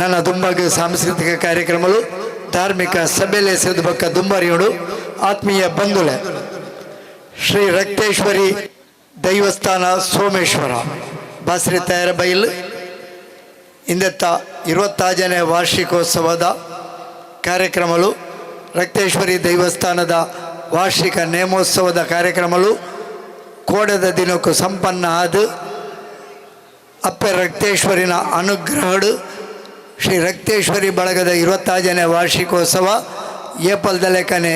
ನನ್ನ ದುಂಬಾಗ ಸಾಂಸ್ಕೃತಿಕ ಕಾರ್ಯಕ್ರಮಗಳು ಧಾರ್ಮಿಕ ಸಭೆಲೆ ಸೇದುಬಕ್ಕ ದುಂಬಾರಿಯೋಡು ಆತ್ಮೀಯ ಬಂಧುಲೆ ಶ್ರೀ ರಕ್ತೇಶ್ವರಿ ದೈವಸ್ಥಾನ ಸೋಮೇಶ್ವರ ಬಾಸ್ರಿ ತಯಾರ ಬೈಲ್ ಇಂದೆತ್ತ 26ನೇ ವಾರ್ಷಿಕೋತ್ಸವದ ಕಾರ್ಯಕ್ರಮಗಳು ರಕ್ತೇಶ್ವರಿ ದೈವಸ್ಥಾನದ ವಾರ್ಷಿಕ ನೇಮೋತ್ಸವದ ಕಾರ್ಯಕ್ರಮಗಳು ಕೋಡದ ದಿನಕ್ಕೂ ಸಂಪನ್ನ ಆದ ಅಪ್ಪೆ ರಕ್ತೇಶ್ವರಿನ ಅನುಗ್ರಹಡು ಶ್ರೀ ರಕ್ತೇಶ್ವರಿ ಬಳಗದ 26ನೇ ವಾರ್ಷಿಕೋತ್ಸವ ಏಪಲ್ದ ಲೆಕ್ಕನೆ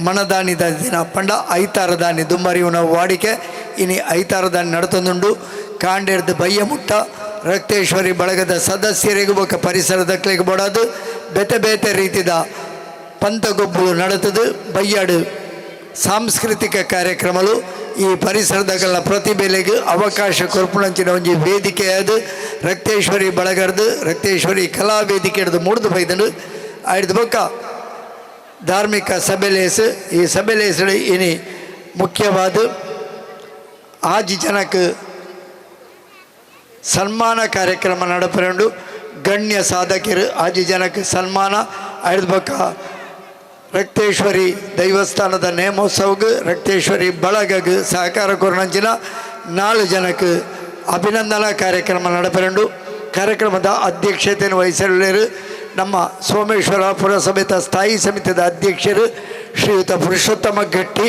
ಮನದಾನಿದ ದಿನ ಪಂಡ ಐತಾರದಾನಿ ದುಂಬರಿಯುನ ವಾಡಿಕೆ ಇನಿ ಐತಾರದಾನಿ ನಡತೊಂದುಂಡು ಕಾಂಡೇರ್ದು ಬಯ್ಯ ಮುಟ್ಟ ರಕ್ತೇಶ್ವರಿ ಬಳಗದ ಸದಸ್ಯರಿಗೂ ಬೊಕ್ಕ ಪರಿಸರದಕ್ಲಿಗೆ ಬೋಡೋದು ಬೇತೆ ಬೇತೆ ರೀತಿದ ಪಂಥಗೊಬ್ಬಳು ನಡತದು ಬಯ್ಯಾಡು ಸಾಂಸ್ಕೃತಿಕ ಕಾರ್ಯಕ್ರಮಗಳು ಈ ಪರಿಸರದಗಳ ಪ್ರತಿಭೆಲೆಗೆ ಅವಕಾಶ ಕೊರ್ಪುಣಂಚಿನ ಒಂಜಿ ವೇದಿಕೆ ಅದು ರಕ್ತೇಶ್ವರಿ ಬಳಗರ್ದು ರಕ್ತೇಶ್ವರಿ ಕಲಾ ವೇದಿಕೆ ಹಿಡಿದು ಮುಡಿದು ಬೈದನು ಆಯ್ದು ಬೊಕ್ಕ ಧಾರ್ಮಿಕ ಸಭೆಲೇಸು ಈ ಸಭೆಲೇಸು ಇನಿ ಮುಖ್ಯವಾದ ಆಜಿ ಜನಕ್ಕೆ ಸನ್ಮಾನ ಕಾರ್ಯಕ್ರಮ ನಡಪರಂಡು ಗಣ್ಯ ಸಾಧಕರು ಆಜಿ ಜನಕ್ಕೆ ಸನ್ಮಾನ ಆಯ್ದು ಬೊಕ್ಕ ರಕ್ತೇಶ್ವರಿ ದೈವಸ್ಥಾನದ ನೇಮೋತ್ಸವಕ್ಕೆ ರಕ್ತೇಶ್ವರಿ ಬಳಗಗೆ ಸಹಕಾರ ಕೊರನಂಚಿನ 4 ಜನಕ್ಕೆ ಅಭಿನಂದನಾ ಕಾರ್ಯಕ್ರಮ ನಡಪರಂಡು ಕಾರ್ಯಕ್ರಮದ ಅಧ್ಯಕ್ಷತೆಯನ್ನು ವಹಿಸಲಿರು ನಮ್ಮ ಸೋಮೇಶ್ವರ ಪುರಸಭೆಯ ಸ್ಥಾಯಿ ಸಮಿತಿಯ ಅಧ್ಯಕ್ಷರು ಶ್ರೀಯುತ ಪುರುಷೋತ್ತಮ ಗಟ್ಟಿ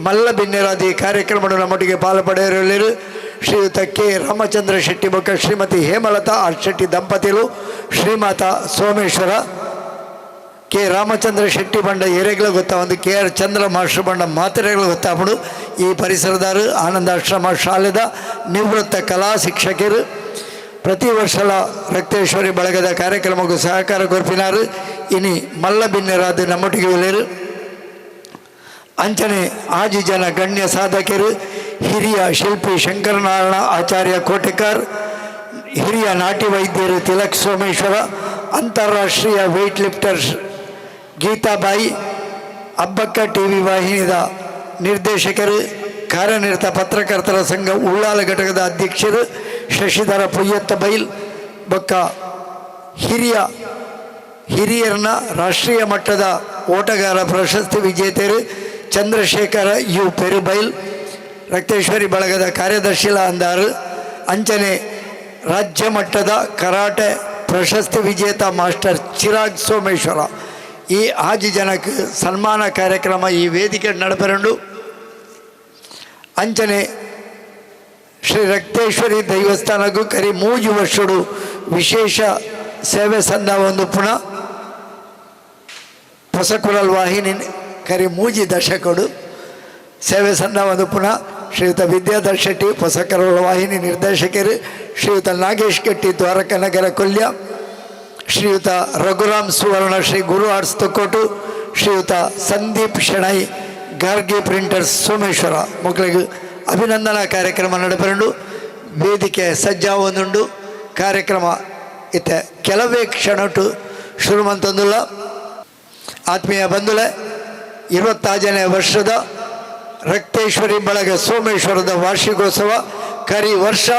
ಮಲ್ಲಬಿನ್ನೆರಾದಿ ಕಾರ್ಯಕ್ರಮವನ್ನು ನಮ್ಮೊಟ್ಟಿಗೆ ಪಾಲ್ಪಡೆಯಲಿರು ಶ್ರೀಯುತ ಕೆ ರಾಮಚಂದ್ರ ಶೆಟ್ಟಿ ಬೊಕ್ಕ ಶ್ರೀಮತಿ ಹೇಮಲತಾ ಆರ್ ಶೆಟ್ಟಿ ದಂಪತಿಗಳು ಶ್ರೀಮಾತ ಸೋಮೇಶ್ವರ ಕೆ ರಾಮಚಂದ್ರ ಶೆಟ್ಟಿ ಬಂಡ ಏರೆಗಳು ಗೊತ್ತಾ ಒಂದು ಕೆ ಆರ್ ಚಂದ್ರ ಮಾಸ್ಟರ್ ಬಂಡ ಮಾತ್ರೆಗಳು ಗೊತ್ತಾಗ್ಬಿಡು ಈ ಪರಿಸರದಾರು ಆನಂದಾಶ್ರಮ ಶಾಲೆದ ನಿವೃತ್ತ ಕಲಾ ಶಿಕ್ಷಕರು ಪ್ರತಿ ವರ್ಷಲ ರಕ್ತೇಶ್ವರಿ ಬಳಗದ ಕಾರ್ಯಕ್ರಮಕ್ಕೂ ಸಹಕಾರ ಕೊರ್ಪಿನಾರು ಇನಿ ಮಲ್ಲಬಿನ್ನೆರಾದು ನಮ್ಮೊಟ್ಟಿಗೆ ಒಲೆರು ಅಂಚನೆ ಆಜಿ ಜನ ಗಣ್ಯ ಸಾಧಕರು ಹಿರಿಯ ಶಿಲ್ಪಿ ಶಂಕರನಾರಾಯಣ ಆಚಾರ್ಯ ಕೋಟೆಕರ್ ಹಿರಿಯ ನಾಟಿ ವೈದ್ಯರು ತಿಲಕ್ ಸೋಮೇಶ್ವರ ಅಂತಾರಾಷ್ಟ್ರೀಯ weight lifters Geetabai Abbakka T V ವಾಹಿನಿದ ನಿರ್ದೇಶಕರು ಕಾರ್ಯನಿರತ ಪತ್ರಕರ್ತರ ಸಂಘ ಉಳ್ಳಾಲ ಘಟಕದ ಅಧ್ಯಕ್ಷರು ಶಶಿಧರ ಪುಯ್ಯತ್ತ ಬೈಲ್ ಬೊಕ್ಕ ಹಿರಿಯರನ್ನ ರಾಷ್ಟ್ರೀಯ ಮಟ್ಟದ ಓಟಗಾರ ಪ್ರಶಸ್ತಿ ವಿಜೇತರು ಚಂದ್ರಶೇಖರ ಯು ಪೆರುಬೈಲ್ ರಕ್ತೇಶ್ವರಿ ಬಳಗದ ಕಾರ್ಯದರ್ಶಿಲ ಅಂದಾರು ಅಂಚನೆ ರಾಜ್ಯ ಮಟ್ಟದ ಕರಾಟೆ ಪ್ರಶಸ್ತಿ ವಿಜೇತ ಮಾಸ್ಟರ್ ಚಿರಾಗ್ ಸೋಮೇಶ್ವರ ಈ ಆಜಿ ಜನಕ್ಕೆ ಸನ್ಮಾನ ಕಾರ್ಯಕ್ರಮ ಈ ವೇದಿಕೆ ನಡಪರಂಡು ಅಂಚನೆ ಶ್ರೀ ರಕ್ತೇಶ್ವರಿ ದೈವಸ್ಥಾನಕ್ಕೂ ಕರಿ 3 ವರ್ಷಡು ವಿಶೇಷ ಸೇವೆ ಸಂದ ಒಂದು ಪುನಃ ಹೊಸಕುರಲ್ ವಾಹಿನಿ ಕರಿ 3 ದಶಕಡು ಸೇವೆ ಸಂದ ಒಂದು ಪುನಃ ಶ್ರೀಯುತ ವಿದ್ಯಾಧರ್ ಶೆಟ್ಟಿ ಹೊಸಕುರಲ್ ವಾಹಿನಿ ನಿರ್ದೇಶಕರು ಶ್ರೀಯುತ ನಾಗೇಶ್ ಕೆಟ್ಟಿ ದ್ವಾರಕ ನಗರ ಕೊಲ್ಯ ಶ್ರೀಯುತ ರಘುರಾಮ್ ಸುವರ್ಣ ಶ್ರೀ ಗುರು ಆರ್ಟ್ಸ್ ತೊಕ್ಕೋಟು ಶ್ರೀಯುತ ಸಂದೀಪ್ ಶೆಣೈ ಗಾರ್ಗಿ ಪ್ರಿಂಟರ್ಸ್ ಸೋಮೇಶ್ವರ ಮಕ್ಕಳಿಗೆ ಅಭಿನಂದನಾ ಕಾರ್ಯಕ್ರಮ ನಡಪರಂಡು ವೇದಿಕೆ ಸಜ್ಜಾವೊಂದುಂಡು ಕಾರ್ಯಕ್ರಮ ಇತ್ತೆ ಕೆಲವೇ ಕ್ಷಣಟು ಶುರುಮಂತಂದುಲ್ಲ ಆತ್ಮೀಯ ಬಂಧುಲೆ 26ನೇ ವರ್ಷದ ರಕ್ತೇಶ್ವರಿ ಬಳಗ ಸೋಮೇಶ್ವರದ ವಾರ್ಷಿಕೋತ್ಸವ ಕರಿ ವರ್ಷ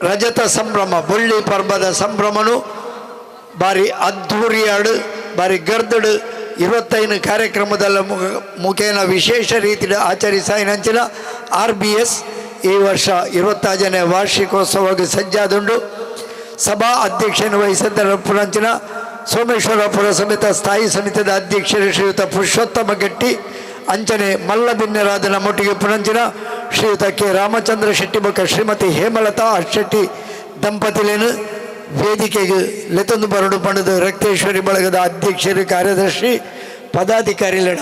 ರಜತ ಸಂಭ್ರಮ ಬೊಳ್ಳಿ ಪರ್ಬದ ಸಂಭ್ರಮನು ಬಾರಿ ಅದ್ಧೂರಿಯಾಡು ಬಾರಿ ಗರ್ದಡು 25 ಕಾರ್ಯಕ್ರಮದ ಮುಖೇನ ವಿಶೇಷ ರೀತಿಯ ಆಚರಿಸಾಯಿನಂಚಿನ RBS ಈ ವರ್ಷ 26ನೇ ವಾರ್ಷಿಕೋತ್ಸವಕ್ಕೆ ಸಜ್ಜಾದುಂಡು ಸಭಾ ಅಧ್ಯಕ್ಷನ ವಹಿಸಿದ್ದ ಪುರಂಚಿನ ಸೋಮೇಶ್ವರ ಪುರಸಭೆತ ಸ್ಥಾಯಿ ಸಮಿತಿಯ ಅಧ್ಯಕ್ಷರು ಶ್ರೀಯುತ ಪುರುಷೋತ್ತಮ ಗಟ್ಟಿ ಅಂಚನೆ ಮಲ್ಲಬಿನ್ನೆರಾದ ನಮ್ಮೊಟ್ಟಿಗೆ ಪುರಂಚಿನ ಶ್ರೀಯುತ ಕೆ ರಾಮಚಂದ್ರ ಶೆಟ್ಟಿ ಬೊಕ್ಕ ಶ್ರೀಮತಿ ಹೇಮಲತಾ ಆರ್ ಶೆಟ್ಟಿ ದಂಪತಿಲೇನು ವೇದಿಕೆಗೆ ಲೆತೊಂದು ಬರಡು ಪಂಡದು ರಕ್ತೇಶ್ವರಿ ಬಳಗದ ಅಧ್ಯಕ್ಷರು ಕಾರ್ಯದರ್ಶಿ ಪದಾಧಿಕಾರಿ ಲಡ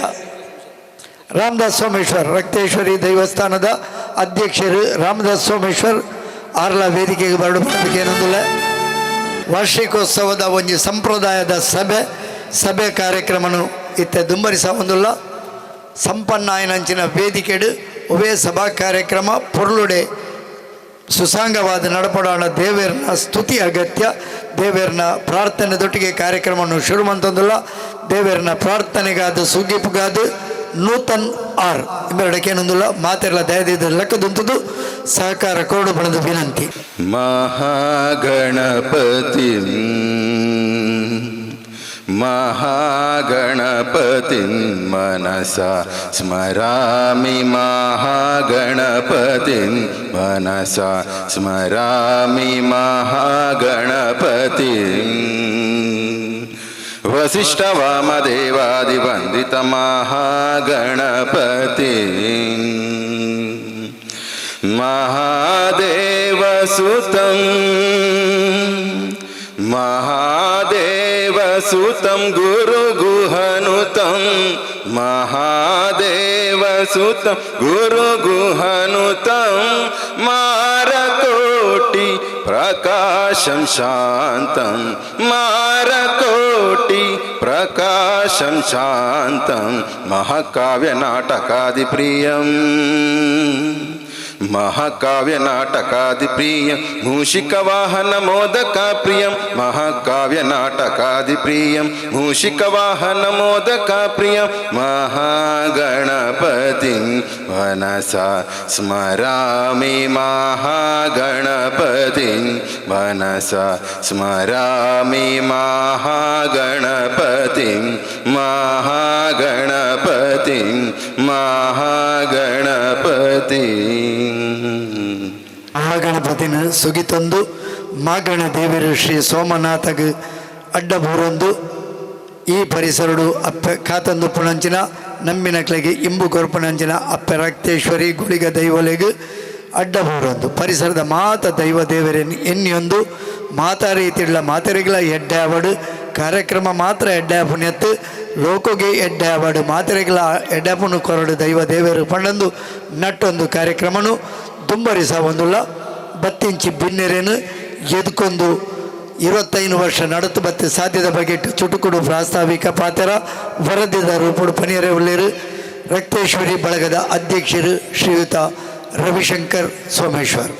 ರಾಮದಾಸ್ ಸೋಮೇಶ್ವರ್ ರಕ್ತೇಶ್ವರಿ ದೈವಸ್ಥಾನದ ಅಧ್ಯಕ್ಷರು ರಾಮದಾಸ್ ಸೋಮೇಶ್ವರ್ ಆರ್ಲ ವೇದಿಕೆಗೆ ಬರಡು ಪಂಡದಕ್ಕೆ ಏನೊಂದಿಲ್ಲ ವಾರ್ಷಿಕೋತ್ಸವದ ಒಂದು ಸಂಪ್ರದಾಯದ ಸಭೆ ಕಾರ್ಯಕ್ರಮನು ಇತ್ತೆ ದುಂಬರಿಸ ಒಂದಿಲ್ಲ ಸಂಪನ್ನ ಆಯ್ನಂಚಿನ ವೇದಿಕೆಡು ಉಭಯ ಸಭಾ ಕಾರ್ಯಕ್ರಮ ಪೊರ್ಲುಡೆ ಸುಸಾಂಗವಾದ ನಡಪಡೋಣ ದೇವೇರನ ಸ್ತುತಿ ಅಗತ್ಯ ದೇವೇರನ ಪ್ರಾರ್ಥನೆದೊಟ್ಟಿಗೆ ಕಾರ್ಯಕ್ರಮವನ್ನು ಶುರು ಮಂತಂದಿಲ್ಲ ದೇವೇರನ ಪ್ರಾರ್ಥನೆಗಾದ ಸುಗ್ಗಿಪುಗಾದ ನೂತನ್ ಆರ್ ಇವೆರಡಕ್ಕೆ ಏನೊಂದಿಲ್ಲ ಮಾತೆಲ್ಲ ದಯದಿದ್ದ ಲೆಕ್ಕದಂಥದ್ದು ಸಹಕಾರ ಕೋಡು ಬಣದ ವಿನಂತಿ ಮಹಾಗಣಪತಿ महागणपतिं मनसा स्मरामि महागणपतिं मनसा स्मरामि महागणपतिं वसिष्ठवामदेवादिवन्दितमहागणपतिं महादेवसुतं महादेवसुतं गुरुगुहनुतं महादेवसुतं गुरुगुहनुतं मारकोटि प्रकाशं शान्तं मारकोटि प्रकाशं शान्तं महाकाव्यनाटकादिप्रियम् महाकाव्यनाटकादिप्रियं मूषिकवाहनमोदकाप्रियं महाकाव्यनाटकादिप्रियं मूषिकवाहनमोदकाप्रियं महागणपतिं मनसा स्मरामि महागणपतिं मनसा स्मरामि महागणपतिं महागणपतिं महागणपतिं ಮಹಾಗಣಪತಿನ ಸುಗಿತೊಂದು ಮಾಗಣ ದೇವರು ಶ್ರೀ ಸೋಮನಾಥಗ್ ಅಡ್ಡಬೂರೊಂದು ಈ ಪರಿಸರಡು ಅಪ್ಪೆ ಕಾತಂದು ಪುಣಂಚಿನ ನಂಬಿನಕ್ಲೆಗೆ ಇಂಬು ಕೊರ್ಪುಣಂಚಿನ ಅಪ್ಪೆ ರಕ್ತೇಶ್ವರಿ ಗುಳಿಗ ದೈವಲೆಗ್ ಅಡ್ಡಬೂರೊಂದು ಪರಿಸರದ ಮಾತ ದೈವ ದೇವರೇನು ಎನ್ನಿಯೊಂದು ಮಾತಾ ರೀತಿയുള്ള ಮಾತರಿಗಳ ಎಡ್ಡೆ ಅವಡು ಕಾರ್ಯಕ್ರಮ ಮಾತ್ರ ಎಡ್ಡೆ ಪುಣ್ಯತ್ತು ಲೋಕೋಗೆ ಎಡ್ಡೆ ಅವಡು ಮಾತರಿಗಳ ಎಡ್ಡಪುನು ಕೊರಡು ದೈವ ದೇವರು ಪಂಡಂದು ನಟ್ಟೊಂದು ಕಾರ್ಯಕ್ರಮನು ದುಂಬರಿಸ ಒಂದುಲ್ಲ ಬತ್ತಿಂಚಿ ಬಿನ್ನೆರೇನು ಎದ್ಕೊಂದು 25 ವರ್ಷ ನಡತು ಬತ್ತಿ ಸಾಧ್ಯದ ಬಗೆಟ್ಟು ಚುಟುಕುಡು ಪ್ರಾಸ್ತಾವಿಕ ಪಾತ್ರ ವರದಿದ ರೂಪುಡು ಪನಿಯರೆ ಉಳ್ಳೇರು ರಕ್ತೇಶ್ವರಿ ಬಳಗದ ಅಧ್ಯಕ್ಷರು ಶ್ರೀಯುತ ರವಿಶಂಕರ್ ಸೋಮೇಶ್ವರ್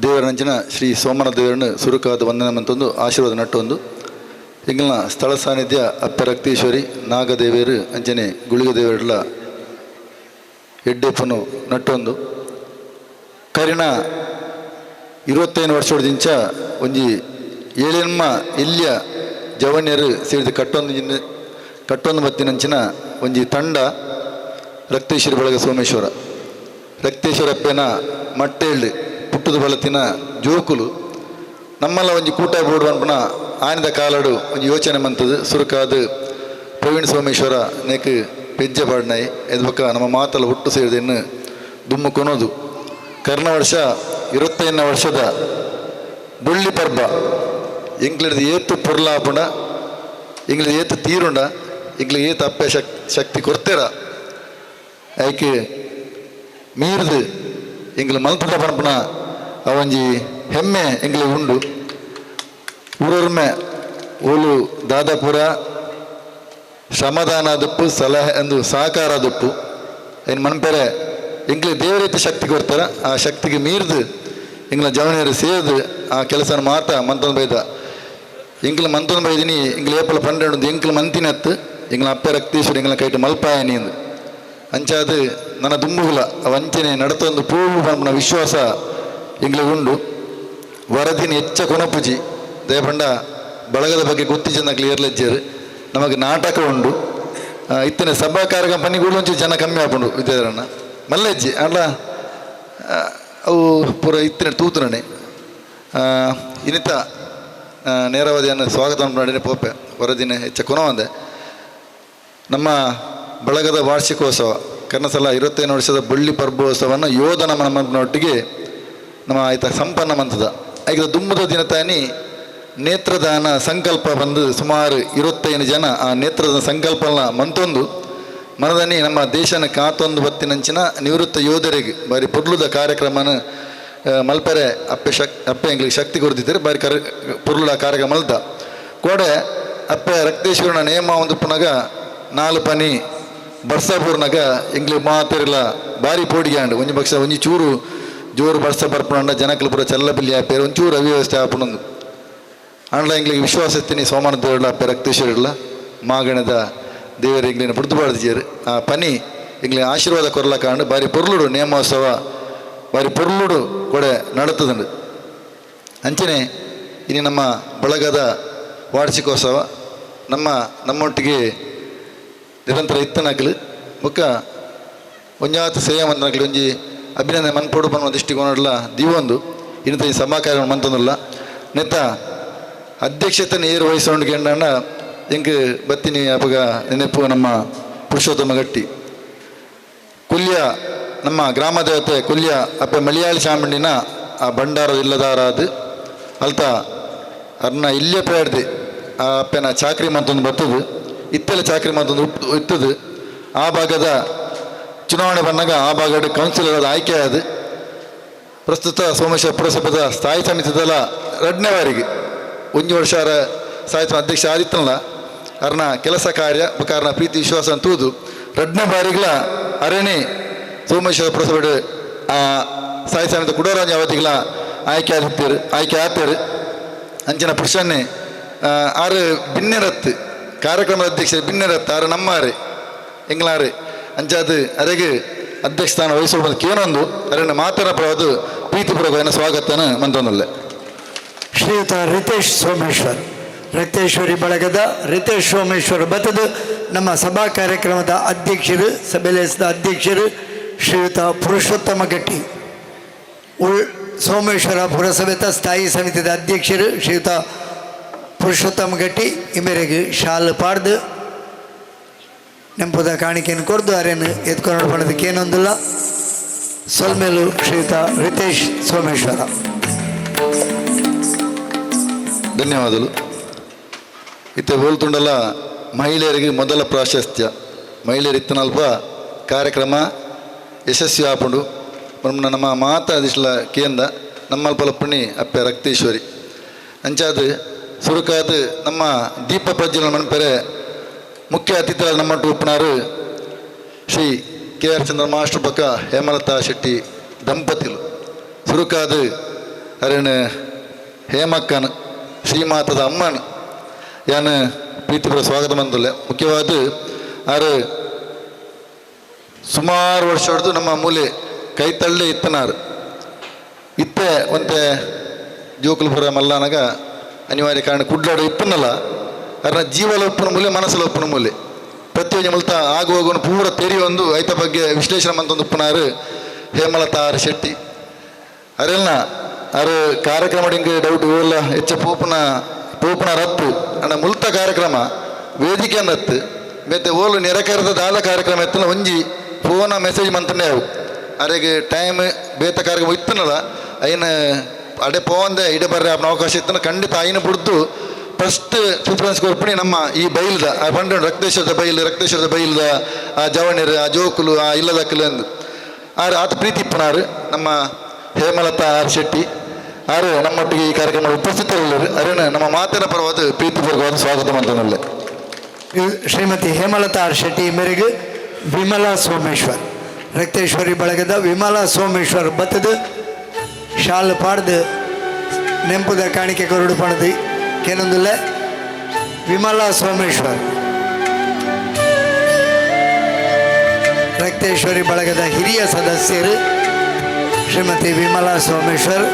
ದೇವರಂಜನ ಶ್ರೀ ಸೋಮನ ದೇವರನ್ನು ಸುರುಕಾದ ವಂದನ ಮಂತೊಂದು ಆಶೀರ್ವಾದ ನಟ್ಟೊಂದು ಎಂಗಲ್ನ ಸ್ಥಳ ಸಾನ್ನಿಧ್ಯ ಅಪ್ಪ ರಕ್ತೇಶ್ವರಿ ನಾಗದೇವಿಯರು ಅಂಜನೆ ಗುಳಿಗ ದೇವರೆಲ್ಲ ಎಡ್ಡೆಪ್ಪನು ನಟ್ಟೊಂದು ಕರಿಣ 25 ವರ್ಷದಿಂಚ ಒಂಜಿ ಏಳೆನ್ಮ ಇಲ್ಯ ಜವನ್ಯರು ಸೇರಿದ ಕಟ್ಟೊಂದು ಬತ್ತಿನಂಚಿನ ಒಂಜಿ ತಂಡ ರಕ್ತೇಶ್ವರಿ ಬಳಗ ಸೋಮೇಶ್ವರ ರಕ್ತೇಶ್ವರಪ್ಪನ ಮಟ್ಟೇಳು ಪುಟ್ಟದ ಬಳತಿನ ಜೋಕುಲು ನಮ್ಮಲ್ಲ ಒಂಜಿ ಕೂಟ ಬೋರ್ಡು ಅನ್ಪನ ಆನಿದ ಕಾಲಡು ಒಂಜಿ ಯೋಚನೆ ಮಂತದು ಸುರುಕಾದು ಪ್ರವೀಣ್ ಸೋಮೇಶ್ವರ ನೇಕ್ ಪೆಜ್ಜೆ ಪಾಡ್ನಾಯಿ ಎದ್ಬಕ್ಕ ನಮ್ಮ ಮಾತಲ್ಲ ಹುಟ್ಟು ಸೇರಿದೆನ್ನು ದುಮ್ಮು ಕೊನೋದು ಕರ್ಣ ವರ್ಷ 25ನೇ ವರ್ಷದ ಬೊಳ್ಳಿ ಪರ್ಬ ಎಂಗ್ಲಿಡ್ದು ಏತು ಪುರ್ಲಾಪುಂಡ ಎಂಗ್ಲಿದ್ ಏತು ತೀರುಂಡ ಎಂಗ್ಲಿಗೆ ಏತು ಅಪ್ಪೆ ಶಕ್ತಿ ಕೊಡ್ತೇರ ಆಯ್ಕೆ ಮೀರ್ದು ಎಂಗ್ಲು ಮಲ್ಪುಟ ಪಣಪುನ ಅವಂಜಿ ಹೆಮ್ಮೆ ಎಂಗ್ಲಿಗೆ ಉಂಡು ಊರೊರ್ಮೆ ಓಲು ದಾದಾಪುರ ಶ್ರಮದಾನ ದುಪ್ಪು ಸಲಹೆ ಅಂದು ಸಹಕಾರ ದುಪ್ಪು ಏನು ಮನ್ಪೆರೆ ಎಂಗ್ಲಿಗೆ ದೇವರೀತಿ ಶಕ್ತಿ ಕೊಡ್ತಾರ ಆ ಶಕ್ತಿಗೆ ಮೀರ್ದು ಎಂಗ್ಲ ಜವನಿಯರು ಸೇರಿದು ಆ ಕೆಲಸನ ಮಾತ ಮಂತೊಂದು ಬೈದ ಎಂಗ್ಲ ಮಂತೊಂದು ಬೈದಿನಿ ಎಂಗ್ಲ ಏಪಲ ಪಂಡು ಎಂಗ್ಲ ಮಂತಿನತ್ತು ಎಂಗ್ಲ ಅಪ್ಪೆ ರಕ್ತೇಶ್ವರಿ ಎಂಗ್ಲ ಕೈಟ್ ಮಲ್ಪಾಯನಿ ಎಂದು ಅಂಚಾದು ನನ್ನ ದುಂಬುಗುಲ ವಂಚನೆ ನಡತೊಂದು ಪೂರ್ವ ಪಂಪನ ವಿಶ್ವಾಸ ಎಂಗ್ಲಿಗೆ ಉಂಡು ವರದಿನ ಹೆಚ್ಚ ಕೊನಪುಜಿ ದಯಪಂಡ ಬಳಗದ ಬಗ್ಗೆ ಗೊತ್ತಿಜನ ಕ್ಲಿಯರ್ಲೆಜ್ಜರು ನಮಗೆ ನಾಟಕ ಉಂಡು ಇತ್ತಿನ ಸಭಾ ಕಾರ್ಯಕ್ರಮ ಪನ್ನಿಗಳು ಒಂಚೂರು ಜನ ಕಮ್ಮಿ ಆಪುಂಡು ವಿದ್ಯಾಧರಣ್ಣ ಮಲ್ಲೆಜ್ಜಿ ಅಲ್ಲ ಅವು ಪೂರ ಇತ್ತಿನ ತೂತುರಣೆ ಇನ್ನಿತ ನೇರವಾದಿಯನ್ನು ಸ್ವಾಗತ ಮಾಡಿನೇ ಪೋಪೆ ವರದಿನ ಹೆಚ್ಚ ಕೊನವಂದೆ ನಮ್ಮ ಬಳಗದ ವಾರ್ಷಿಕೋತ್ಸವ ಕರ್ನಸಲ 25 ವರ್ಷದ ಬಳ್ಳಿ ಪರ್ಬೋತ್ಸವವನ್ನು ಯೋಧನ ಮನಮನೊಟ್ಟಿಗೆ ನಮ್ಮ ಆಯ್ತ ಸಂಪನ್ನ ಮಂತದ ಆಯ್ತ ದುಮ್ಮದ ದಿನ ತಾನಿ ನೇತ್ರದಾನ ಸಂಕಲ್ಪ ಬಂದು ಸುಮಾರು 25 ಜನ ಆ ನೇತ್ರದ ಸಂಕಲ್ಪನ ಮಂತೊಂದು ಮನದನಿ ನಮ್ಮ ದೇಶನ ಕಾತೊಂದು ಬತ್ತಿನಂಚಿನ ನಿವೃತ್ತ ಯೋಧರಿಗೆ ಬಾರಿ ಪುರ್ಲುದ ಕಾರ್ಯಕ್ರಮನ ಮಲ್ಪೆರೆ ಅಪ್ಪೆ ಎಂಗ್ಲಿಗೆ ಶಕ್ತಿ ಕೊಡ್ತಿದ್ದಾರೆ ಬಾರಿ ಪುರ್ಲುದ ಕಾರ್ಯಕ್ರಮ ಮಲ್ತ ಕೋಡೆ ಅಪ್ಪೆ ರಕ್ತೇಶ್ವರನ ನೇಮ ಒಂದು ಪುನಗ 4 ಪನಿ ಬರ್ಸಾಪುರ್ನಾಗ ಎಂಗ್ಲಿಗೆ ಮಾತಿರಲ್ಲ ಬಾರಿ ಪೋಡಿಗ್ಯಾಂಡು ಒಂಜಿ ಪಕ್ಷ ಒಂಜಿ ಚೂರು ಜೋರು ಬರ್ಸ ಬರ್ಪುಂಡ ಜನಕಲು ಪೂರ ಚಲ್ಲಬಿಲ್ಲಿ ಆಪೇರು ಒಂಚೂರು ಅವ್ಯವಸ್ಥೆ ಆಪುಣಂದು ಅಂಡ್ಲ ಎಂಗ್ಲಿಗೆ ವಿಶ್ವಾಸ ಎತ್ತೀನಿ ಸೋಮನ ದೇವರಲ್ಲ ಅಪ್ಪೆ ರಕ್ತೇಶ್ವರಿಲ್ಲ ಮಾಗಣದ ದೇವರು ಎಂಗ್ಲಿನ ಪುಡ್ದುಬಾರ್ದಿಜೇರು ಆ ಪನಿ ಎಂಗ್ಲಿಗೆ ಆಶೀರ್ವಾದ ಕೊರಲ ಕಾಂಡು ಬಾರಿ ಪೊರ್ಲುಡು ನೇಮೋತ್ಸವ ಬಾರಿ ಪೊರ್ಲುಡು ಕೊಡೆ ನಡತದುಂಡು ಅಂಚನೆ ಇನ್ನು ನಮ್ಮ ಬಳಗದ ವಾರ್ಷಿಕೋತ್ಸವ ನಮ್ಮೊಟ್ಟಿಗೆ ನಿರಂತರ ಇತ್ತನಕಲು ಮುಖ ಒಂಜಾತು ಸೇವೆ ಮಂತನಕಲು ಒಂಜಿ ಅಭಿನಂದನೆ ಮನ್ಪೋಡು ಬನ್ನುವ ದೃಷ್ಟಿಕೋನಡ್ಲ ದಿವೊಂದು ಇನ್ನತ ಈ ಸಭಾ ಕಾರ್ಯಕ್ರಮ ಮಂತೊಂದುಲ್ಲ ನೆತ್ತ ಅಧ್ಯಕ್ಷತೆಯನ್ನು ಏರು ವಹಿಸೋಂಡು ಕೆಂಡಣ್ಣ ಎಂಕ್ ಬತ್ತಿನಿ ಅಪಗ ನೆನಪು ನಮ್ಮ ಪುರುಷೋತ್ತಮ ಗಟ್ಟಿ ಕುಲ್ಯ ನಮ್ಮ ಗ್ರಾಮ ದೇವತೆ ಕುಲ್ಯ ಅಪ್ಪ ಮಲಯಾಳಿ ಚಾಮುಂಡಿನ ಆ ಭಂಡಾರದ ಇಲ್ಲದಾರಾದು ಅಲ್ತ ಅರ್ನ ಇಲ್ಲೇ ಪೇಡ್ದೆ ಆ ಅಪ್ಪನ ಚಾಕ್ರಿ ಮಂತೊಂದು ಬರ್ತದು ಇತ್ತೆಲ್ಲ ಚಾಕ್ರಿ ಮಂತೊಂದು ಇತ್ತದು ಆ ಭಾಗದ ಚುನಾವಣೆ ಬಂದಾಗ ಆ ಭಾಗದ ಕೌನ್ಸಿಲರ್ ಆಯ್ಕೆ ಆದ ಪ್ರಸ್ತುತ ಸೋಮೇಶ್ವರ ಪುರಸಭೆದ ಸ್ಥಾಯಿ ಸಮಿತಿದಲ್ಲ 2ನೇ ಬಾರಿಗೆ 1 ವರ್ಷ ಸ್ಥಾಯಿ ಸಮಿತಿ ಅಧ್ಯಕ್ಷ ಆದಿತ್ತಲ್ಲ ಅರ್ನ ಕೆಲಸ ಕಾರ್ಯ ಕಾರಣ ಪ್ರೀತಿ ವಿಶ್ವಾಸ ಅಂತೂದು 2ನೇ ಬಾರಿಗಳ ಅರೇಣಿ ಸೋಮೇಶ್ವರ ಪುರಸಭೆ ಆ ಸ್ಥಾಯಿ ಸಮಿತಿ ಕುಡೋರಾಜ ಅವಧಿಗಳ ಆಯ್ಕೆ ಆತರು ಅಂಚಿನ ಪುರುಷನ್ನೇ ಆರು ಭಿನ್ನರತ್ತು ಕಾರ್ಯಕ್ರಮದ ಅಧ್ಯಕ್ಷ ಭಿನ್ನರತ್ತು ಆರು ನಮ್ಮಾರೆ ಎಂಗ್ಲಾರೆ ಅಂಚಾದು ಅರೆಗೆ ಅಧ್ಯಕ್ಷ ಸ್ಥಾನ ವಹಿಸುವ ಕೇನೊಂದು ಅರಣ್ಯ ಮಾತನ ಪ್ರವಾದ ಪ್ರೀತಿಪೂರ್ವಕ ಸ್ವಾಗತನ ಮಂತೊಂದಲ್ಲೇ ಶ್ರೀಯುತ ರಿತೇಶ್ ಸೋಮೇಶ್ವರ್ ರಕ್ತೇಶ್ವರಿ ಬಳಗದ ರಿತೇಶ್ ಸೋಮೇಶ್ವರ್ ಬತದ ನಮ್ಮ ಸಭಾ ಕಾರ್ಯಕ್ರಮದ ಅಧ್ಯಕ್ಷರು ಸಭೆಲೆಸದ ಅಧ್ಯಕ್ಷರು ಶ್ರೀಯುತ ಪುರುಷೋತ್ತಮ ಗಟ್ಟಿ ಸೋಮೇಶ್ವರ ಪುರಸಭೆದ ಸ್ಥಾಯಿ ಸಮಿತಿದ ಅಧ್ಯಕ್ಷರು ಶ್ರೀಯುತ ಪುರುಷೋತ್ತಮ ಗಟ್ಟಿ ಇಮೇರೆಗೆ ಶಾಲ್ ಪಾಡ್ದು ನೆಂಪುದ ಕಾಣಿಕೆಯನ್ನು ಕೊಡ್ದು ಅರೇನು ಎತ್ಕೊಂಡು ಪಣದಕ್ಕೆ ಏನೊಂದಿಲ್ಲ ಸೊಲ್ಮೇಲು ಶ್ರೀಯುತ ರಿತೇಶ್ ಸೋಮೇಶ್ವರ. ಧನ್ಯವಾದಗಳು. ಇತ್ತೆ ಹೋಲ್ತುಂಡಲ ಮಹಿಳೆಯರಿಗೆ ಮೊದಲ ಪ್ರಾಶಸ್ತ್ಯ ಮಹಿಳೆಯರು ಇತ್ತನಲ್ಪ ಕಾರ್ಯಕ್ರಮ ಯಶಸ್ವಿ ಆಪುಂಡು ನಮ್ಮ ಮಾತಾದಿಸ್ಲ ಕೇಂದ ನಮ್ಮಲ್ಪಲ ಪುಣಿ ಅಪ್ಪೆ ರಕ್ತೇಶ್ವರಿ ಅಂಚಾದ ಸುರುಕಾದ ನಮ್ಮ ದೀಪ ಪ್ರಜ್ವಲನ ಮನ್ಪೆರೆ ಮುಖ್ಯ ಅತಿಥಿಗಳು ನಮ್ಮಟ್ಟು ಉಪ್ಪನಾರು ಶ್ರೀ KR ಚಂದ್ರ ಮಾಸ್ಟರ್ ಪಕ್ಕ ಹೇಮಲತಾ ಶೆಟ್ಟಿ ದಂಪತಿಲು ಸುರುಕಾದ ಅರೇಣ ಹೇಮಕ್ಕನ ಶ್ರೀಮಾತದ ಅಮ್ಮನ ಯಾನು ಪ್ರೀತಿಪುರ ಸ್ವಾಗತ ಬಂದಲ್ಲ ಮುಖ್ಯವಾದ ಆರು ಸುಮಾರು ವರ್ಷ ಹೊಡೆದು ನಮ್ಮ ಮೂಲೆ ಕೈ ತಳ್ಳಿ ಇತ್ತನಾರು ಇತ್ತೆ ಒಂತೆ ಜೋಕುಲ್ಪುರ ಮಲ್ಲಾನಾಗ ಅನಿವಾರ್ಯ ಕಾರಣ ಕುಡ್ಲಾಡು ಇಪ್ಪನಲ್ಲ ಅರ್ನ ಜೀವಲ ಉಪ್ಪನ ಮೂಲೆ ಮನಸ್ಸಲ ಉಪ್ಪನ ಮೂಲೆ ಪ್ರತಿಯೊಂದು ಮುಲ್ತ ಆಗುವಾಗ ಪೂರ ತೆರಿ ಒಂದು ಐತ ಬಗ್ಗೆ ವಿಶ್ಲೇಷಣೆ ಮಂತೊಂದು ಉಪ್ಪನಾರು ಹೇಮಲತಾ ಆರು ಶೆಟ್ಟಿ ಅರೆಲ್ಲ ಆರು ಕಾರ್ಯಕ್ರಮ ಹಿಂಗೆ ಡೌಟ್ ಇವೆಲ್ಲ ಹೆಚ್ಚ ಪೂಪನ ರತ್ತು ಅಣ್ಣ ಮುಲ್ತ ಕಾರ್ಯಕ್ರಮ ವೇದಿಕೆ ಅನ್ನತ್ತು ಮತ್ತೆ ಓಲು ನೆರೆಕರದ ದಾದ ಕಾರ್ಯಕ್ರಮ ಎತ್ತಲ್ಲ ಒಂಜಿ ಫೋನ ಮೆಸೇಜ್ ಮಂತನೇ ಅವು ಅರೆಗೆ ಟೈಮ್ ಬೇತ ಕಾರ್ಯಕ್ರಮ ಇತ್ತನಲ್ಲ ಐನ ಅಡೆ ಪೋಂದೆ ಇಡೆ ಬರ್ರೆ ಅಪ್ಪನ ಅವಕಾಶ ಇತ್ತನ ಖಂಡಿತ ಐನ ಬಿಡ್ದು ಫಸ್ಟ್ ಪ್ರಿಫರೆನ್ಸ್ ಕೊಡ್ಪಣಿ ನಮ್ಮ ಈ ಬೈಲ್ದ ಆ ಪಂಡ ರಕ್ತೇಶ್ವರದ ಬೈಲ್ದ ಆ ಜವಣಿರು ಆ ಜೋಕುಲು ಆ ಇಲ್ಲದಕ್ಕಲು ಅಂದು ಆರು ಆತ ಪ್ರೀತಿ ಇಪ್ಪನಾರು ನಮ್ಮ ಹೇಮಲತಾ ಆರ್ ಶೆಟ್ಟಿ ಆರು ನಮ್ಮೊಟ್ಟಿಗೆ ಈ ಕಾರ್ಯಕ್ರಮ ಉಪಸ್ಥಿತರಿಲ್ಲರು ಅರೇನ ನಮ್ಮ ಮಾತಿನ ಪರವಾದ ಪ್ರೀತಿಪೂರ್ವಕವಾದ ಸ್ವಾಗತ ಮಂತನಲ್ಲೇ ಶ್ರೀಮತಿ ಹೇಮಲತಾ ಆರ್ ಶೆಟ್ಟಿ ಮೇರೆಗೆ ವಿಮಲಾ ಸೋಮೇಶ್ವರ್ ರಕ್ತೇಶ್ವರಿ ಬಳಗದ ವಿಮಲಾ ಸೋಮೇಶ್ವರ್ ಬತ್ತದ ಶಾಲ್ ಪಾಡ್ದು ನೆಂಪುದ ಕಾಣಿಕೆ ಕೊರಡು ಪಣದು ಕೇನೊಂದಿಲ್ಲ ವಿಮಲಾ ಸೋಮೇಶ್ವರ್ ರಕ್ತೇಶ್ವರಿ ಬಳಗದ ಹಿರಿಯ ಸದಸ್ಯರು ಶ್ರೀಮತಿ ವಿಮಲಾ ಸೋಮೇಶ್ವರ್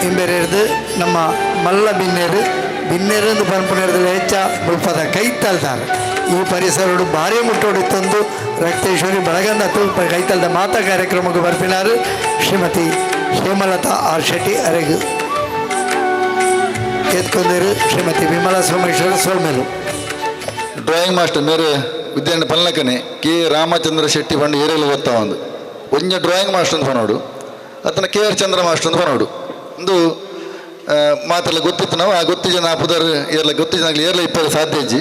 ಇಂಬೆರೆದು ನಮ್ಮ ಮಲ್ಲ ಬಿನ್ನೇರು ಪಂಪನೆರದಲ್ಲಿ ಹೆಚ್ಚ ಮುಲ್ಪದ ಕೈತಲ್ದಾರ ಈ ಪರಿಸರಡು ಭಾರಿ ಮುಟ್ಟೋಡಿ ತಂದು ರಕ್ತೇಶ್ವರಿ ಬಳಗಂದ ಕೈತಲ್ದ ಮಾತಾ ಕಾರ್ಯಕ್ರಮಕ್ಕೆ ಬರ್ಪಿನಾರು ಶ್ರೀಮತಿ ಹೇಮಲತಾ ಆರ್ ಶೆಟ್ಟಿ ಅರೆಗು ಎತ್ಕೊಂಡರು ಶ್ರೀಮತಿ ವಿಮಲಾ ಸೋಮೇಶ್ವರ ಸೋಲ್ಮೇಲು ಡ್ರಾಯಿಂಗ್ ಮಾಸ್ಟರ್ ಮೇರೆ ವಿದ್ಯಾರ್ಥಿ ಪಲ್ಲಕನೆ ಕೆ ರಾಮಚಂದ್ರ ಶೆಟ್ಟಿ ಬಂದು ಏರಿಯಲು ಗೊತ್ತಾ ಒಂಜ ಡ್ರಾಯಿಂಗ್ ಮಾಸ್ಟರ್ ಅಂತ ಪನೋಡು ಅತನ KR ಚಂದ್ರ ಮಾಸ್ಟರ್ ಅಂತ ಪನೋಡು ಒಂದು ಮಾತೆಲ್ಲ ಗೊತ್ತಿತ್ತು ನಾವು ಆ ಗೊತ್ತಿಜನ ಪುದರ್ ಏರ್ಲ ಗೊತ್ತಿಜನಾಗ್ಲಿ ಏರ್ಲ ಇಪ್ಪದು ಸಾಧ್ಯ ಇಜ್ಜಿ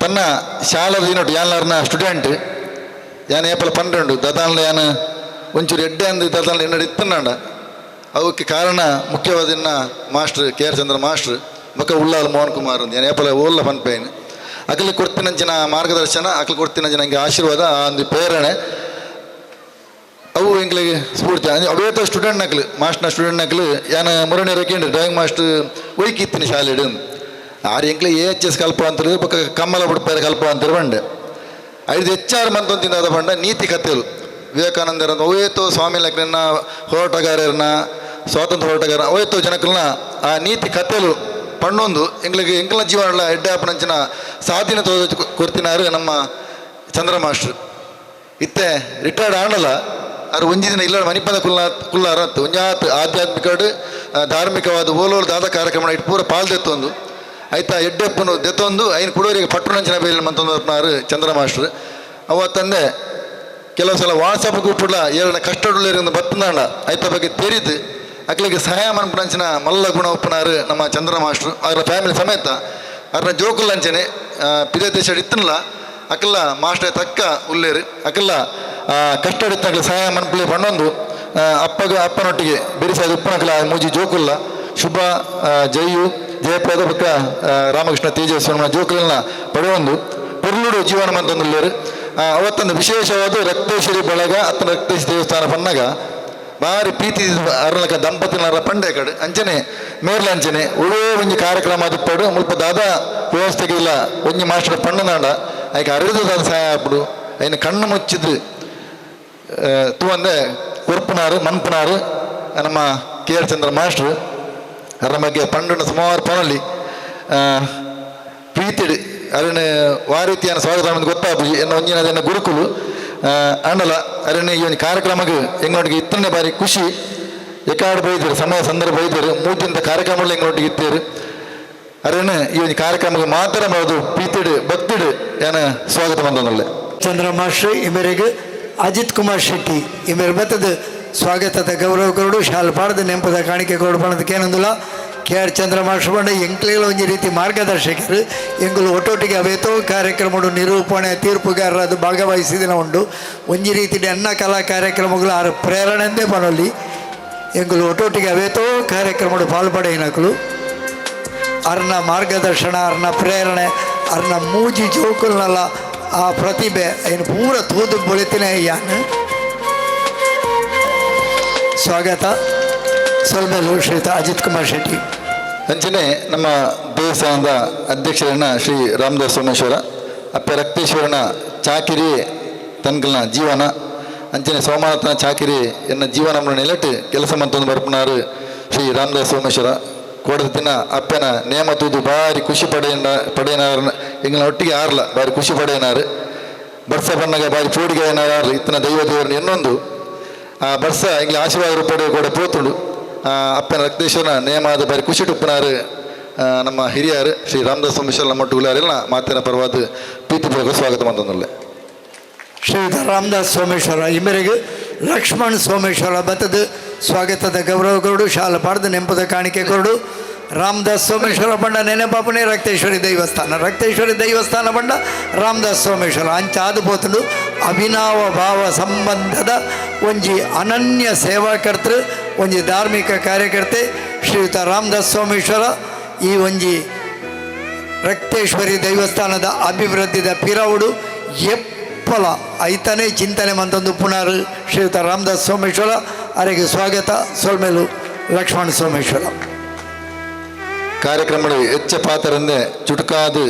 ತನ್ನ ಶಾಲದ ಏನೋಟು ಯಾನ್ಲಾರ್ನ ಸ್ಟೂಡೆಂಟ್ ಯಾನ್ ಏಪಲ ಪನ್ನೆಂಡು ದತಾಳ್ನ ಯಾನು ಒಂಚೂರು ಎಡ್ಡೆ ಅಂದು ದತಾಳ್ನ ಎನ್ನಡು ಇತ್ತನಾಂಡ ಅವಕ್ಕೆ ಕಾರಣ ಮುಖ್ಯವಾದ ಮಾಸ್ಟರ್ KR ಚಂದ್ರ ಮಾಸ್ಟರ್ ಬೊಕ್ಕ ಉಳ್ಳಾಲ್ ಮೋಹನ್ ಕುಮಾರ್ ಅಂತ ಏಪಲ ಓಲ್ಲ ಪನ್ಪೇನು ಅಕಲಿಗೆ ಕೊಡ್ತೀನಂಚಿನ ಮಾರ್ಗದರ್ಶನ ಅಕಲಿಗೆ ಕೊಡ್ತೀನಂಚಿನ ನನಗೆ ಆಶೀರ್ವಾದ ಆ ಒಂದು ಪ್ರೇರಣೆ ಅವು ಎಂಕ್ಲಿಗೆ ಸ್ಫೂರ್ತಿ ಅವೇತ ಸ್ಟೂಡೆಂಟ್ ನಕಲು ಮಾಸ್ಟರ್ನ ಸ್ಟೂಡೆಂಟ್ ನಕಲು ಯಾನು ಮುರಣೆ ರೇಖೆಂಡು ಡ್ರಾಯಿಂಗ್ ಮಾಸ್ಟರ್ ಒಯ್ಕಿತ್ತೀನಿ ಶಾಲೆಡು ಆರು ಎಂಕ್ಲಿಗೆ AHS ಕಲ್ಪ ಅಂತಾರೆ ಬೊಕ್ಕ ಕಮ್ಮಲ ಬಿಡ್ಪಾರೆ ಕಲ್ಪ ಅಂತಾರೆ ಬಂಡೆ 5 HR ಮಂತೊಂದು ಅದ ಬಂಡ ನೀತಿ ಕಥೆಲು ವಿವೇಕಾನಂದರ ಅವೇತೋ ಸ್ವಾಮಿ ಲಗ್ನ ಹೋರಾಟಗಾರರನ್ನ ಸ್ವಾತಂತ್ರ್ಯ ಹೋರಾಟಗಾರ ಅವೇತೋ ಜನಕಲ್ನ ಆ ನೀತಿ ಕಥೆಲು ಪಣ್ಣೊಂದು ಎಂಗ್ಲ ಜೀವನ ಎಡ್ಡೆ ಆಪನಂಚಿನ ಸಾಧೀನ ತೋದ ಕೊರ್ತಿನಾರು ನಮ್ಮ ಚಂದ್ರ ಮಾಸ್ಟ್ರು ಇತ್ತೆ ರಿಟೈರ್ಡ್ ಆಣಲ್ಲ ಅವ್ರು ಒಂಜಿ ದಿನ ಇಲ್ಲ ಮಣಿಪದ ಕುಲ್ಲಾರತ್ತು ಒಂಜಾತ್ ಆಧ್ಯಾತ್ಮಿಕ ಧಾರ್ಮಿಕವಾದ ಓಲೋಲು ದಾದ ಕಾರ್ಯಕ್ರಮ ಇಟ್ಟು ಪೂರ ಪಾಲ್ದೆತ್ತೊಂದು ಆಯ್ತಾ ಎಡ್ಡೆಪ್ಪನು ದೆತ್ತೊಂದು ಐನು ಕುಡೋರಿಗೆ ಪಟ್ಟಣಂಚಿನ ಬೇಲಿ ಮಂತೊಂದು ಚಂದ್ರ ಮಾಸ್ಟ್ರು ಅವತ್ತಂದೆ ಕೆಲವು ಸಲ ವಾಟ್ಸಪ್ ಗ್ರೂಪ್ಲ ಏರನ ಕಷ್ಟಡುಳ್ಳೇರಿಂದ ಬತ್ತಂದಾಂಡ ಆಯ್ತ ಬಗ್ಗೆ ತೆರಿದು ಅಕ್ಲಿಗೆ ಸಹಾಯ ಮನ್ಪಂಚಿನ ಮಲ್ಲ ಗುಣ ಉಪ್ಪನಾರು ನಮ್ಮ ಚಂದ್ರ ಮಾಸ್ಟ್ರು ಅವರ ಫ್ಯಾಮಿಲಿ ಸಮೇತ ಅವ್ರನ್ನ ಜೋಕುಲ್ಲಂಚನೆ ಪಿದೆ ದೇಶ ಇತ್ತನಲ್ಲ ಅಕ್ಕಲ್ಲ ಮಾಸ್ಟರ್ ತಕ್ಕ ಉಲ್ಲೇರು ಅಕ್ಕಲ್ಲ ಕಷ್ಟಡಿತ್ತಂಗೆ ಸಹಾಯ ಮನ್ಪಲಿ ಪಣ್ಣೊಂದು ಅಪ್ಪನೊಟ್ಟಿಗೆ ಬೆರಿಸಾದ ಉಪ್ಪನಕ್ಕಲ ಮೂಜಿ ಜೋಕುಲ್ಲ ಶುಭ ಜಯು ಜಯಪ್ರದ ಪಕ್ಕ ರಾಮಕೃಷ್ಣ ತೇಜಸ್ವನ ಜೋಕುಲನ್ನ ಪಡೆಯೊಂದು ಪುರ್ಲುಡು ಜೀವನ ಮಂತೊಂದು ಉಲ್ಲೇರು ಅವತ್ತೊಂದು ವಿಶೇಷವಾದ ರಕ್ತೇಶ್ವರಿ ಬಳಗ ಅತ್ತನ ರಕ್ತೇಶ್ವರಿ ದೇವಸ್ಥಾನ ಪನ್ನಾಗ ಭಾರಿ ಪ್ರೀತಿ ಅರ್ಲಕ ದಂಪತಿನರ ಪಂಡೆ ಕಡೆ ಅಂಚನೆ ಮೇರ್ಲಂಚನೆ ಉಳೋ ಒಂಜಿ ಕಾರ್ಯಕ್ರಮ ಅದುಪ್ಪಡು ಮುಲ್ಪ ದಾದ ವ್ಯವಸ್ಥೆಗೆ ಇಲ್ಲ ಒಂಜಿ ಮಾಸ್ಟರ್ ಪಣ್ಣನಾಂಡ ಆಯ್ಕ ಅರಿದು ದಾದ ಸಹಾಯ ಆಗ್ಬಿಡು ಐನ ಕಣ್ಣು ಮುಚ್ಚಿದ್ದು ತೂವಂದೆ ಕೊರ್ಪುನಾರು ಮನ್ಪುನಾರು ನಮ್ಮ ಕೆ ಆರ್ ಚಂದ್ರ ಮಾಸ್ಟ್ರು ಅದ್ರ ಬಗ್ಗೆ ಪಂಡುನ ಸುಮಾರು ಪನಲ್ಲಿ ಪ್ರೀತಿಡು ಅರಣ್ಯ ವಾರೀತಿಯನ್ನ ಸ್ವಾಗತ ಮಾಡೋದು ಗೊತ್ತಾಗ್ಬೋದು ಎನ್ನ ಒಂಜಿನ ಗುರುಕುಲು ಅಂಡಲ ಅರಣ್ಯ ಈ ಒಂದು ಕಾರ್ಯಕ್ರಮಕ್ಕೆ ಎಂಗಳೊಟ್ಟಿಗೆ ಇತ್ತನೇ ಬಾರಿ ಖುಷಿ ಎಕಾಡು ಬೈದರು ಸಮಯ ಸಂದರ್ಭ ಬೈದರು ಮೂತಿಂತ ಕಾರ್ಯಕ್ರಮಗಳು ಎಂಗಳೊಟ್ಟಿಗೆ ಇತ್ತೇರು ಅರಣ್ಯ ಈ ಒಂದು ಕಾರ್ಯಕ್ರಮಕ್ಕೆ ಮಾತ್ರ ಮಾಡೋದು ಪ್ರೀತಿಡು ಭಕ್ತಿಡು ಏನ ಸ್ವಾಗತ ಬಂದನಲ್ಲೇ ಚಂದ್ರ ಮಾಸ್ಟರ್ ಇಮೇರೆಗೆ ಅಜಿತ್ ಕುಮಾರ್ ಶೆಟ್ಟಿ ಇಮೇರೆ ಬತ್ತದ ಸ್ವಾಗತದ ಗೌರವ ಕೊರಡು ಶಾಲ್ ಪಾಡದ ನೆಂಪದ ಕಾಣಿಕೆ ಕೊರಡು ಪಣದಕ್ಕೆ ಏನಂದಿಲ್ಲ ಕೆ ಆರ್ ಚಂದ್ರ ಮಾಸ್ಟರ್ ಬಂಡ ಎಂಕ್ಲೆಗಳ ಒಂಜಿ ರೀತಿ ಮಾರ್ಗದರ್ಶಕರು ಎಂಗಳು ಒಟ್ಟೊಟ್ಟಿಗೆ ಅವೇತೋ ಕಾರ್ಯಕ್ರಮಗಳು ನಿರೂಪಣೆ ತೀರ್ಪುಗಾರರದು ಭಾಗವಹಿಸಿದಿನ ಉಂಡು ಒಂಜಿ ರೀತಿ ಅನ್ನ ಕಲಾ ಕಾರ್ಯಕ್ರಮಗಳು ಆರು ಪ್ರೇರಣೆಂದೇ ಪನೊಲ್ಲಿ ಎಂಗಳು ಒಟ್ಟೊಟ್ಟಿಗೆ ಅವೇತೋ ಕಾರ್ಯಕ್ರಮಗಳು ಪಾಲ್ಪಡೆಯಿನಕಲು ಅರ್ನ ಮಾರ್ಗದರ್ಶನ ಅರ್ನ ಪ್ರೇರಣೆ ಅರ್ನ ಮೂಜಿ ಜೋಕುಲ್ನಲ್ಲ ಆ ಪ್ರತಿಭೆ ಏನು ಪೂರ ತೂದು ಬೊಳಿತಿನೇ ಯಾನು ಸ್ವಾಗತ ಸೊಲ್ಮೇಲು ಶ್ರೀಯುತ ಅಜಿತ್ ಕುಮಾರ್ ಶೆಟ್ಟಿ ಅಂಚನೆ ನಮ್ಮ ದೇವಸ್ಥಾನದ ಅಧ್ಯಕ್ಷರನ್ನ ಶ್ರೀ ರಾಮದಾಸ್ ಸೋಮೇಶ್ವರ ಅಪ್ಪ ರಕ್ತೇಶ್ವರನ ಚಾಕಿರಿ ತನ್ಕಲ್ನ ಜೀವನ ಅಂಚನೆ ಸೋಮನಾಥನ ಚಾಕಿರಿ ಎನ್ನ ಜೀವನ ನೆಲೆಟ್ಟು ಕೆಲಸ ಮಂತೊಂದು ಬರ್ಪನಾರು ಶ್ರೀ ರಾಮದಾಸ್ ಸೋಮೇಶ್ವರ ಕೋಡದ ದಿನ ಅಪ್ಪನ ನೇಮ ತೂದು ಭಾರಿ ಖುಷಿ ಪಡೆಯನಾರ ಎಂಗಳ ಒಟ್ಟಿಗೆ ಆರ್ಲ ಭಾರಿ ಖುಷಿ ಪಡೆಯನಾರು ಬರ್ಸ ಬಣ್ಣಗ ಭಾರಿ ಪೋಡಿಗೆ ಏನಾರು ಇತ್ತನ ದೈವರನ್ನ ಇನ್ನೊಂದು ಆ ಬರ್ಸ ಎಂಗ್ಲ ಆಶೀರ್ವಾದ ರೂಪಡೆ ಕೂಡ ಪೋತುಂಡು ಅಪ್ಪನ ರಕ್ತೇಶ್ವರನ ನೇಮಾದ ಬಾರಿ ಖುಷಿ ಟುಪ್ಪನಾರು ನಮ್ಮ ಹಿರಿಯರು ಶ್ರೀ ರಾಮದಾಸ್ ಸೋಮೇಶ್ವರ ನಮ್ಮೊಟ್ಟುಗುಲಾರೆಲ್ಲ ಮಾತಿನ ಪರವಾದ ಪ್ರೀತಿಪೂರ್ವಕ ಸ್ವಾಗತ ಮಂತೊಂದಲ್ಲೇ ಶ್ರೀಯುತ ರಾಮದಾಸ್ ಸೋಮೇಶ್ವರ ಇಮೇರೆಗೆ ಲಕ್ಷ್ಮಣ್ ಸೋಮೇಶ್ವರ ಬತ್ತದ ಸ್ವಾಗತದ ಗೌರವ ಕೊರಡು ಶಾಲ ಪಾಡ್ದ ನೆಂಪದ ಕಾಣಿಕೆ ಕೊರಡು ರಾಮದಾಸ್ ಸೋಮೇಶ್ವರ ಬಂಡ ನೆನೆಪಾಪನೇ ರಕ್ತೇಶ್ವರಿ ದೈವಸ್ಥಾನ ಬಂಡ ರಾಮದಾಸ್ ಸೋಮೇಶ್ವರ ಅಂಚ ಆದುಪೋತುಂಡು ಅಭಿನವ ಭಾವ ಸಂಬಂಧದ ಒಂಜಿ ಅನನ್ಯ ಸೇವಾಕರ್ತೃ ಒಂಜಿ ಧಾರ್ಮಿಕ ಕಾರ್ಯಕರ್ತೆ ಶ್ರೀಯುತ ರಾಮದಾಸ್ ಸೋಮೇಶ್ವರ ಈ ಒಂಜಿ ರಕ್ತೇಶ್ವರಿ ದೈವಸ್ಥಾನದ ಅಭಿವೃದ್ಧಿದ ಪಿರವುಡು ಎಪ್ಪಲ ಐತನೇ ಚಿಂತನೆ ಮಂತೊಂದು ಪುನರ್ ಶ್ರೀಯುತ ರಾಮದಾಸ್ ಸೋಮೇಶ್ವರ ಅವರಿಗೆ ಸ್ವಾಗತ ಸೊಲ್ಮೇಲು ಲಕ್ಷ್ಮಣ ಸೋಮೇಶ್ವರ ಕಾರ್ಯಕ್ರಮಗಳು ಹೆಚ್ಚ ಪಾತ್ರಂದೆ ಚುಟುಕಾದು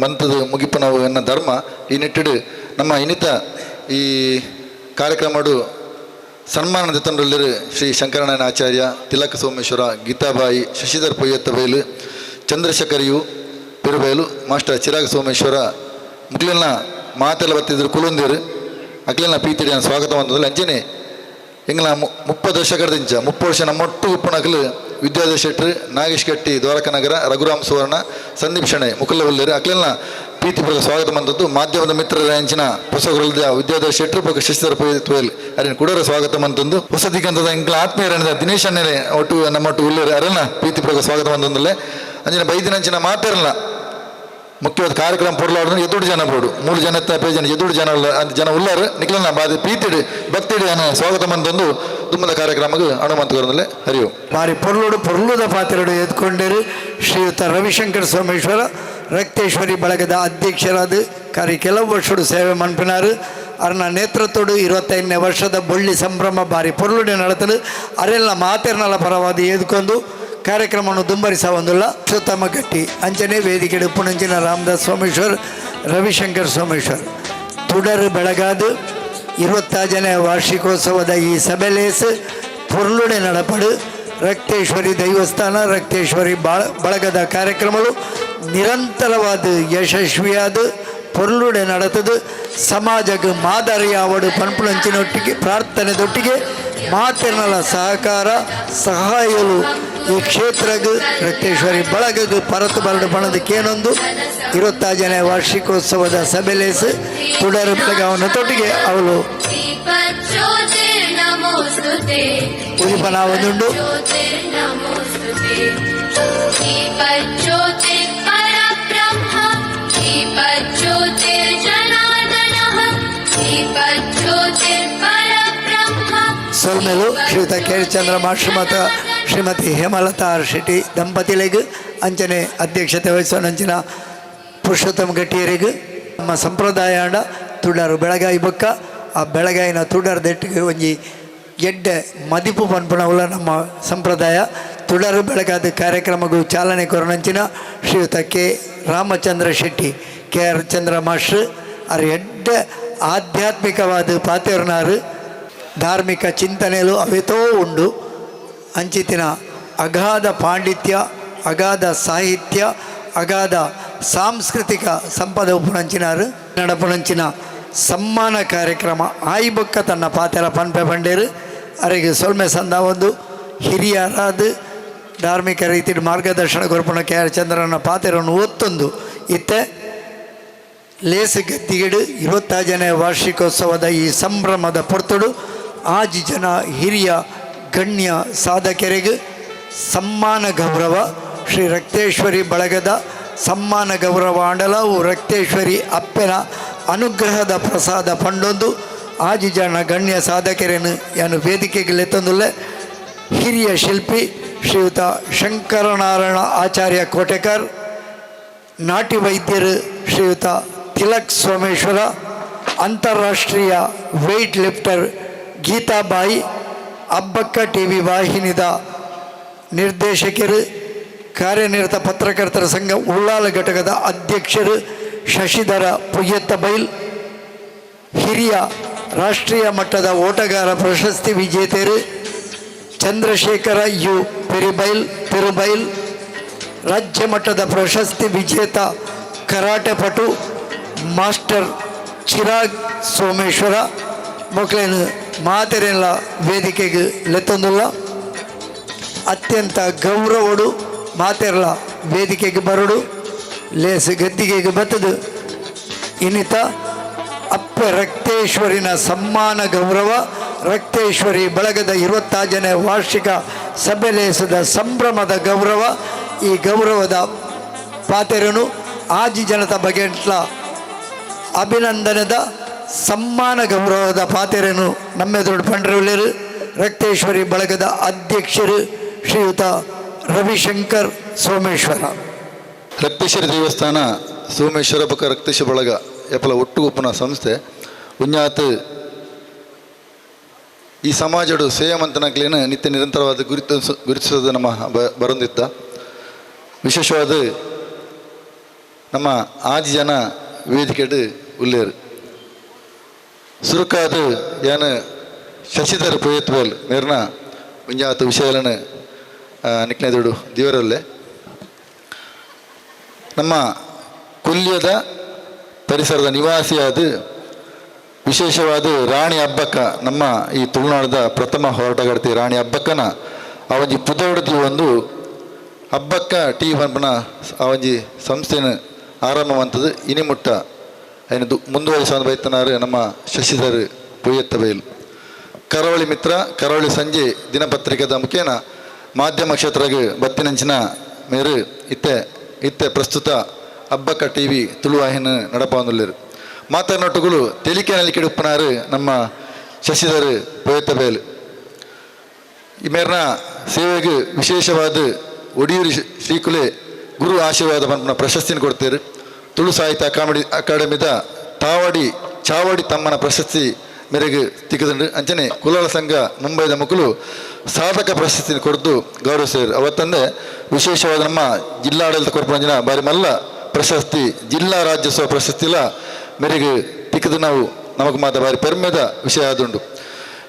ಮಂತದ ಮುಗಿಪನವು ಎನ್ನ ಧರ್ಮ ಈ ನಿಟ್ಟಿಡು ನಮ್ಮ ಇನ್ನಿತ ಈ ಕಾರ್ಯಕ್ರಮಡು ಸನ್ಮಾನದ ತಂಡಲ್ಲಿರು ಶ್ರೀ ಶಂಕರನಾರಾಯಣ ಆಚಾರ್ಯ ತಿಲಕ ಸೋಮೇಶ್ವರ ಗೀತಾಬಾಯಿ ಶಶಿಧರ್ ಪೊಯ್ಯತ್ತ ಬೈಲು ಚಂದ್ರಶೇಖರ್ ಯು ಪಿರುಬೈಲು ಮಾಸ್ಟರ್ ಚಿರಾಗ್ ಸೋಮೇಶ್ವರ ಮುಕ್ಲಿನ ಮಾತೆಲ್ಲ ಬತ್ತಿದ್ರು ಕುಲುಂದಿರು ಅಕ್ಲಿನ ಪ್ರೀತಿಡಿಯ ಸ್ವಾಗತ ಬಂದದಲ್ಲಿ ಅಂಚನೆ ಎಂಗ್ಲ 30 ವರ್ಷ 30 ವರ್ಷ ನಮ್ಮೊಟ್ಟು ಉಪ್ಪನಕಲು ವಿದ್ಯಾಧರ ಶೆಟ್ರು ನಾಗೇಶ್ ಕಟ್ಟಿ ದ್ವಾರಕನಗರ ರಘುರಾಮ್ ಸುವರ್ಣ ಸಂದೀಪ್ ಶೆಣೆ ಮುಕುಲ್ಲವಲ್ಲೇರು ಅಕ್ಲಿನ ಪ್ರೀತಿಪೂರ್ವಕ ಸ್ವಾಗತ ಬಂದದ್ದು ಮಾಧ್ಯಮದ ಮಿತ್ರರ ಹೆಂಚಿನ ಪುಸ್ತಕಗಳ ವಿದ್ಯಾಧರ ಶೆಟ್ರು ಪಕ್ಕ ಶಶಿಧರ ಪೊಯ್ಯಲ್ ಅರಿನ ಕುಡರ ಸ್ವಾಗತ ಬಂತಂದು ಹೊಸದಿಗಂತದ ಎಂಗ್ಲ ಆತ್ಮೀಯರಣಿದ ದಿನೇಶ್ ಅನ್ನೇ ಒಟ್ಟು ನಮ್ಮೊಟ್ಟು ಉಳ್ಳೇರು ಅರನ್ನ ಪ್ರೀತಿಪೂರ್ವಕ ಸ್ವಾಗತ ಬಂದಲ್ಲೇ ಅಂಚಿನ ಬೈದಿನಂಚಿನ ಮಾತಾರಲ್ಲ ಮುಖ್ಯವಾದ ಕಾರ್ಯಕ್ರಮ ಪೊಡಲಾಡ ಎದುರು ಜನ ಪೋಡು 3 ಜನ ಪೇಜ್ ಜನ ಎದುರು ಜನ ಉಳ್ಳಾರು ನಿಖಿಲನ ಬಾದಿ ಪ್ರೀತಿಡು ಭಕ್ತಿಡು ಸ್ವಾಗತ ಬಂತಂದು ತುಂಬದ ಕಾರ್ಯಕ್ರಮಕ್ಕೆ ಅನುಮಂತಗರದಲ್ಲೇ ಹರಿಯು ಬಾರಿ ಪೊರ್ಲುದ ಪಾತ್ರೆಡು ಎದ್ಕೊಂಡರು ಶ್ರೀಯುತ ರವಿಶಂಕರ್ ಸೋಮೇಶ್ವರ ರಕ್ತೇಶ್ವರಿ ಬಳಗದ ಅಧ್ಯಕ್ಷರಾದ ಕಾರ್ಯ ಕೆಲವು ವರ್ಷಡು ಸೇವೆ ಮನ್ಪಿನಾರು ಅರ್ನ ನೇತೃತ್ವಡು 25ನೇ ವರ್ಷದ ಬೊಳ್ಳಿ ಸಂಭ್ರಮ ಬಾರಿ ಪೊರ್ಲುಡೆ ನಡೆತಲು ಅರೆಲ್ಲ ಮಾತೆರ್ನಲ ಪರವಾದಿ ಎದ್ಕೊಂಡು ಕಾರ್ಯಕ್ರಮವನ್ನು ದುಂಬರಿಸ ಒಂದಿಲ್ಲ ಅಶ್ವತ್ಥಮ್ಮ ಗಟ್ಟಿ ಅಂಚನೆ ವೇದಿಕೆ ಉಪ್ಪುನಂಚಿನ ರಾಮದಾಸ್ ಸೋಮೇಶ್ವರ್ ರವಿಶಂಕರ್ ಸೋಮೇಶ್ವರ್ ತುಡರು ಬೆಳಗಾದು 25ನೇ ವಾರ್ಷಿಕೋತ್ಸವದ ಈ ಸಭೆಲೇಸ್ ಪೊರ್ಲುಡೆ ನಡಪಡು ರಕ್ತೇಶ್ವರಿ ದೈವಸ್ಥಾನ ರಕ್ತೇಶ್ವರಿ ಬಳಗದ ಕಾರ್ಯಕ್ರಮಗಳು ನಿರಂತರವಾದ ಯಶಸ್ವಿಯಾದ ಪೊರ್ಲುಡೆ ನಡೆತದು ಸಮಾಜಕ್ಕೆ ಮಾದರಿಯಾವಡು ಪನ್ಪುಳಂಚಿನೊಟ್ಟಿಗೆ ಪ್ರಾರ್ಥನೆದೊಟ್ಟಿಗೆ ಮಾತಿನಲ ಸಹಕಾರ ಸಹಾಯಲು ಈ ಕ್ಷೇತ್ರಕ್ಕೆ ರಕ್ತೇಶ್ವರಿ ಬಳಗಕ್ಕೆ ಪರತು ಬರಡು ಬಣದಕ್ಕೇನೊಂದು 25ನೇ ವಾರ್ಷಿಕೋತ್ಸವದ ಸಭೆಲೇಸು ತುಡರು ಬೆಳಗಾವನ ತೊಟ್ಟಿಗೆ ಅವಳು ಉದಿಪನಾವದುಂಡು ಸೊಲ್ಮೆಲು ಶ್ರೀಯುತ ಕೇರಿಚಂದ್ರ ಮಾಸ್ಟರ್ ಮತ್ತು ಶ್ರೀಮತಿ ಹೇಮಲತಾ ಆರ್ ಶೆಟ್ಟಿ ದಂಪತಿಗಳಿಗೆ ಅಂಚನೆ ಅಧ್ಯಕ್ಷತೆ ವಹಿಸೋನಂಚಿನ ಪುರುಷೋತ್ತಮ ಗಟ್ಟಿಯರಿಗೆ ನಮ್ಮ ಸಂಪ್ರದಾಯ ಅಂಡ ತುಡರು ಬೆಳಗಾಯಿ ಬೊಕ್ಕ ಆ ಬೆಳಗಾಯಿನ ತುಡರ್ದೆಟ್ಟಿಗೆ ಒಂಜಿ ಎಡ್ಡೆ ಮದಿಪು ಪನ್ಪುಣವುಲ ನಮ್ಮ ಸಂಪ್ರದಾಯ ತುಡರು ಬೆಳಗಾದ ಕಾರ್ಯಕ್ರಮಗೂ ಚಾಲನೆ ಕೊರನಂಚಿನ Shriyuta K Ramachandra Shetty K R Chandra master ಅವ್ರ ಎಡ್ಡೆ ಆಧ್ಯಾತ್ಮಿಕವಾದ ಪಾತೆಯರ್ನಾರು ಧಾರ್ಮಿಕ ಚಿಂತನೆಗಳು ಅವೆತೋ ಉಂಡು ಅಂಚಿತಿನ ಅಗಾಧ ಪಾಂಡಿತ್ಯ ಅಗಾಧ ಸಾಹಿತ್ಯ ಅಗಾಧ ಸಾಂಸ್ಕೃತಿಕ ಸಂಪದ ಉಪುಣಂಚಿನಾರು ನಡಪುಣಂಚಿನ ಸಮ್ಮಾನ ಕಾರ್ಯಕ್ರಮ ಆಯ್ಬೊಕ್ಕ ತನ್ನ ಪಾತೆರ ಪನ್ಪೆ ಬಂಡೇರು ಅವರಿಗೆ ಸೊಲ್ಮೆ ಸಂದ ಒಂದು ಹಿರಿಯರಾದ ಧಾರ್ಮಿಕ ರೀತಿ ಮಾರ್ಗದರ್ಶನ ಕೊರ್ಪಣ ಕೆ ಆರ್ ಚಂದ್ರನ ಪಾತೆರನ್ನು ಒತ್ತೊಂದು ಇತ್ತೆ ಲೇಸು ಗದ್ದಿಗೆಡು 25ನೇ ವಾರ್ಷಿಕೋತ್ಸವದ ಈ ಸಂಭ್ರಮದ ಪೊರ್ತುಡು ಆಜಿ ಜನ ಹಿರಿಯ ಗಣ್ಯ ಸಾಧಕರಿಗೆ ಸಮ್ಮಾನ ಗೌರವ ಶ್ರೀ ರಕ್ತೇಶ್ವರಿ ಬಳಗದ ಸಮ್ಮಾನ ಗೌರವ ಆಂಡಲವು ರಕ್ತೇಶ್ವರಿ ಅಪ್ಪೆನ ಅನುಗ್ರಹದ ಪ್ರಸಾದ ಪಂಡೊಂದು ಆಜಿ ಜನ ಗಣ್ಯ ಸಾಧಕರೇನು ಯಾನು ವೇದಿಕೆಗೆ ಲೆತ್ತೊಂದುಲ್ಲೆ ಹಿರಿಯ ಶಿಲ್ಪಿ ಶ್ರೀಯುತ ಶಂಕರನಾರಾಯಣ ಆಚಾರ್ಯ ಕೋಟೆಕರ್ ನಾಟಿ ವೈದ್ಯರು ಶ್ರೀಯುತ ತಿಲಕ್ ಸೋಮೇಶ್ವರ ಅಂತಾರಾಷ್ಟ್ರೀಯ weight lifter Geetabai Abbakka T V ವಾಹಿನಿದ ನಿರ್ದೇಶಕರು ಕಾರ್ಯನಿರತ ಪತ್ರಕರ್ತರ ಸಂಘ ಉಳ್ಳಾಲ ಘಟಕದ ಅಧ್ಯಕ್ಷರು ಶಶಿಧರ ಪುಯ್ಯತ್ತಬೈಲ್ ಹಿರಿಯ ರಾಷ್ಟ್ರೀಯ ಮಟ್ಟದ ಓಟಗಾರ ಪ್ರಶಸ್ತಿ ವಿಜೇತರು ಚಂದ್ರಶೇಖರ ಯು ಪೆರುಬೈಲ್ ರಾಜ್ಯ ಮಟ್ಟದ ಪ್ರಶಸ್ತಿ ವಿಜೇತ ಕರಾಟೆ ಪಟು ಮಾಸ್ಟರ್ ಚಿರಾಗ್ ಸೋಮೇಶ್ವರ ಮಕ್ಕಳೇನು ಮಾತೆರೆಲ್ಲ ವೇದಿಕೆಗೆ ಲೆತ್ತೊಂದುಲ್ಲ ಅತ್ಯಂತ ಗೌರವಡು ಮಾತೆರ್ಲ ವೇದಿಕೆಗೆ ಬರಡು ಲೇಸು ಗದ್ದಿಗೆಗೆ ಬತ್ತದು ಇನ್ನಿತ ಅಪ್ಪೆ ರಕ್ತೇಶ್ವರಿನ ಸಮ್ಮಾನ ಗೌರವ ರಕ್ತೇಶ್ವರಿ ಬಳಗದ 25ನೇ ವಾರ್ಷಿಕ ಸಭೆಲೇಸದ ಸಂಭ್ರಮದ ಗೌರವ ಈ ಗೌರವದ ಪಾತೆರನು ಆಜಿ ಜನತಾ ಬಗೆಟ್ಲ ಅಭಿನಂದನದ ಸಮ್ಮಾನ ಗೌರವದ ಪಾತೆರನು ನಮ್ಮೆದುರು ಪಂಡ್ರವಲ್ಲೇರು ರಕ್ತೇಶ್ವರಿ ಬಳಗದ ಅಧ್ಯಕ್ಷರು ಶ್ರೀಯುತ ರವಿಶಂಕರ್ ಸೋಮೇಶ್ವರ ರಕ್ತೇಶ್ವರಿ ದೇವಸ್ಥಾನ ಸೋಮೇಶ್ವರ ಬೊಕ್ಕ ರಕ್ತೇಶ್ವರ ಬಳಗ ಎಪ್ಪಲ ಒಟ್ಟುಗುಪ್ಪುನ ಸಂಸ್ಥೆ ಉഞ്ഞാത്ത് ಈ ಸಮಾಜಡು ಸೇವಂತನಕ್ಲೇನು ನಿತ್ಯ ನಿರಂತರವಾದ ಗುರುತಿಸೋದು ನಮ್ಮ ಬರೊಂದಿತ್ತ ವಿಶೇಷವಾದ ನಮ್ಮ ಆಜಿ ಜನ ವೇದಿಕೆಡು ಉಲ್ಲೇರು ಸುರುಕಾದ ಯಾನು ಶಶಿಧರ್ ಪುಯ್ಯತ್ವೇಲ್ ಮೇರ್ನ ಉഞ്ഞാത്ത് ವಿಷಯಗಳನ್ನು ನಿಕ್ನೆದುಡು ದೇವರಲ್ಲೇ ನಮ್ಮ ಕೊಲ್ಯದ ಪರಿಸರದ ನಿವಾಸಿಯಾದ ವಿಶೇಷವಾದ ರಾಣಿ ಹಬ್ಬಕ್ಕ ನಮ್ಮ ಈ ತುಳುನಾಡದ ಪ್ರಥಮ ಹೋರಾಟಗಾರ್ತಿ ರಾಣಿ ಹಬ್ಬಕ್ಕನ ಅವಜಿ ಪುದೋಡದಿ ಒಂದು ಹಬ್ಬಕ್ಕ ಟಿ ಪಂಪನ ಅವಜಿ ಸಂಸ್ಥೆನ ಆರಂಭವಂತದ್ದು ಇನಿಮುಟ್ಟ ಐನು ಮುಂದುವರಿಸುವ ಬೈತನಾರು ನಮ್ಮ ಶಶಿಧರ್ ಪುಯ್ಯತ್ತಬೈಲ್ ಕರಾವಳಿ ಮಿತ್ರ ಕರಾವಳಿ ಸಂಜೆ ದಿನಪತ್ರಿಕೆದ ಮುಖೇನ ಮಾಧ್ಯಮ ಕ್ಷೇತ್ರಗೆ ಬತ್ತಿನಂಚಿನ ಮೇರು ಇತ್ತೆ ಪ್ರಸ್ತುತ ಹಬ್ಬಕ್ಕ ಟಿ ವಿ ತುಳುವಾಹಿನ ನಡಪಾಂದುಲ್ಲೇರು ಮಾತನಾಟುಗಳು ತೆಲಿಕೆನಲ್ಲಿ ಕೆಡುಪ್ಪನಾರು ನಮ್ಮ ಶಶಿಧರ್ ಪುಯ್ಯತ್ತಬೈಲ್ ಈ ಮೇರ್ನ ಸೇವೆಗೆ ವಿಶೇಷವಾದ ಒಡಿಯೂರಿ ಶ್ರೀಕುಲೆ ಗುರು ಆಶೀರ್ವಾದ ಪಂಪನ ಪ್ರಶಸ್ತಿನ ಕೊಡ್ತೇರು ತುಳು ಸಾಹಿತ್ಯ ಅಕಾಡೆಮಿದ ಚಾವಡಿ ತಮ್ಮನ ಪ್ರಶಸ್ತಿ ಮೇರೆಗೆ ತಿಕ್ಕದಂಡು ಅಂಚನೆ ಕುಲಾಲ ಸಂಘ ಮುಂಬೈದ ಮಕ್ಕಳು ಸಾಧಕ ಪ್ರಶಸ್ತಿನ ಕೊಡ್ದು ಗೌರವಿಸಿದರು ಅವತ್ತಂದೆ ವಿಶೇಷವಾದ ನಮ್ಮ ಜಿಲ್ಲಾಡಳಿತ ಕೊರ್ಪಂಜಿನ ಬಾರಿ ಮಲ್ಲ ಪ್ರಶಸ್ತಿ ಜಿಲ್ಲಾ ರಾಜ್ಯೋತ್ಸವ ಪ್ರಶಸ್ತಿಲ ಮೇರೆಗೆ ತಿಕ್ಕದು ನಾವು ನಮಗೆ ಮಾತ ಬಾರಿ ಪೆರ್ಮೆದ ವಿಷಯ ಆದುಂಡು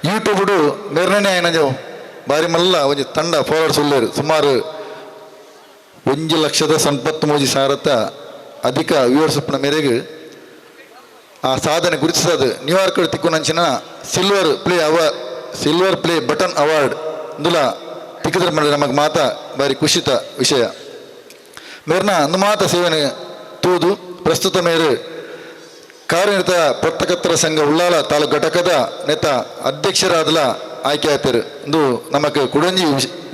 ಯೂಟ್ಯೂಬ್ಡು ಮೇರ್ನೇ ಆಯ್ನ ಬಾರಿ ಮಲ್ಲ ಒಂಜಿ ತಂಡ ಫಾರ್ವರ್ಡ್ಸ್ ಉಳ್ಳೇರು. ಸುಮಾರು 1,93,000 ಅಧಿಕ ವ್ಯೂವರ್ಸ್ ಉಪ್ಪನ ಮೇರೆಗೆ ಆ ಸಾಧನೆ ಗುರುತಿಸೋದು ನ್ಯೂಯಾರ್ಕ್ ತಿಕ್ಕುನಂಚಿನ ಸಿಲ್ವರ್ ಪ್ಲೇ ಬಟನ್ ಅವಾರ್ಡ್ ಇಂದುಲ ತಿಕ್ಕಿದ್ರ ಮೇಲೆ ನಮಗೆ ಮಾತ ಬಾರಿ ಖುಷಿತ ವಿಷಯ. ಮೇರ್ನ ಅಂದು ಮಾತ ಸೇವನೆ ತೂದು ಪ್ರಸ್ತುತ ಮೇರೆ ಕಾರ್ಯನಿರತ ಪತ್ರಕರ್ತರ ಸಂಘ ಉಳ್ಳಾಲ ತಾಲೂಕು ಘಟಕದ ನೇತ ಅಧ್ಯಕ್ಷರಾದಲ ಆಯ್ಕೆ ಆಯ್ತಾರೆ. ಇಂದು ನಮಗೆ ಕುಡಂಜಿ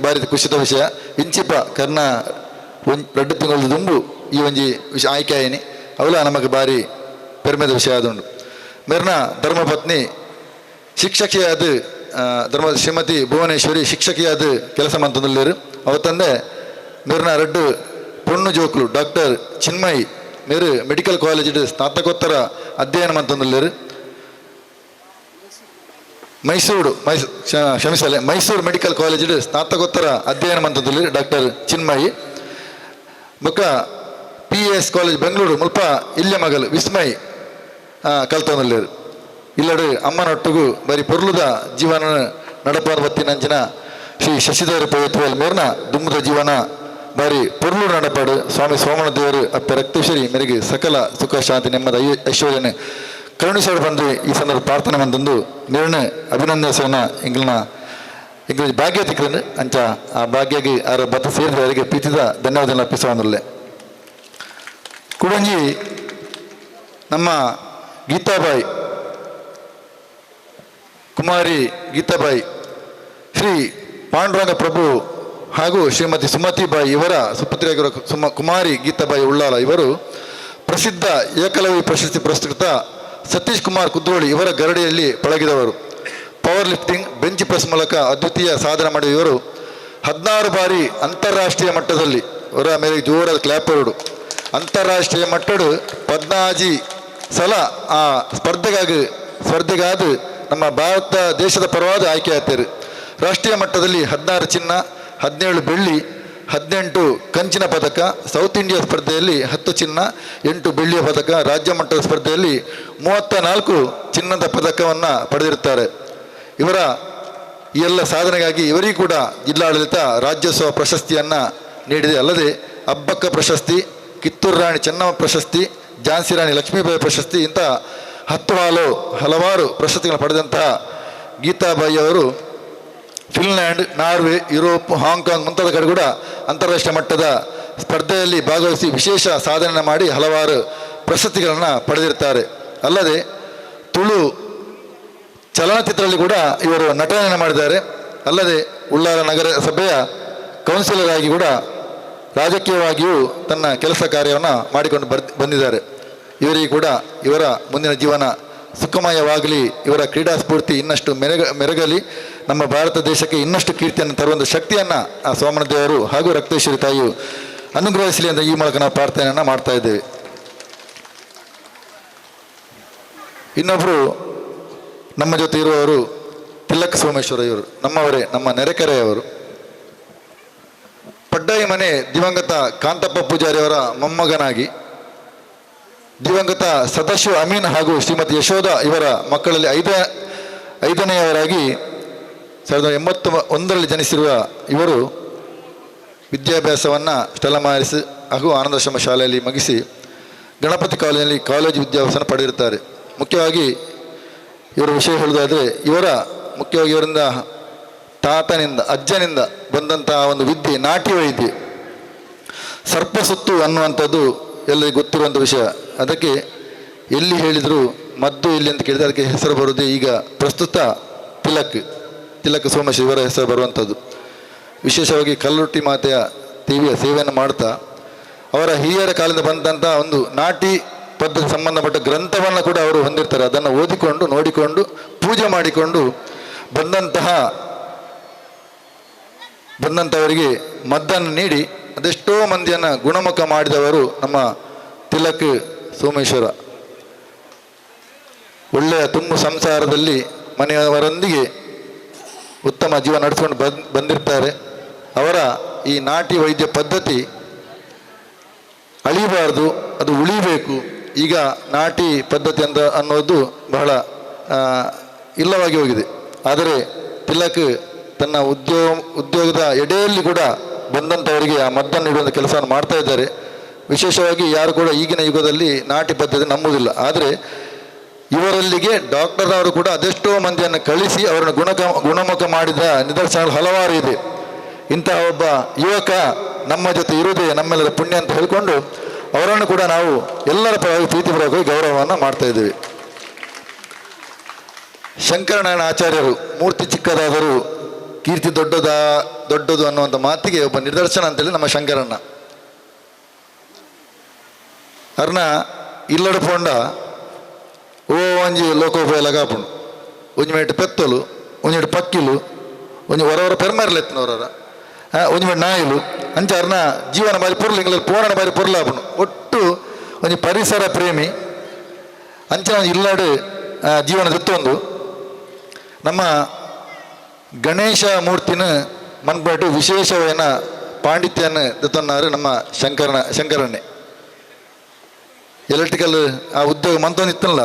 ಬಾರಿ ಖುಷಿತ ವಿಷಯ. ಇಂಚಿಪ ಕರ್ನ 2 ತಿಂಗಳ ದುಂಬು ಈ ಒಂಜಿ ವಿಷಯ ಆಯ್ಕೆ ಆಯ್ನಿ ಅವಲ ನಮಗೆ ಬಾರಿ ಪೆರ್ಮೆದ ವಿಷಯ ಆದುಂಡು. ಮೇರ್ನ ಧರ್ಮಪತ್ನಿ ಶಿಕ್ಷಕಿಯಾದ ಶ್ರೀಮತಿ ಭುವನೇಶ್ವರಿ ಶಿಕ್ಷಕಿಯಾದ ಕೆಲಸ ಮಂತಂದುಲ್ಲೇರು. ಅವತ್ತಂದೆ ಮೇರ್ನ 2 ಪೊಣ್ಣು ಜೋಕುಲು ಡಾಕ್ಟರ್ ಚಿನ್ಮಯಿ ಮೇರು ಮೆಡಿಕಲ್ ಕಾಲೇಜ್ ಸ್ನಾತಕೋತ್ತರ ಅಧ್ಯಯನ ಮಂತಂದುಲ್ಲೇರು. ಮೈಸೂರು ಮೆಡಿಕಲ್ ಕಾಲೇಜ್ ಸ್ನಾತಕೋತ್ತರ ಅಧ್ಯಯನ ಮಂತಂದುಲ್ಲೇರು ಡಾಕ್ಟರ್ ಚಿನ್ಮಯಿ. ಬೊಕ್ಕ PAS ಕಾಲೇಜ್ ಬೆಂಗಳೂರು ಮುಲ್ಪ ಇಲ್ಯ ಮಗಲು ವಿಸ್ಮಯ್ ಕಲ್ತಂದುಲ್ಲೇರು. ಇಲ್ಲಡು ಅಮ್ಮನೊಟ್ಟಿಗೂ ಬರೀ ಪೊರ್ಲುದ ಜೀವನ ನಡಪಾದ ಬತ್ತಿನಂಚಿನ ಶ್ರೀ ಶಶಿಧರ ಪವಿತ್ರವಲ್ ಮೇರ್ನ ದುಮ್ಮದ ಜೀವನ ಬಾರಿ ಪೊರ್ಲು ನಡಪಾಡು ಸ್ವಾಮಿ ಸೋಮನ ದೇವರು ಅಪ್ಪ ರಕ್ತೇಶ್ವರಿ ಮೇರೆಗೆ ಸಕಲ ಸುಖ ಶಾಂತಿ ನೆಮ್ಮದಿ ಐಶ್ವರ್ಯನ ಕರುಣಿಸೋಡು ಬಂದು ಈ ಸಂದರ್ಭ ಪ್ರಾರ್ಥನೆ ಬಂದು ಮೇರ್ನ ಅಭಿನಂದನ ಎಂಗ್ಲ ಭಾಗ್ಯ ತಿಕ್ಕಂಡು ಅಂಚ ಆ ಭಾಗ್ಯಗೆ ಆರ ಬತ್ತ ಸೇರಿದವರಿಗೆ ಪ್ರೀತಿದ ಧನ್ಯವಾದ ಅರ್ಪಿಸುವಂದಿಲ್ಲ. ಕುಡಂಜಿ ನಮ್ಮ ಗೀತಾಬಾಯಿ ಕುಮಾರಿ ಗೀತಾಬಾಯಿ ಶ್ರೀ ಪಾಂಡುರಂಗ ಪ್ರಭು ಹಾಗೂ ಶ್ರೀಮತಿ ಸುಮತಿಬಾಯಿ ಇವರ ಸುಪುತ್ರಿಯಾಗಿರುವ ಕುಮಾರಿ ಗೀತಾಬಾಯಿ ಉಳ್ಳಾಲ ಇವರು ಪ್ರಸಿದ್ಧ ಏಕಲವ್ಯ ಪ್ರಶಸ್ತಿ ಪುರಸ್ಕೃತ ಸತೀಶ್ ಕುಮಾರ್ ಕುದ್ರೋಳಿ ಇವರ ಗರಡಿಯಲ್ಲಿ ಪಳಗಿದವರು. ಪವರ್ ಲಿಫ್ಟಿಂಗ್ ಬೆಂಚ್ ಪ್ರೆಸ್ ಮೂಲಕ ಅದ್ವಿತೀಯ ಸಾಧನೆ ಮಾಡಿದ ಇವರು 16 ಬಾರಿ ಅಂತಾರಾಷ್ಟ್ರೀಯ ಮಟ್ಟದಲ್ಲಿ ಅವರ ಮೇಲೆ ಜೋರಾದ ಕ್ಲಾಪ್ ಹೊರಡು ಅಂತಾರಾಷ್ಟ್ರೀಯ ಮಟ್ಟದ 14 ಸಲ ಆ ಸ್ಪರ್ಧೆಗಾದ ನಮ್ಮ ಭಾರತ ದೇಶದ ಪರವಾದ ಆಯ್ಕೆ ಆಗ್ತಾರೆ. ರಾಷ್ಟ್ರೀಯ ಮಟ್ಟದಲ್ಲಿ 16 ಚಿನ್ನ, 17 ಬೆಳ್ಳಿ, 18 ಕಂಚಿನ ಪದಕ, ಸೌತ್ ಇಂಡಿಯಾ ಸ್ಪರ್ಧೆಯಲ್ಲಿ 10 ಚಿನ್ನ, 8 ಬೆಳ್ಳಿಯ ಪದಕ, ರಾಜ್ಯ ಮಟ್ಟದ ಸ್ಪರ್ಧೆಯಲ್ಲಿ 34 ಚಿನ್ನದ ಪದಕವನ್ನು ಪಡೆದಿರುತ್ತಾರೆ. ಇವರ ಈ ಎಲ್ಲ ಸಾಧನೆಗಾಗಿ ಇವರಿಗೂ ಕೂಡ ಜಿಲ್ಲಾಡಳಿತ ರಾಜ್ಯೋತ್ಸವ ಪ್ರಶಸ್ತಿಯನ್ನು ನೀಡಿದೆ. ಅಲ್ಲದೆ ಅಬ್ಬಕ್ಕ ಪ್ರಶಸ್ತಿ, ಕಿತ್ತೂರು ರಾಣಿ ಚೆನ್ನಮ್ಮ ಪ್ರಶಸ್ತಿ, ಝಾನ್ಸಿ ರಾಣಿ ಲಕ್ಷ್ಮೀಬಾಯಿ ಪ್ರಶಸ್ತಿ ಇಂಥ 10 ಹಲವಾರು ಪ್ರಶಸ್ತಿಗಳನ್ನು ಪಡೆದಂತಹ ಗೀತಾಬಾಯಿ ಅವರು ಫಿನ್ಲ್ಯಾಂಡ್, ನಾರ್ವೆ, ಯುರೋಪ್, ಹಾಂಗ್ಕಾಂಗ್ ಮುಂತಾದ ಕಡೆ ಕೂಡ ಅಂತಾರಾಷ್ಟ್ರೀಯ ಮಟ್ಟದ ಸ್ಪರ್ಧೆಯಲ್ಲಿ ಭಾಗವಹಿಸಿ ವಿಶೇಷ ಸಾಧನೆ ಮಾಡಿ ಹಲವಾರು ಪ್ರಶಸ್ತಿಗಳನ್ನು ಪಡೆದಿರ್ತಾರೆ. ಅಲ್ಲದೆ ತುಳು ಚಲನಚಿತ್ರದಲ್ಲಿ ಕೂಡ ಇವರು ನಟನೆಯನ್ನು ಮಾಡಿದ್ದಾರೆ. ಅಲ್ಲದೆ ಉಳ್ಳಾಲ ನಗರ ಸಭೆಯ ಕೌನ್ಸಿಲರ್ ಆಗಿ ಕೂಡ ರಾಜಕೀಯವಾಗಿಯೂ ತನ್ನ ಕೆಲಸ ಕಾರ್ಯವನ್ನು ಮಾಡಿಕೊಂಡು ಬಂದಿದ್ದಾರೆ. ಇವರಿಗೂ ಕೂಡ ಇವರ ಮುಂದಿನ ಜೀವನ ಸುಖಮಯವಾಗಲಿ, ಇವರ ಕ್ರೀಡಾ ಸ್ಫೂರ್ತಿ ಇನ್ನಷ್ಟು ಮೆರಗಲಿ, ನಮ್ಮ ಭಾರತ ದೇಶಕ್ಕೆ ಇನ್ನಷ್ಟು ಕೀರ್ತಿಯನ್ನು ತರುವಂಥ ಶಕ್ತಿಯನ್ನು ಆ ಸೋಮನ ದೇವರು ಹಾಗೂ ರಕ್ತೇಶ್ವರಿ ತಾಯಿಯು ಅನುಗ್ರಹಿಸಲಿ ಅಂತ ಈ ಮೂಲಕ ನಾವು ಪ್ರಾರ್ಥನೆಯನ್ನು ಮಾಡ್ತಾ ಇದ್ದೇವೆ. ಇನ್ನೊಬ್ಬರು ನಮ್ಮ ಜೊತೆ ಇರುವವರು ತಿಲಕ್ ಸೋಮೇಶ್ವರ ಇವರು ನಮ್ಮವರೇ, ನಮ್ಮ ನೆರೆಕೆರೆಯವರು. ಪಡ್ಡಾಯಿ ಮನೆ ದಿವಂಗತ ಕಾಂತಪ್ಪ ಪೂಜಾರಿಯವರ ಮೊಮ್ಮಗನಾಗಿ ದಿವಂಗತ ಸದಾಶಿವ ಅಮೀನ್ ಹಾಗೂ ಶ್ರೀಮತಿ ಯಶೋಧ ಇವರ ಮಕ್ಕಳಲ್ಲಿ ಐದನೆಯವರಾಗಿ 1981ರಲ್ಲಿ ಜನಿಸಿರುವ ಇವರು ವಿದ್ಯಾಭ್ಯಾಸವನ್ನು ಸ್ಟೆಲಮಾರಿಸ್ ಹಾಗೂ ಆನಂದಾಶ್ರಮ ಶಾಲೆಯಲ್ಲಿ ಮುಗಿಸಿ ಗಣಪತಿ ಕಾಲೇಜಿನಲ್ಲಿ ಕಾಲೇಜು ವಿದ್ಯಾಭ್ಯಾಸನ ಪಡೆದಿರುತ್ತಾರೆ. ಮುಖ್ಯವಾಗಿ ಇವರ ವಿಷಯ ಹೇಳುವುದಾದರೆ ಮುಖ್ಯವಾಗಿ ಇವರಿಂದ ಅಜ್ಜನಿಂದ ಬಂದಂತಹ ಒಂದು ವಿದ್ಯೆ ನಾಟಿ ವೈದ್ಯೆ, ಸರ್ಪಸುತ್ತು ಅನ್ನುವಂಥದ್ದು ಎಲ್ಲರಿಗೂ ಗೊತ್ತಿರುವಂಥ ವಿಷಯ. ಅದಕ್ಕೆ ಎಲ್ಲಿ ಹೇಳಿದರೂ ಮದ್ದು ಎಲ್ಲಿ ಅಂತ ಕೇಳಿದರೆ ಅದಕ್ಕೆ ಹೆಸರು ಬರುವುದೇ ಈಗ ಪ್ರಸ್ತುತ ತಿಲಕ್ ಸೋಮೇಶ್ವರ ಇವರ ಹೆಸರು ಬರುವಂಥದ್ದು. ವಿಶೇಷವಾಗಿ ಕಲ್ಲುಟ್ಟಿ ಮಾತೆಯ ದೇವಿಯ ಸೇವೆಯನ್ನು ಮಾಡ್ತಾ ಅವರ ಹಿರಿಯರ ಕಾಲದಿಂದ ಬಂದಂಥ ಒಂದು ನಾಟಿ ಪದ್ಧತಿ ಸಂಬಂಧಪಟ್ಟ ಗ್ರಂಥವನ್ನು ಕೂಡ ಅವರು ಹೊಂದಿರ್ತಾರೆ. ಅದನ್ನು ಓದಿಕೊಂಡು ನೋಡಿಕೊಂಡು ಪೂಜೆ ಮಾಡಿಕೊಂಡು ಬಂದಂಥವರಿಗೆ ಮದ್ದನ್ನು ನೀಡಿ ಅದೆಷ್ಟೋ ಮಂದಿಯನ್ನು ಗುಣಮುಖ ಮಾಡಿದವರು ನಮ್ಮ ತಿಲಕ್ ಸೋಮೇಶ್ವರ. ಒಳ್ಳೆಯ ತುಂಬು ಸಂಸಾರದಲ್ಲಿ ಮನೆಯವರೊಂದಿಗೆ ಉತ್ತಮ ಜೀವನ ನಡೆಸ್ಕೊಂಡು ಬಂದಿರ್ತಾರೆ. ಅವರ ಈ ನಾಟಿ ವೈದ್ಯ ಪದ್ಧತಿ ಅಳಿಬಾರ್ದು, ಅದು ಉಳಿಬೇಕು. ಈಗ ನಾಟಿ ಪದ್ಧತಿ ಅನ್ನೋದು ಬಹಳ ಇಲ್ಲವಾಗಿ ಹೋಗಿದೆ. ಆದರೆ ತಿಲಕ್ ತನ್ನ ಉದ್ಯೋಗದ ಎಡೆಯಲ್ಲಿ ಕೂಡ ಬಂದಂಥವರಿಗೆ ಆ ಮದ್ದನ್ನು ನೀಡುವಂಥ ಕೆಲಸವನ್ನು ಮಾಡ್ತಾ ಇದ್ದಾರೆ. ವಿಶೇಷವಾಗಿ ಯಾರು ಕೂಡ ಈಗಿನ ಯುಗದಲ್ಲಿ ನಾಟಿ ಪದ್ಧತಿ ನಂಬುವುದಿಲ್ಲ. ಆದರೆ ಇವರಲ್ಲಿಗೆ ಡಾಕ್ಟರ್ ಅವರು ಕೂಡ ಅದೆಷ್ಟೋ ಮಂದಿಯನ್ನು ಕಳಿಸಿ ಅವರನ್ನು ಗುಣಮುಖ ಮಾಡಿದ ನಿದರ್ಶನಗಳು ಹಲವಾರು ಇದೆ. ಇಂತಹ ಒಬ್ಬ ಯುವಕ ನಮ್ಮ ಜೊತೆ ಇರುವುದೇ ನಮ್ಮೆಲ್ಲರ ಪುಣ್ಯ ಅಂತ ಹೇಳಿಕೊಂಡು ಅವರನ್ನು ಕೂಡ ನಾವು ಎಲ್ಲರ ಪರವಾಗಿ ಪ್ರೀತಿಪೂರ್ವಕವಾಗಿ ಗೌರವವನ್ನು ಮಾಡ್ತಾ ಇದ್ದೇವೆ. ಶಂಕರನಾರಾಯಣ ಆಚಾರ್ಯರು ಮೂರ್ತಿ ಚಿಕ್ಕದಾದರೂ ಕೀರ್ತಿ ದೊಡ್ಡದು ಅನ್ನುವಂಥ ಮಾತಿಗೆ ಒಬ್ಬ ನಿದರ್ಶನ ಅಂತೇಳಿ ನಮ್ಮ ಶಂಕರಣ್ಣ. ಅರ್ನ ಇಲ್ಲಡು ಪೋಂಡ ಓ ಒಂಜಿ ಲೋಕೋಪಯೋಗ ಕಾಪುಂಡು ಒಂಜಿಮೇಟು ಪೆತ್ತಲು ಒಂಜಿಮೇಟು ಪಕ್ಕಿಲು ಒಂಜಿ ಹೊರವರ ಪೆರ್ಮರ್ಲೆತ್ತಿನವರ ಒಂಜಿಮೇಟು ನಾಯಿಲು ಅಂಚ ಅರ್ನ ಜೀವನ ಬಾರಿ ಪೊರ್ಲು ಇಂಗ್ಲಲ್ಲಿ ಪೋರಣ ಬಾರಿ ಪೊರ್ಲಾಪುಂಡು. ಒಟ್ಟು ಒಂಜಿ ಪರಿಸರ ಪ್ರೇಮಿ ಅಂಚ ಇಲ್ಲಡು ಜೀವನ ದತ್ತೊಂದು ನಮ್ಮ ಗಣೇಶ ಮೂರ್ತಿನ ಮನ್ಪಟ್ಟು ವಿಶೇಷವೇನ ಪಾಂಡಿತ್ಯನ ದತ್ತನ್ನಾರು ನಮ್ಮ ಶಂಕರಣ್ಣೆ ಎಲೆಕ್ಟ್ರಿಕಲ್ ಆ ಉದ್ಯೋಗ ಮಂತೊಂದಿತ್ತಲ್ಲ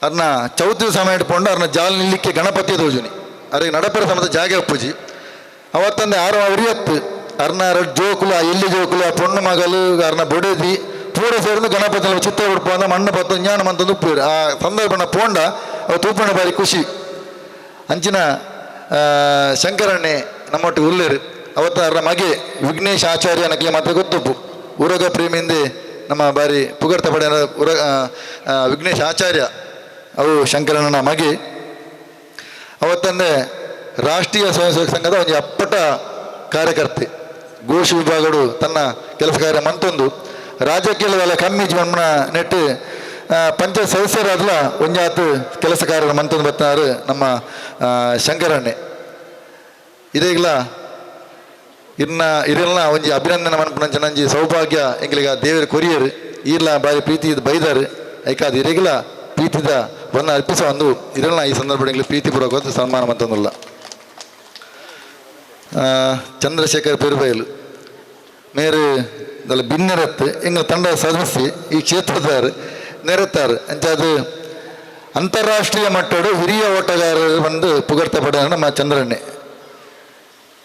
ಅದನ್ನ ಚೌತಿ ಸಮಯ ಇಟ್ಕೊಂಡು ಅವ್ರನ್ನ ಜಾಲ್ ನಿಲ್ಲಿಕ್ಕೆ ಗಣಪತಿ ತೋಜುನಿ ಅವ್ರಿಗೆ ನಡಪೆರ ಸಮದ ಜಾಗೆ ಒಪ್ಪುಜಿ ಅವತ್ತಂದೆ ಆರು ಅವರಿಯತ್ತು ಅರ್ನ ಜೋಕುಲು ಆ ಎಲ್ಲಿ ಜೋಕುಲು ಆ ಪೊಣ್ಣು ಮಗಲು ಅವ್ರನ್ನ ಬೊಡೆದಿ ಪೂರ ಸೇರಿದು ಗಣಪತಿ ಚಿತ್ರ ಉಡ್ಪಂದ ಮಣ್ಣು ಪತ್ತು ಜ್ಞಾನ ಮಂತಂದು ಉಪ್ಪು ಆ ಸಂದರ್ಭನ ಪೋಂಡ ಅವು ತೂಪಣ ಬಾರಿ ಖುಷಿ ಅಂಚಿನ ಶಂಕರಣ್ಣೆ ನಮ್ಮೊಟ್ಟಿಗೆ ಉಲ್ಲೇರು ಅವತ್ತು ಅವ್ರ ಮಗೆ ವಿಘ್ನೇಶ್ ಆಚಾರ್ಯ ಅನ್ನಕ್ಕೆ ಮಾತ್ರ ಗೊತ್ತುಪ್ಪು ಉರಗ ಪ್ರೇಮಿಂದೆ ನಮ್ಮ ಬಾರಿ ಪುಗರ್ತ ಪಡೆ ವಿಘ್ನೇಶ್ ಆಚಾರ್ಯ ಅವು ಶಂಕರಣ್ಣನ ಮಗೆ ಅವತ್ತಂದೆ ರಾಷ್ಟ್ರೀಯ ಸ್ವಯಂ ಸೇವಕ ಸಂಘದ ಒಂದು ಅಪ್ಪಟ ಕಾರ್ಯಕರ್ತೆ ಘೋಷ ವಿಭಾಗಡು ತನ್ನ ಕೆಲಸ ಕಾರ್ಯ ಮಂತೊಂದು ರಾಜಕೀಯದ ಕಮ್ಮಿ ಮಣ್ಣ ನೆಟ್ಟು ಪಂಚಾಯತ್ ಸದಸ್ಯರಾದ್ಲ ಒಂಜಾತು ಕೆಲಸ ಕಾರ್ಯ ಮಂತೊಂದು ಬರ್ತಾರೆ ನಮ್ಮ ಶಂಕರಣ್ಣೆ ಇದೇಗ್ಲ ಇರಲ್ಲ ಒಂಜಿ ಅಭಿನಂದನೆ ಮನ್ಪುನಂಚ ನಂಜಿ ಸೌಭಾಗ್ಯ ಎಂಗ್ಲಿಗ ದೇವರ ಕೊರಿಯರು ಈರ್ಲ ಬಾರಿ ಪ್ರೀತಿ ಬೈದಾರು ಐಕಾದ ಇರೆಗಿಲ ಪ್ರೀತಿದ ವನ್ನ ಅರ್ಪಿಸ ಒಂದು ಇರಲ್ಲ ಈ ಸಂದರ್ಭದಲ್ಲಿ ಪ್ರೀತಿಪೂರ್ವಕ ಸನ್ಮಾನ ಮಂತೊಂದುಲ್ಲ ಚಂದ್ರಶೇಖರ್ ಪೆರುಬೈಲು ಮೇರು ಭಿನ್ನರತ್ತು ಎಂಗ ತಂಡ ಸದಸ್ಯ ಈ ಕ್ಷೇತ್ರದಾರು ನೆರೆತಾರೆ ಅಂಚ ಅದು ಅಂತಾರಾಷ್ಟ್ರೀಯ ಮಟ್ಟದ ಹಿರಿಯ ಓಟಗಾರರು ಬಂದು ಪುಗರ್ತ ಪಡೆದ ನಮ್ಮ ಚಂದ್ರಣ್ಣೆ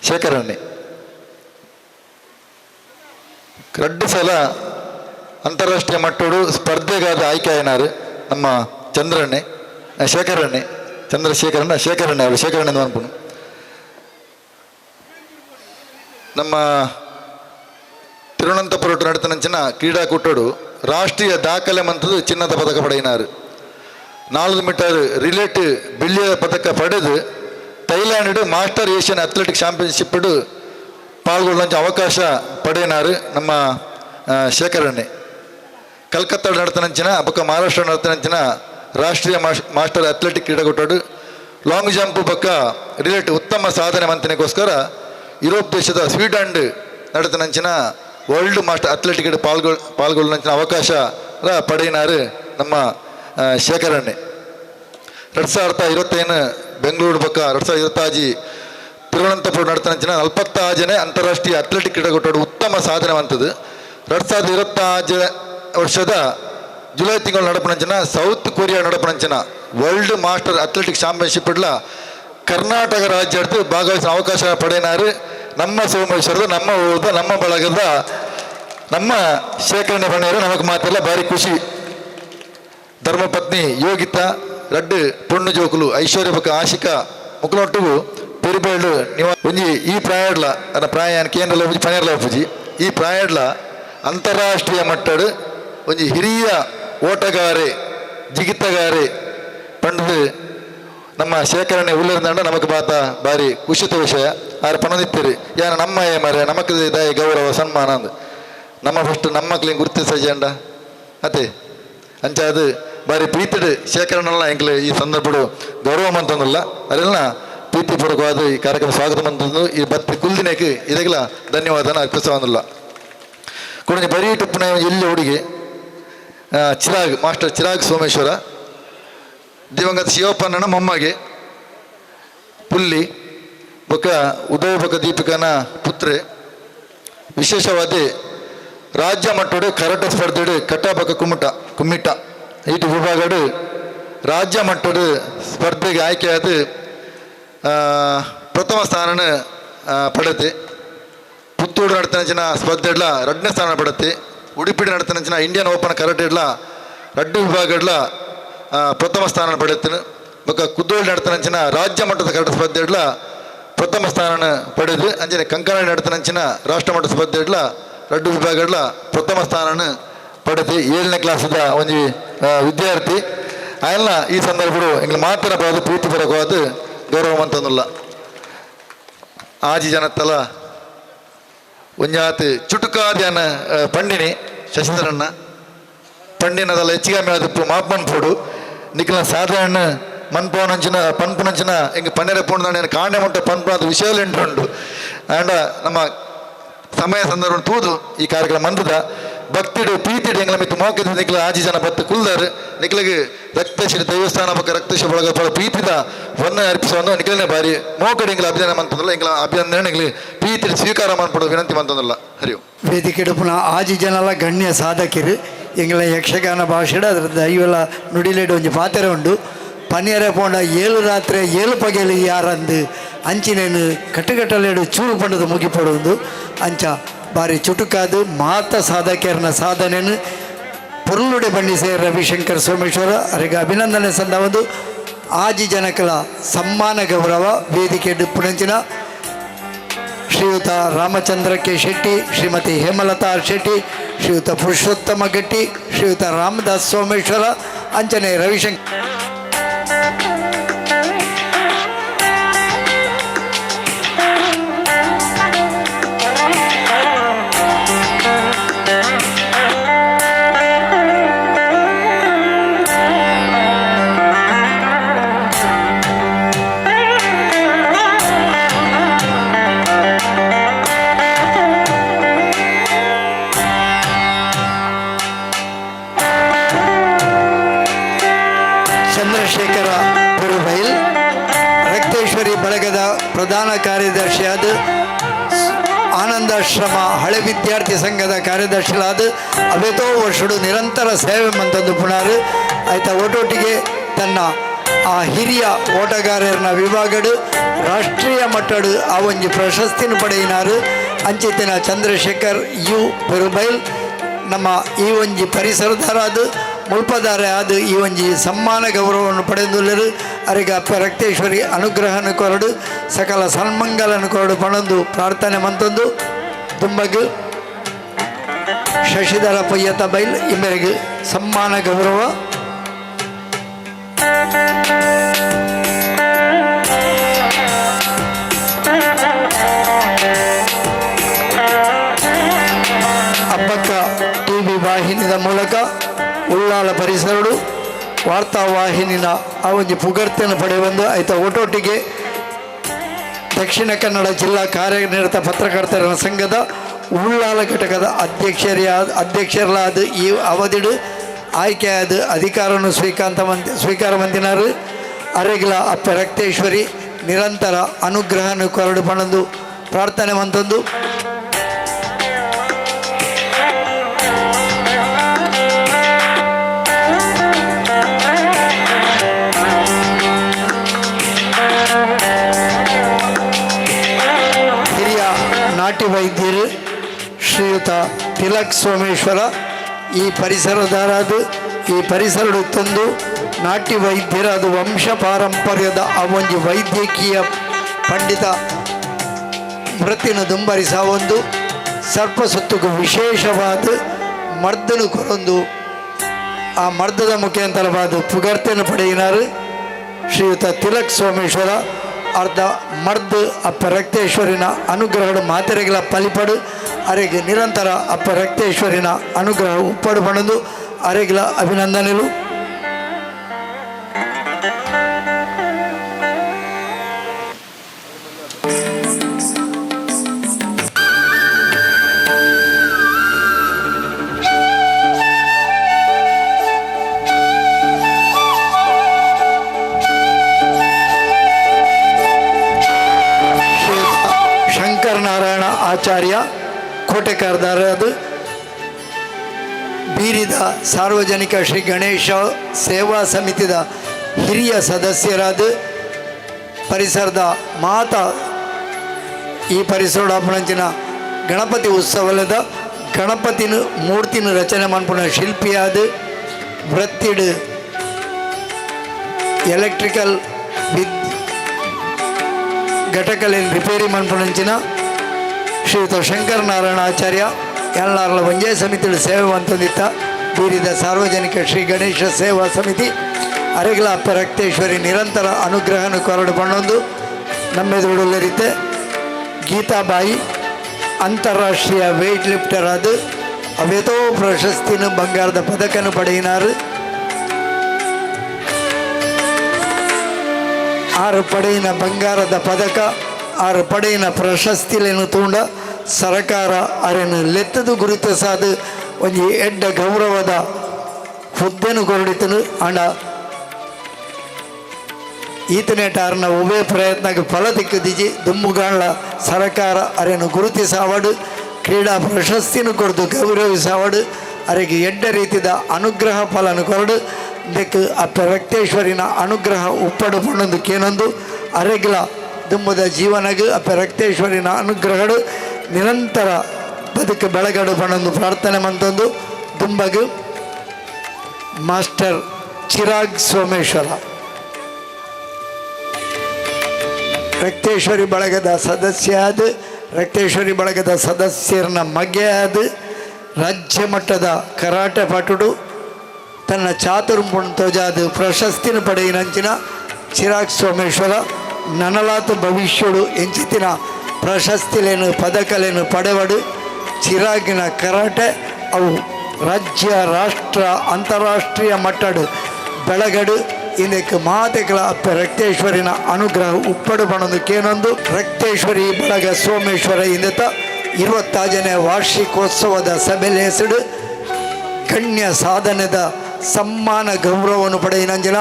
ಶೇಖರಣ್ಣೆ 2 ಸಲ ಅಂತಾರಾಷ್ಟ್ರೀಯ ಮಟ್ಟದ ಸ್ಪರ್ಧೆಗಾದ ಆಯ್ಕೆ ಆಯ್ನಾರು ನಮ್ಮ ಶೇಖರಣ್ಣೆ ಅವರು ಶೇಖರಣ್ಣೆ ಅನ್ಪುಣು ನಮ್ಮ ತಿರುವನಂತಪುರ ನಡತನಂಚಿನ ಕ್ರೀಡಾಕೂಟಡು ರಾಷ್ಟ್ರೀಯ ದಾಖಲೆ ಮಂತದ್ದು ಚಿನ್ನದ ಪದಕ ಪಡೆಯಿನಾರು 400 ಮೀಟರ್ ರಿಲೇಟ್ ಬೆಳ್ಳಿಯ ಪದಕ ಪಡೆದು Thailand master Asian athletic championship ಪಾಲ್ಗೊಳ್ಳುವಂಥ ಅವಕಾಶ ಪಡೆಯಿನಾರು ನಮ್ಮ ಶೇಖರಣ್ಣೆ ಕಲ್ಕತ್ತಾ ನಡತನಂಚಿನ ಬೊಕ್ಕ ಮಹಾರಾಷ್ಟ್ರ ನಡತನಂಚಿನ ರಾಷ್ಟ್ರೀಯ ಮಾಸ್ಟರ್ ಅಥ್ಲೆಟಿಕ್ ಕ್ರೀಡಾಕೂಟಡು ಲಾಂಗ್ ಜಂಪ್ ಬೊಕ್ಕ ರಿಲೇಟ್ ಉತ್ತಮ ಸಾಧನೆ ಮಂತನೆಗೋಸ್ಕರ ಯುರೋಪ್ ದೇಶದ ಸ್ವೀಡನ್ ನಡತನಂಚಿನ ವರ್ಲ್ಡ್ ಮಾಸ್ಟರ್ ಅಥ್ಲೆಟಿಕ್ ಪಾಲ್ಗೊಳ್ಳುವಂಚಿನ ಅವಕಾಶ ಪಡೆಯಿನಾರು ನಮ್ಮ ಶೇಖರಣ್ಣೆ 2021 ಬೆಂಗಳೂರು ಬೊಕ್ಕ 2026 ತಿರುವನಂತಪುರ ನಡತನಂಚಿನ 46ನೇ ಅಂತಾರಾಷ್ಟ್ರೀಯ ಅಥ್ಲೆಟಿಕ್ ಕ್ರೀಡಾಕೂಟಡು ಉತ್ತಮ ಸಾಧನೆ ಮಂತದ್ದು 2026 ವರ್ಷದ ಜುಲೈ ತಿಂಗಳು ನಡಪನಂಚಿನ ಸೌತ್ ಕೊರಿಯಾ ನಡಪನಂಚಿನ world master athletic championship Karnataka ರಾಜ್ಯದ ಭಾಗವಹಿಸುವ ಅವಕಾಶ ಪಡೆಯಿನಾರು ನಮ್ಮ ಸೋಮೇಶ್ವರದ ನಮ್ಮ ಊರದ ನಮ್ಮ ಬಳಗದ ನಮ್ಮ ಶೇಖರಣೆ ಪಡೆಯರು ನಮಗೆ ಮಾತೆಲ್ಲ ಭಾರಿ ಖುಷಿ ಧರ್ಮಪತ್ನಿ ಯೋಗಿತಾ ರಡ್ಡು ಪೊಣ್ಣು ಜೋಕುಲು ಐಶ್ವರ್ಯ ಬೊಕ್ಕ ಆಶಿಕಾ ಮುಕ್ಕಲೊಟ್ಟಿಗೂ ಪೆರಿಬೇಳು ನೀವು ಒಂಜಿ ಈ ಪ್ರಾಯಡ್ಲ ಅನ್ನ ಪ್ರಾಯ ಕೇಂದ್ರ ಪನೆರ್ಲ ಒಪ್ಪುಜಿ ಈ ಪ್ರಾಯಡ್ಲ ಅಂತಾರಾಷ್ಟ್ರೀಯ ಮಟ್ಟದ ಒಂಜಿ ಹಿರಿಯ ಓಟಗಾರೆ ಜಿಗಿತಗಾರೆ ಪಂಡದು ನಮ್ಮ ಶೇಖರಣೆ ಉಳ್ಳದಂಡ ನಮಗೆ ಮಾತ ಭಾರಿ ಖುಷಿತ ವಿಷಯ ಆರು ಪಣದಿತ್ತೀರಿ ಯಾನ ನಮ್ಮ ಮರೆ ನಮಕ್ ದಯ ಗೌರವ ಸನ್ಮಾನ ಅಂದು ನಮ್ಮ ಫಸ್ಟ್ ನಮ್ಮ ಮಕ್ಳಿಗೆ ಗುರುತಿಸಂಡ ಅದೇ ಅಂಚ ಅದು ಭಾರಿ ಪ್ರೀತಿಡು ಶೇಖರಣೆಲ್ಲ ಎಂಕ್ಲೆ ಈ ಸಂದರ್ಭಡು ಗೌರವ ಮಂತಂದಿಲ್ಲ ಅದೆಲ್ಲ ಪ್ರೀತಿಪೂರ್ವಕವಾದ ಈ ಕಾರ್ಯಕ್ರಮ ಸ್ವಾಗತ ಮಂತಂದು ಈ ಬತ್ತಿ ಕುಲ್ದಿನಕ್ಕೆ ಇದೆಲ್ಲ ಧನ್ಯವಾದನ ಅರ್ಪಿಸೋದಿಲ್ಲ ಕೂಡ ಬರೀ ಟುಪ್ಪನ ಎಲ್ಲಿ ಹುಡುಗಿ ಮಾಸ್ಟರ್ ಚಿರಾಗ್ ಸೋಮೇಶ್ವರ ದಿವಂಗತ ಶಿವಪ್ಪನ ಮೊಮ್ಮಗೆ ಪುಲ್ಲಿ ಬೊಕ್ಕ ಉದಯ ಬೊಕ್ಕ ದೀಪಿಕನ ಪುತ್ರೆ ವಿಶೇಷವಾದ ರಾಜ್ಯ ಮಟ್ಟದ ಕರಾಟೆ ಸ್ಪರ್ಧೆಡು ಕಟ್ಟ ಬೊಕ್ಕ ಕುಮ್ಮಿಟ್ಟ ಈಟು ವಿಭಾಗಡು ರಾಜ್ಯ ಮಟ್ಟದ ಸ್ಪರ್ಧೆಗೆ ಆಯ್ಕೆಯಾದ ಪ್ರಥಮ ಸ್ಥಾನನ ಪಡತೆ. ಪುತ್ತೂರು ನಡತನಂಚಿನ ಸ್ಪರ್ಧೆಡ್ಲ 2ನೇ ಸ್ಥಾನ ಪಡತೆ. ಉಡುಪಿ ನಡತನಂಚಿನ ಇಂಡಿಯನ್ ಓಪನ್ ಕರಾಟೆಡ್ಲ 2 ವಿಭಾಗಡ್ಲ ಪ್ರಥಮ ಸ್ಥಾನ ಪಡೆತನು. ಬೊಕ್ಕ ಕುದ್ದೋಳಿ ನಡತನಂಚಿನ ರಾಜ್ಯ ಮಟ್ಟದ ಕರಾಟೆ ಸ್ಪರ್ಧೆಡ್ಲ ಪ್ರಥಮ ಸ್ಥಾನ ಪಡೆದು ಅಂಚನೆ ಕಂಕನಾಡಿ ನಡತನಂಚಿನ ರಾಷ್ಟ್ರ ಮಟ್ಟದ ಸ್ಪರ್ಧೆಡ್ಲ 2 ವಿಭಾಗಡ್ಲ ಪ್ರಥಮ ಸ್ಥಾನ ಪಡೆದು 7ನೇ ಕ್ಲಾಸದ ಒಂದು ವಿದ್ಯಾರ್ಥಿ ಅಲ್ಲ. ಈ ಸಂದರ್ಭಗಳು ಎಂಗ್ಲ ಮಾತನಾಡಬಹುದು ಪ್ರೀತಿಪೂರ್ವಕವಾದ ಗೌರವವಂತಂದುಲ್ಲ. ಆಜಿ ಜನತ್ತಲ ಒಂಜಾತ್ ಚುಟುಕಾದ್ಯಾನ ಪಂಡಿನಿ ಶಶಿಧರಣ್ಣ ಪಂಡಿನದಲ್ಲ ಹೆಚ್ಚಿಗೆ ಮೇಳದಿಪ್ಪು ಮಾಪನ್ಪೋಡು ನಿಖಿಲ ಸಾಧಾರಣ ಪನ್ಪುನಂಚಿನ ಹಿಂಗೆ ಪನ್ನೆರೆ ಪೋಣ నేను ಕಾಂಡೆ ಮುಟ್ಟ ಪನ್ಪುನದ ವಿಷಯಗಳು ಎಂಟುಂಡು ಆಂಡ ನಮ್ಮ ಸಮಯ ಸಂದರ್ಭ ತೂದು ಈ ಕಾರ್ಯಕ್ರಮ ಮಂದದ ಭಕ್ತಿಡು ಪ್ರೀತಿಡು ಎಂಗ್ಲ ಮಿತ್ತು ಮೋಕದ ನಿಖಿಲ ಆಜಿ ಜನ ಬತ್ತು ಕುಲ್ದಾರು ನಿಖಿಲಿಗೆ ರಕ್ತಶ್ರೀ ದೇವಸ್ಥಾನ ಪಕ್ಕ ರಕ್ತಶ್ರೀ ಬಳಗ ಪಳ ಪ್ರೀತಿದ ಹೊನ್ನ ಅರ್ಪಿಸುವ ನಿಖಲನೇ ಬಾರಿ ಮೋಕಡು ಎಂಗ್ಲ ಅಭಿನಂದನೆ ಮಂತಂದಲ್ಲ ಎಂಗ್ಲ ಅಭಿನಂದನೆ ಎಂಗ್ಲಿ ಪ್ರೀತಿ ಸ್ವೀಕಾರ ಮಾಡ್ಕೊಡೋ ವಿನಂತಿ ಮಂತಂದಲ್ಲ. ಹರಿ ಓಂ. ವೇದಿಕೆ ಪುನಃ ಆಜಿ ಜನಲ ಗಣ್ಯ ಸಾಧಕರು ಎಂಗ್ಲ ಯಕ್ಷಗಾನ ಭಾಷೆಡು ಅದರ ದೈವಲ ನುಡಿಲೇಡು ಒಂಜಿ ಪಾತೆರೆ ಉಂಡು. ಪನ್ನೆರೆ ಪೋಂಡ 7 ರಾತ್ರಿ 7 ಪಗೆಲು ಯಾರಂದು ಅಂಚಿನೇನು ಕಟ್ಟುಗಟ್ಟಲೇಡು ಚೂರು ಪಂಡದು ಮುಗಿಪಡುವುದು ಅಂಚ ಬಾರಿ ಚುಟುಕಾದು ಮಾತ ಸಾಧಕರನ ಸಾಧನೆಯನ್ನು ಪೊರ್ಲುಡೆ ಬಣ್ಣಿಸೆ ರವಿಶಂಕರ್ ಸೋಮೇಶ್ವರ ಅವರಿಗೆ ಅಭಿನಂದನೆ ಸಂದವದು. ಆಜಿ ಜನಕಲ ಸಮ್ಮಾನ ಗೌರವ ವೇದಿಕೆ ಪುಣಂಚಿನ ಶ್ರೀಯುತ ರಾಮಚಂದ್ರ ಕೆ ಶೆಟ್ಟಿ, ಶ್ರೀಮತಿ ಹೇಮಲತಾ ಶೆಟ್ಟಿ, ಶ್ರೀಯುತ ಪುರುಷೋತ್ತಮ ಗಟ್ಟಿ, ಶ್ರೀಯುತ ರಾಮದಾಸ್ ಸೋಮೇಶ್ವರ, ಅಂಚನೆ ರವಿಶಂಕರ್ ಚಂದ್ರಶೇಖರ ಪುರುಬೈಲ್, ರಕ್ತೇಶ್ವರಿ ಬಳಗದ ಪ್ರಧಾನ ಕಾರ್ಯದರ್ಶಿಯಾದ ಆನಂದಾಶ್ರಮ ಹಳೆ ವಿದ್ಯಾರ್ಥಿ ಸಂಘದ ಕಾರ್ಯದರ್ಶಿಗಳಾದ ಅವೆತೋ ವರ್ಷಡು ನಿರಂತರ ಸೇವೆ ಮಂತಂದು ಪುಣಾರು ಆಯ್ತಾ ಒಟ್ಟೊಟ್ಟಿಗೆ ತನ್ನ ಆ ಹಿರಿಯ ಓಟಗಾರರನ್ನ ವಿಭಾಗಡು ರಾಷ್ಟ್ರೀಯ ಮಟ್ಟಡು ಆ ಒಂಜಿ ಪ್ರಶಸ್ತಿನ ಪಡೆಯಿನಾರು. ಅಂಚಿತ್ತಿನ ಚಂದ್ರಶೇಖರ್ ಯು ಪುರುಬೈಲ್ ನಮ್ಮ ಈ ಒಂಜಿ ಪರಿಸರದಾರಾದ ಮುಲ್ಪದಾರೆ ಆದ ಈ ಒಂಜಿ ಸಮ್ಮಾನ ಗೌರವವನ್ನು ಪಡೆದುಳ್ಳರು. ಅವರಿಗೆ ಅಪ್ಪ ರಕ್ತೇಶ್ವರಿ ಅನುಗ್ರಹನ ಕೊರಡು ಸಕಲ ಸನ್ಮಂಗಲನ್ನು ಕೊರಡು ಪಣಂದು ಪ್ರಾರ್ಥನೆ ಮಂತಂದು ತುಂಬಗು ಶಶಿಧರ ಪೊಯ್ಯತ ಬೈಲ್ ಇಬ್ಬರಿಗೆ ಸಮ್ಮಾನ ಗೌರವ. ಅಬ್ಬಕ್ಕ ಟಿವಿ ವಾಹಿನಿಯ ಮೂಲಕ ಉಳ್ಳಾಲ ಪರಿಸರಡು ವಾರ್ತಾವಾಹಿನಿನ ಆ ಒಂದು ಪುಗರ್ತೆಯನ್ನು ಪಡೆಯಬಂದು ಆಯ್ತಾ ಒಟ್ಟೊಟ್ಟಿಗೆ ದಕ್ಷಿಣ ಕನ್ನಡ ಜಿಲ್ಲಾ ಕಾರ್ಯನಿರತ ಪತ್ರಕರ್ತರ ಸಂಘದ ಉಳ್ಳಾಲ ಘಟಕದ ಅಧ್ಯಕ್ಷರಲಾದ ಈ ಅವಧಿಡು ಆಯ್ಕೆಯಾದ ಅಧಿಕಾರವನ್ನು ಸ್ವೀಕಾರ ಮಂದಿನಾರು. ಅರೆಗಿಲ ಅಪ್ಪ ರಕ್ತೇಶ್ವರಿ ನಿರಂತರ ಅನುಗ್ರಹವನ್ನು ಕೊರಡು ಪಣಂದು ಪ್ರಾರ್ಥನೆ ಮಂತಂದು ನಾಟಿ ವೈದ್ಯರು ಶ್ರೀಯುತ ತಿಲಕ್ ಸೋಮೇಶ್ವರ ಈ ಪರಿಸರದಾರದು ಈ ಪರಿಸರಡು ತಂದು ನಾಟಿ ವೈದ್ಯರಾದ ವಂಶ ಪಾರಂಪರ್ಯದ ಆ ಒಂದು ವೈದ್ಯಕೀಯ ಪಂಡಿತ ಮೃತಿನ ದುಂಬರಿಸ ಒಂದು ಸರ್ಪ ಸುತ್ತುಗೂ ವಿಶೇಷವಾದ ಮರ್ದನು ಕೊರೊಂದು ಆ ಮರ್ದದ ಮುಖಾಂತರವಾದ ಪುಗರ್ತೆಯನ್ನು ಪಡೆಯಿನಾರು. ಶ್ರೀಯುತ ತಿಲಕ್ ಸೋಮೇಶ್ವರ ಅರ್ಧ ಮರ್ದು ಅಪ್ಪ ರಕ್ತೇಶ್ವರಿನ ಅನುಗ್ರಹಗಳು ಮಾತೆರೆಗಳ ಪಲಿಪಡು ಅರೆಗೆ ನಿರಂತರ ಅಪ್ಪ ರಕ್ತೇಶ್ವರಿನ ಅನುಗ್ರಹ ಉಪ್ಪಡು ಪಡೆದು ಅರೆಗಳ ಅಭಿನಂದನೆಗಳು. ನಾರಾಯಣ ಆಚಾರ್ಯ ಕೋಟೆಕಾರದಾರದು ಬೀರಿದ ಸಾರ್ವಜನಿಕ ಶ್ರೀ ಗಣೇಶ ಸೇವಾ ಸಮಿತಿದ ಹಿರಿಯ ಸದಸ್ಯರಾದ ಪರಿಸರದ ಮಾತಾ ಈ ಪರಿಸರ ಆಪಣಂಚಿನ ಗಣಪತಿ ಉತ್ಸವದ ಗಣಪತಿನ ಮೂರ್ತಿನ ರಚನೆ ಮನ್ಪುನ ಶಿಲ್ಪಿಯಾದ ವೃತ್ತಿಡ್ ಎಲೆಕ್ಟ್ರಿಕಲ್ ಘಟಕಲಿನ ರಿಪೇರಿ ಮನ್ಪುನಂಚಿನ ಶ್ರೀಯುತ ಶಂಕರ ನಾರಾಯಣ ಆಚಾರ್ಯ ಎಲ್ಲಾರ್ಲ ಪಂಚಾಯತ್ ಸಮಿತಿ ಸೇವೆ ಅಂತಂದಿತ್ತ ಬೀರಿದ ಸಾರ್ವಜನಿಕ ಶ್ರೀ ಗಣೇಶ ಸೇವಾ ಸಮಿತಿ ಅರೆಗಳ ಅಪ್ಪ ರಕ್ತೇಶ್ವರಿ ನಿರಂತರ ಅನುಗ್ರಹನ ಕೊರಡು ಪಣ್ಣೊಂದು ನಮ್ಮೆದುರುಳ್ಳರಿತೆ ಗೀತಾಬಾಯಿ ಅಂತಾರಾಷ್ಟ್ರೀಯ ವೆಯ್ಟ್ ಲಿಫ್ಟರ್ ಆದ ಅವೆತೋ ಪ್ರಶಸ್ತಿನ ಬಂಗಾರದ ಪದಕನು ಪಡೆಯಿನಾರು 6 ಪಡೆಯಿನ ಬಂಗಾರದ ಪದಕ 6 ಪಡೆಯಿನ ಪ್ರಶಸ್ತಿಲೇನು ತೂಂಡ ಸರಕಾರ ಅರೆನು ಲೆತ್ತದು ಗುರುತಿಸಾದ ಒಂದು ಎಡ್ಡ ಗೌರವದ ಹುದ್ದೆನು ಕೊರಡಿತನು ಅಂಡ ಈತನೇಟಾರನ ಉಭಯ ಪ್ರಯತ್ನಕ್ಕೆ ಫಲ ದಿಕ್ಕದಿಜಿ ದುಮ್ಮುಗಾಳ ಸರಕಾರ ಅರೆನು ಗುರುತಿಸಾವಡು ಕ್ರೀಡಾ ಪ್ರಶಸ್ತಿನೂ ಕೊಡ್ದು ಗೌರವಿಸಾವಡು ಅರೆಗೆ ಎಡ್ಡ ರೀತಿಯ ಅನುಗ್ರಹ ಫಲನು ಕೊರಡು ಇದಕ್ಕೆ ಅಪ್ಪ ರಕ್ತೇಶ್ವರಿನ ಅನುಗ್ರಹ ಉಪ್ಪಡು ಪಣ್ಣೊಂದು ಕೇನೊಂದು ಅರೆಗಳ ದುಮ್ಮದ ಜೀವನಗೆ ಅಪ್ಪ ರಕ್ತೇಶ್ವರಿನ ಅನುಗ್ರಹಗಳು ನಿರಂತರ ಬದುಕು ಬೆಳಗಡು ಪಣ್ಣೊಂದು ಪ್ರಾರ್ಥನೆ ಮಂತೊಂದು ದುಂಬಗು ಮಾಸ್ಟರ್ ಚಿರಾಗ್ ಸೋಮೇಶ್ವರ ರಕ್ತೇಶ್ವರಿ ಬಳಗದ ಸದಸ್ಯ ಆದ ರಕ್ತೇಶ್ವರಿ ಬಳಗದ ಸದಸ್ಯರನ್ನ ಮಗೆ ಆದ ರಾಜ್ಯ ಮಟ್ಟದ ಕರಾಟೆ ಪಟುಡು ತನ್ನ ಚಾತುರ್ಮುಣ್ ತೋಜಾದ ಪ್ರಶಸ್ತಿನ ಪಡೆಯಿನಂಚಿನ ಚಿರಾಗ್ ಸೋಮೇಶ್ವರ ನನಲಾತ ಭವಿಷ್ಯಡು ಎಂಚಿತಿನ ಪ್ರಶಸ್ತಿಲೇನು ಪದಕಲೇನು ಪಡೆವಡು ಚಿರಾಗಿನ ಕರಾಟೆ ಅವು ರಾಜ್ಯ ರಾಷ್ಟ್ರ ಅಂತಾರಾಷ್ಟ್ರೀಯ ಮಟ್ಟಡು ಬೆಳಗಡು ಇದಕ್ಕೆ ಮಾತೆಗಳ ಅಪ್ಪ ರಕ್ತೇಶ್ವರಿನ ಅನುಗ್ರಹ ಉಪ್ಪಡು ಪಣೊಂದು ಕೇನೊಂದು ರಕ್ತೇಶ್ವರಿ ಬಳಗ ಸೋಮೇಶ್ವರ ಇಂದತ 25ನೇ ವಾರ್ಷಿಕೋತ್ಸವದ ಸಭೆಯಲ್ಲಿ ಹೆಸರು ಗಣ್ಯ ಸಾಧನೆದ ಸಮ್ಮಾನ ಗೌರವವನ್ನು ಪಡೆಯಿನಂಜನ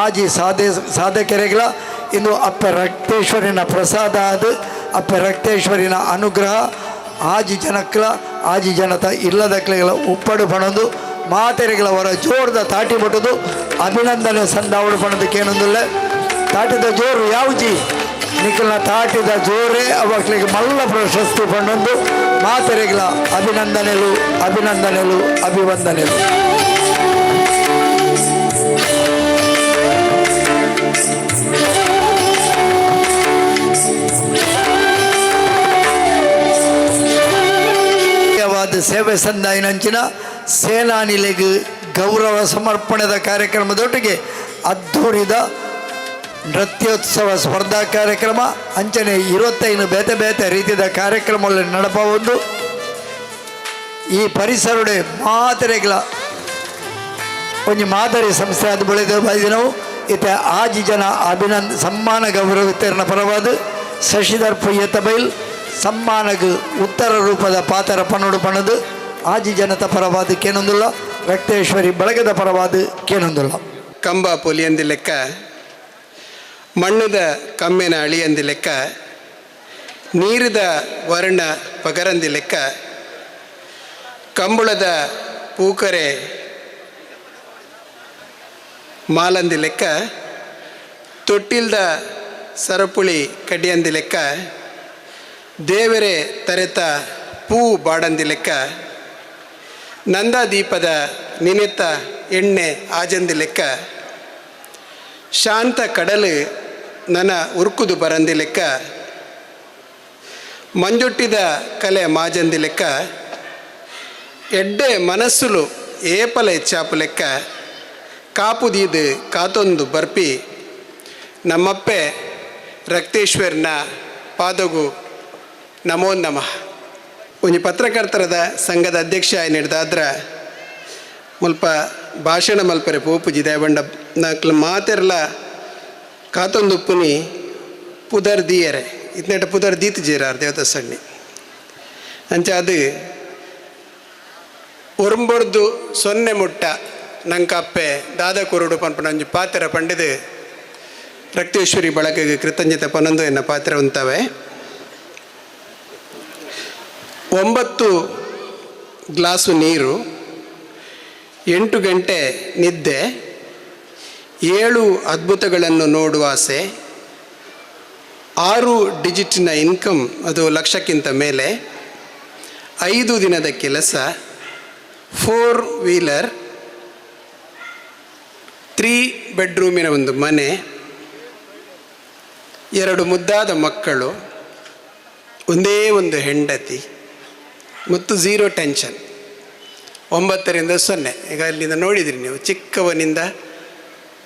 ಆಜಿ ಸಾಧಕರಿಗಳ ಇಂದು ಅಪ್ಪ ರಕ್ತೇಶ್ವರಿನ ಪ್ರಸಾದ ಆದ ಅಪ್ಪ ರಕ್ತೇಶ್ವರಿನ ಅನುಗ್ರಹ ಆಜಿ ಜನಕ್ಕಳ ಆಜಿ ಜನತ ಇಲ್ಲದ ಕ್ಲೆಗಳ ಉಪ್ಪಡು ಪಣೊಂದು ಮಾತೆರೆಗಳ ಹೊರ ಜೋರದ ತಾಟಿ ಬಟ್ಟದು ಅಭಿನಂದನೆ ಸಂದಾವಡು ಪಣದಕ್ಕೆ ಏನೊಂದಿಲ್ಲ ತಾಟಿದ ಜೋರು ಯಾವ್ಜಿ ನಿಖಲ್ನ ತಾಟಿದ ಜೋರೇ ಅವಾಗ್ಲಿಗೆ ಮಲ್ಲ ಪ್ರಶಸ್ತಿ ಪಣ್ಣೊಂದು ಮಾತೆರೆಗಳ ಅಭಿನಂದನೆಗಳು ಅಭಿನಂದನೆಗಳು ಅಭಿವಂದನೆಗಳು ಸೇವೆ ಸಂದಾಯಿನಂಚಿನ ಸೇನಾನಿಲೆಗೆ ಗೌರವ ಸಮರ್ಪಣೆದ ಕಾರ್ಯಕ್ರಮದೊಟ್ಟಿಗೆ ಅದ್ಧೂರಿದ ನೃತ್ಯೋತ್ಸವ ಸ್ಪರ್ಧಾ ಕಾರ್ಯಕ್ರಮ ಅಂಚನೆ 25 ಬೇತೆ ಬೇತೆ ರೀತಿಯ ಕಾರ್ಯಕ್ರಮಗಳು ನಡಪವೊಂದು ಈ ಪರಿಸರಡೆ ಮಾದರಿಗಳ ಒಂದು ಮಾದರಿ ಸಂಸ್ಥೆ ಅದು ಬೆಳೆದ ನಾವು ಇತ ಆಜಿ ಜನ ಸಮ್ಮಾನ ಗೌರವ ವಿತರಣಾ ಪರವಾದ ಶಶಿಧರ್ ಪುಯ್ಯತ ಬೈಲ್ ಸಮ್ಮಾನಗ ಉತ್ತರ ರೂಪದ ಪಾತರ ಪನ್ನೋಡು ಪಣದು ಆಜಿ ಜನತ ಪರವಾದ ಕೇನೊಂದಿಲ್ಲ ರಕ್ತೇಶ್ವರಿ ಬಳಗದ ಪರವಾದ ಕೇನೊಂದಿಲ್ಲ ಕಂಬ ಪೊಲಿಯಂದಿ ಲೆಕ್ಕ ಮಣ್ಣದ ಕಮ್ಮಿನ ಅಳಿಯಂದಿ ಲೆಕ್ಕ ನೀರಿದ ವರ್ಣ ಪಗರಂದಿ ಲೆಕ್ಕ ಕಂಬಳದ ಪೂಕರೆ ಮಾಲಂದಿ ಲೆಕ್ಕ ತೊಟ್ಟಿಲ್ದ ಸರಪುಳಿ ಕಡಿಯಂದಿ ಲೆಕ್ಕ ದೇವರೇ ತರೆತ ಪೂ ಬಾಡಂದಿ ಲೆಕ್ಕ ನಂದಾದೀಪದ ನಿನೆತ್ತ ಎಣ್ಣೆ ಆಜಂದಿ ಲೆಕ್ಕ ಶಾಂತ ಕಡಲು ನನ್ನ ಉರುಕುದು ಬರಂದಿ ಲೆಕ್ಕ ಮಂಜೊಟ್ಟಿದ ಕಲೆ ಮಾಜಂದಿ ಲೆಕ್ಕ ಎಡ್ಡೆ ಮನಸ್ಸುಲು ಏಪಲ ಹೆಚ್ಚಾಪು ಲೆಕ್ಕ ಕಾಪುದೀದು ಕಾತೊಂದು ಬರ್ಪಿ ನಮ್ಮಪ್ಪೆ ರಕ್ತೇಶ್ವರನ ಪಾದಗು ನಮೋ ನಮಃ. ಒಂಜಿ ಪತ್ರಕರ್ತರ ಸಂಘದ ಅಧ್ಯಕ್ಷ ಹಿಡಿದಾದ್ರೆ ಮುಲ್ಪ ಭಾಷಣ ಮಲ್ಪರೆ ಪೋಪುಜಿ ದಯಬಂಡ ನಾಲ್ಕು ಮಾತೆರ್ಲ ಕಾತೊಂದುಪ್ಪುನಿ ಪುದರ್ ದೀಯರೆ ಇತ್ನೆಟ ಪುದರ್ ದೀತ್ ಜೀರಾರ್ ದೇವತ ಸಣ್ಣಿ ಅಂಚ ಅದು ಒರಂಬೊರ್ದು ಸೊನ್ನೆ ಮುಟ್ಟ ನಂಕಪ್ಪೆ ದಾದ ಕುರುಡು ಪನ್ಪು ನಂಜು ಪಾತ್ರ ಪಂಡಿದು ರಕ್ತೇಶ್ವರಿ ಬಳಕೆಗೆ ಕೃತಜ್ಞತೆ ಪನ್ನೊಂದು ಎನ್ನ ಪಾತ್ರ ಉಂತವೆ. 9 ಗ್ಲಾಸು ನೀರು, 8 ಗಂಟೆ ನಿದ್ದೆ, 7 ಅದ್ಭುತಗಳನ್ನು ನೋಡುವ ಆಸೆ, 6 ಡಿಜಿಟ್ನ ಇನ್ಕಮ್, ಅದು ಲಕ್ಷಕ್ಕಿಂತ ಮೇಲೆ, 5 ದಿನದ ಕೆಲಸ, 4 ವೀಲರ್, 3 ಬೆಡ್ರೂಮಿನ ಒಂದು ಮನೆ, 2 ಮುದ್ದಾದ ಮಕ್ಕಳು, ಒಂದೇ ಒಂದು ಹೆಂಡತಿ ಮತ್ತು 0 ಟೆನ್ಷನ್. 9ರಿಂದ 0. ಈಗ ಅಲ್ಲಿಂದ ನೋಡಿದ್ರಿ ನೀವು, ಚಿಕ್ಕವನಿಂದ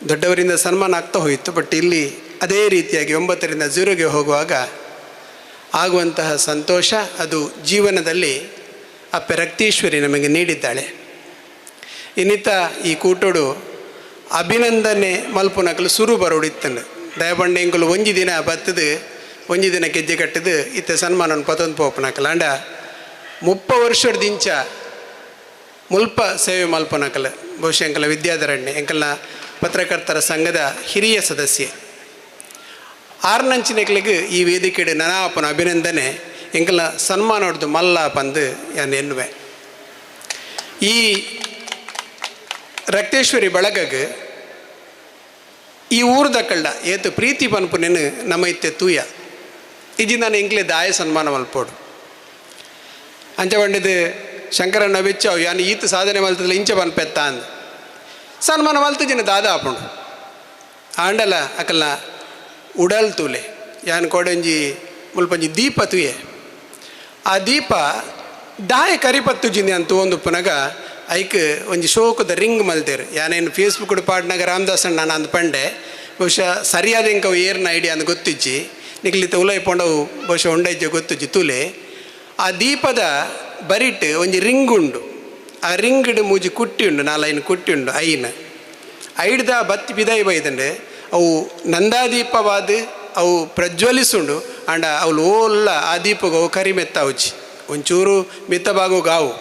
ದೊಡ್ಡವರಿಂದ ಸನ್ಮಾನ ಆಗ್ತಾ ಹೋಯಿತು. ಬಟ್ ಇಲ್ಲಿ ಅದೇ ರೀತಿಯಾಗಿ 9ರಿಂದ 0ಗೆ ಹೋಗುವಾಗ ಆಗುವಂತಹ ಸಂತೋಷ, ಅದು ಜೀವನದಲ್ಲಿ ಅಪ್ಪೆ ರಕ್ತೇಶ್ವರಿ ನಮಗೆ ನೀಡಿದ್ದಾಳೆ. ಇನ್ನಿತ ಈ ಕೂಟೋಡು ಅಭಿನಂದನೆ ಮಲ್ಪುನಕಲು ಸುರು ಬರೋಡಿತ್ತಂಡು ದಯಬಂಡೆ ಎಂಕಲು ಒಂಜಿ ದಿನ ಬತ್ತದು, ಒಂಜಿ ದಿನ ಗೆಜ್ಜೆ ಕಟ್ಟದು ಇತ್ತೆ ಸನ್ಮಾನ ಪತೊಂದು ಪೋಪನಕಲ ಅಂಡ 30 ವರ್ಷದಿಂಚ ಮುಲ್ಪ ಸೇವೆ ಮಲ್ಪನಕಲ. ಬಹುಶಃ ಎಂಕಲ ವಿದ್ಯಾಧರಣ್ಯ, ಎಂಕಲ್ನ ಪತ್ರಕರ್ತರ ಸಂಘದ ಹಿರಿಯ ಸದಸ್ಯೆ. 6ನಂಚಿನಕ್ಲಿಗೆ ಈ ವೇದಿಕೆಡು ನನಾಪನ ಅಭಿನಂದನೆ ಎಂಕಲ್ನ ಸನ್ಮಾನ ಹೊಡೆದು ಮಲ್ಲ ಬಂದು ನಾನು ಎನ್ನುವೆ. ಈ ರಕ್ತೇಶ್ವರಿ ಬಳಗಗೆ ಈ ಊರ್ದ ಕಳ್ಳ ಏತು ಪ್ರೀತಿ ಪನ್ಪುನೇನು ನಮ್ಮ ಇತ್ತೆ ತೂಯ ಇಜಿ ನಾನು ಎಂಕ್ಲೆ ದಾಯ ಸನ್ಮಾನ ಮಲ್ಪೋಡು ಅಂಚ ಬಂಡಿದ್ದು ಶಂಕರಣ್ಣ ಬೆಚ್ಚ ಯಾನು ಈತ ಸಾಧನೆ ಮಲ್ತದಿಲ್ಲ ಇಂಚ ಪನ್ಪೆತ್ತ ಅಂದ ಸನ್ಮಾನ ಮಲ್ತಿಜಿನ ದಾದ ಆಪುಂಡು ಆಂಡಲ ಅಕಲ್ನ ಉಡಲ್ ತೂಲೆ ಯಾನು ಕೊಡಂಜಿ ಮುಲ್ಪಂಜಿ ದೀಪ ತುಯೆ. ಆ ದೀಪ ದಾಯ ಕರಿಪತ್ತುಜಿಂದಿ ಅಂತ ಒಂದು ಪುನಗ ಐಕ್ ಒಂಜಿ ಶೋಕದ ರಿಂಗ್ ಮಲ್ತೇರು. ಯಾನೇನು ಫೇಸ್ಬುಕ್ ಪಾಡ್ನಾಗ ರಾಮದಾಸ್ ಅಣ್ಣ ನಾನು ಅಂದು ಪಂಡೆ ಬಹುಶಃ ಸರಿಯಾದ ಇಂಕವು ಏರ್ನ ಐಡಿಯಾ ಅಂದು ಗೊತ್ತಿಜ್ಜಿ ನಿಕ್ಲಿತ ಉಲೈ ಪೊಂಡವು ಬಹುಶಃ ಉಂಡೈಜ್ಜ ಗೊತ್ತಿಜ್ಜಿ ತೂಲೆ. ಆ ದೀಪದ ಬರಿಟ್ ಒಂಜಿ ರಿಂಗ್ ಉಂಡು. ಆ ರಿಂಗ್ಡ್ ಮೂಜಿ ಕುಟ್ಟಿ ಉಂಡು, 4 ಕುಟ್ಟಿ ಉಂಡು ಐನ್ ಐಡ್ದ ಬತ್ತಿ ಬಿದಾಯಿ ಬೈದಂಡೆ ಅವು ನಂದಾದೀಪವಾದ ಅವು ಪ್ರಜ್ವಲಿಸುಂಡು ಅಂಡ ಅವಳು ಓಲ್ಲ ಆ ದೀಪಗೆ ಅವು ಕರಿಮೆತ್ತಾವುಚಿ ಒಂಚೂರು ಮಿತ್ತಬಾಗು ಗಾವು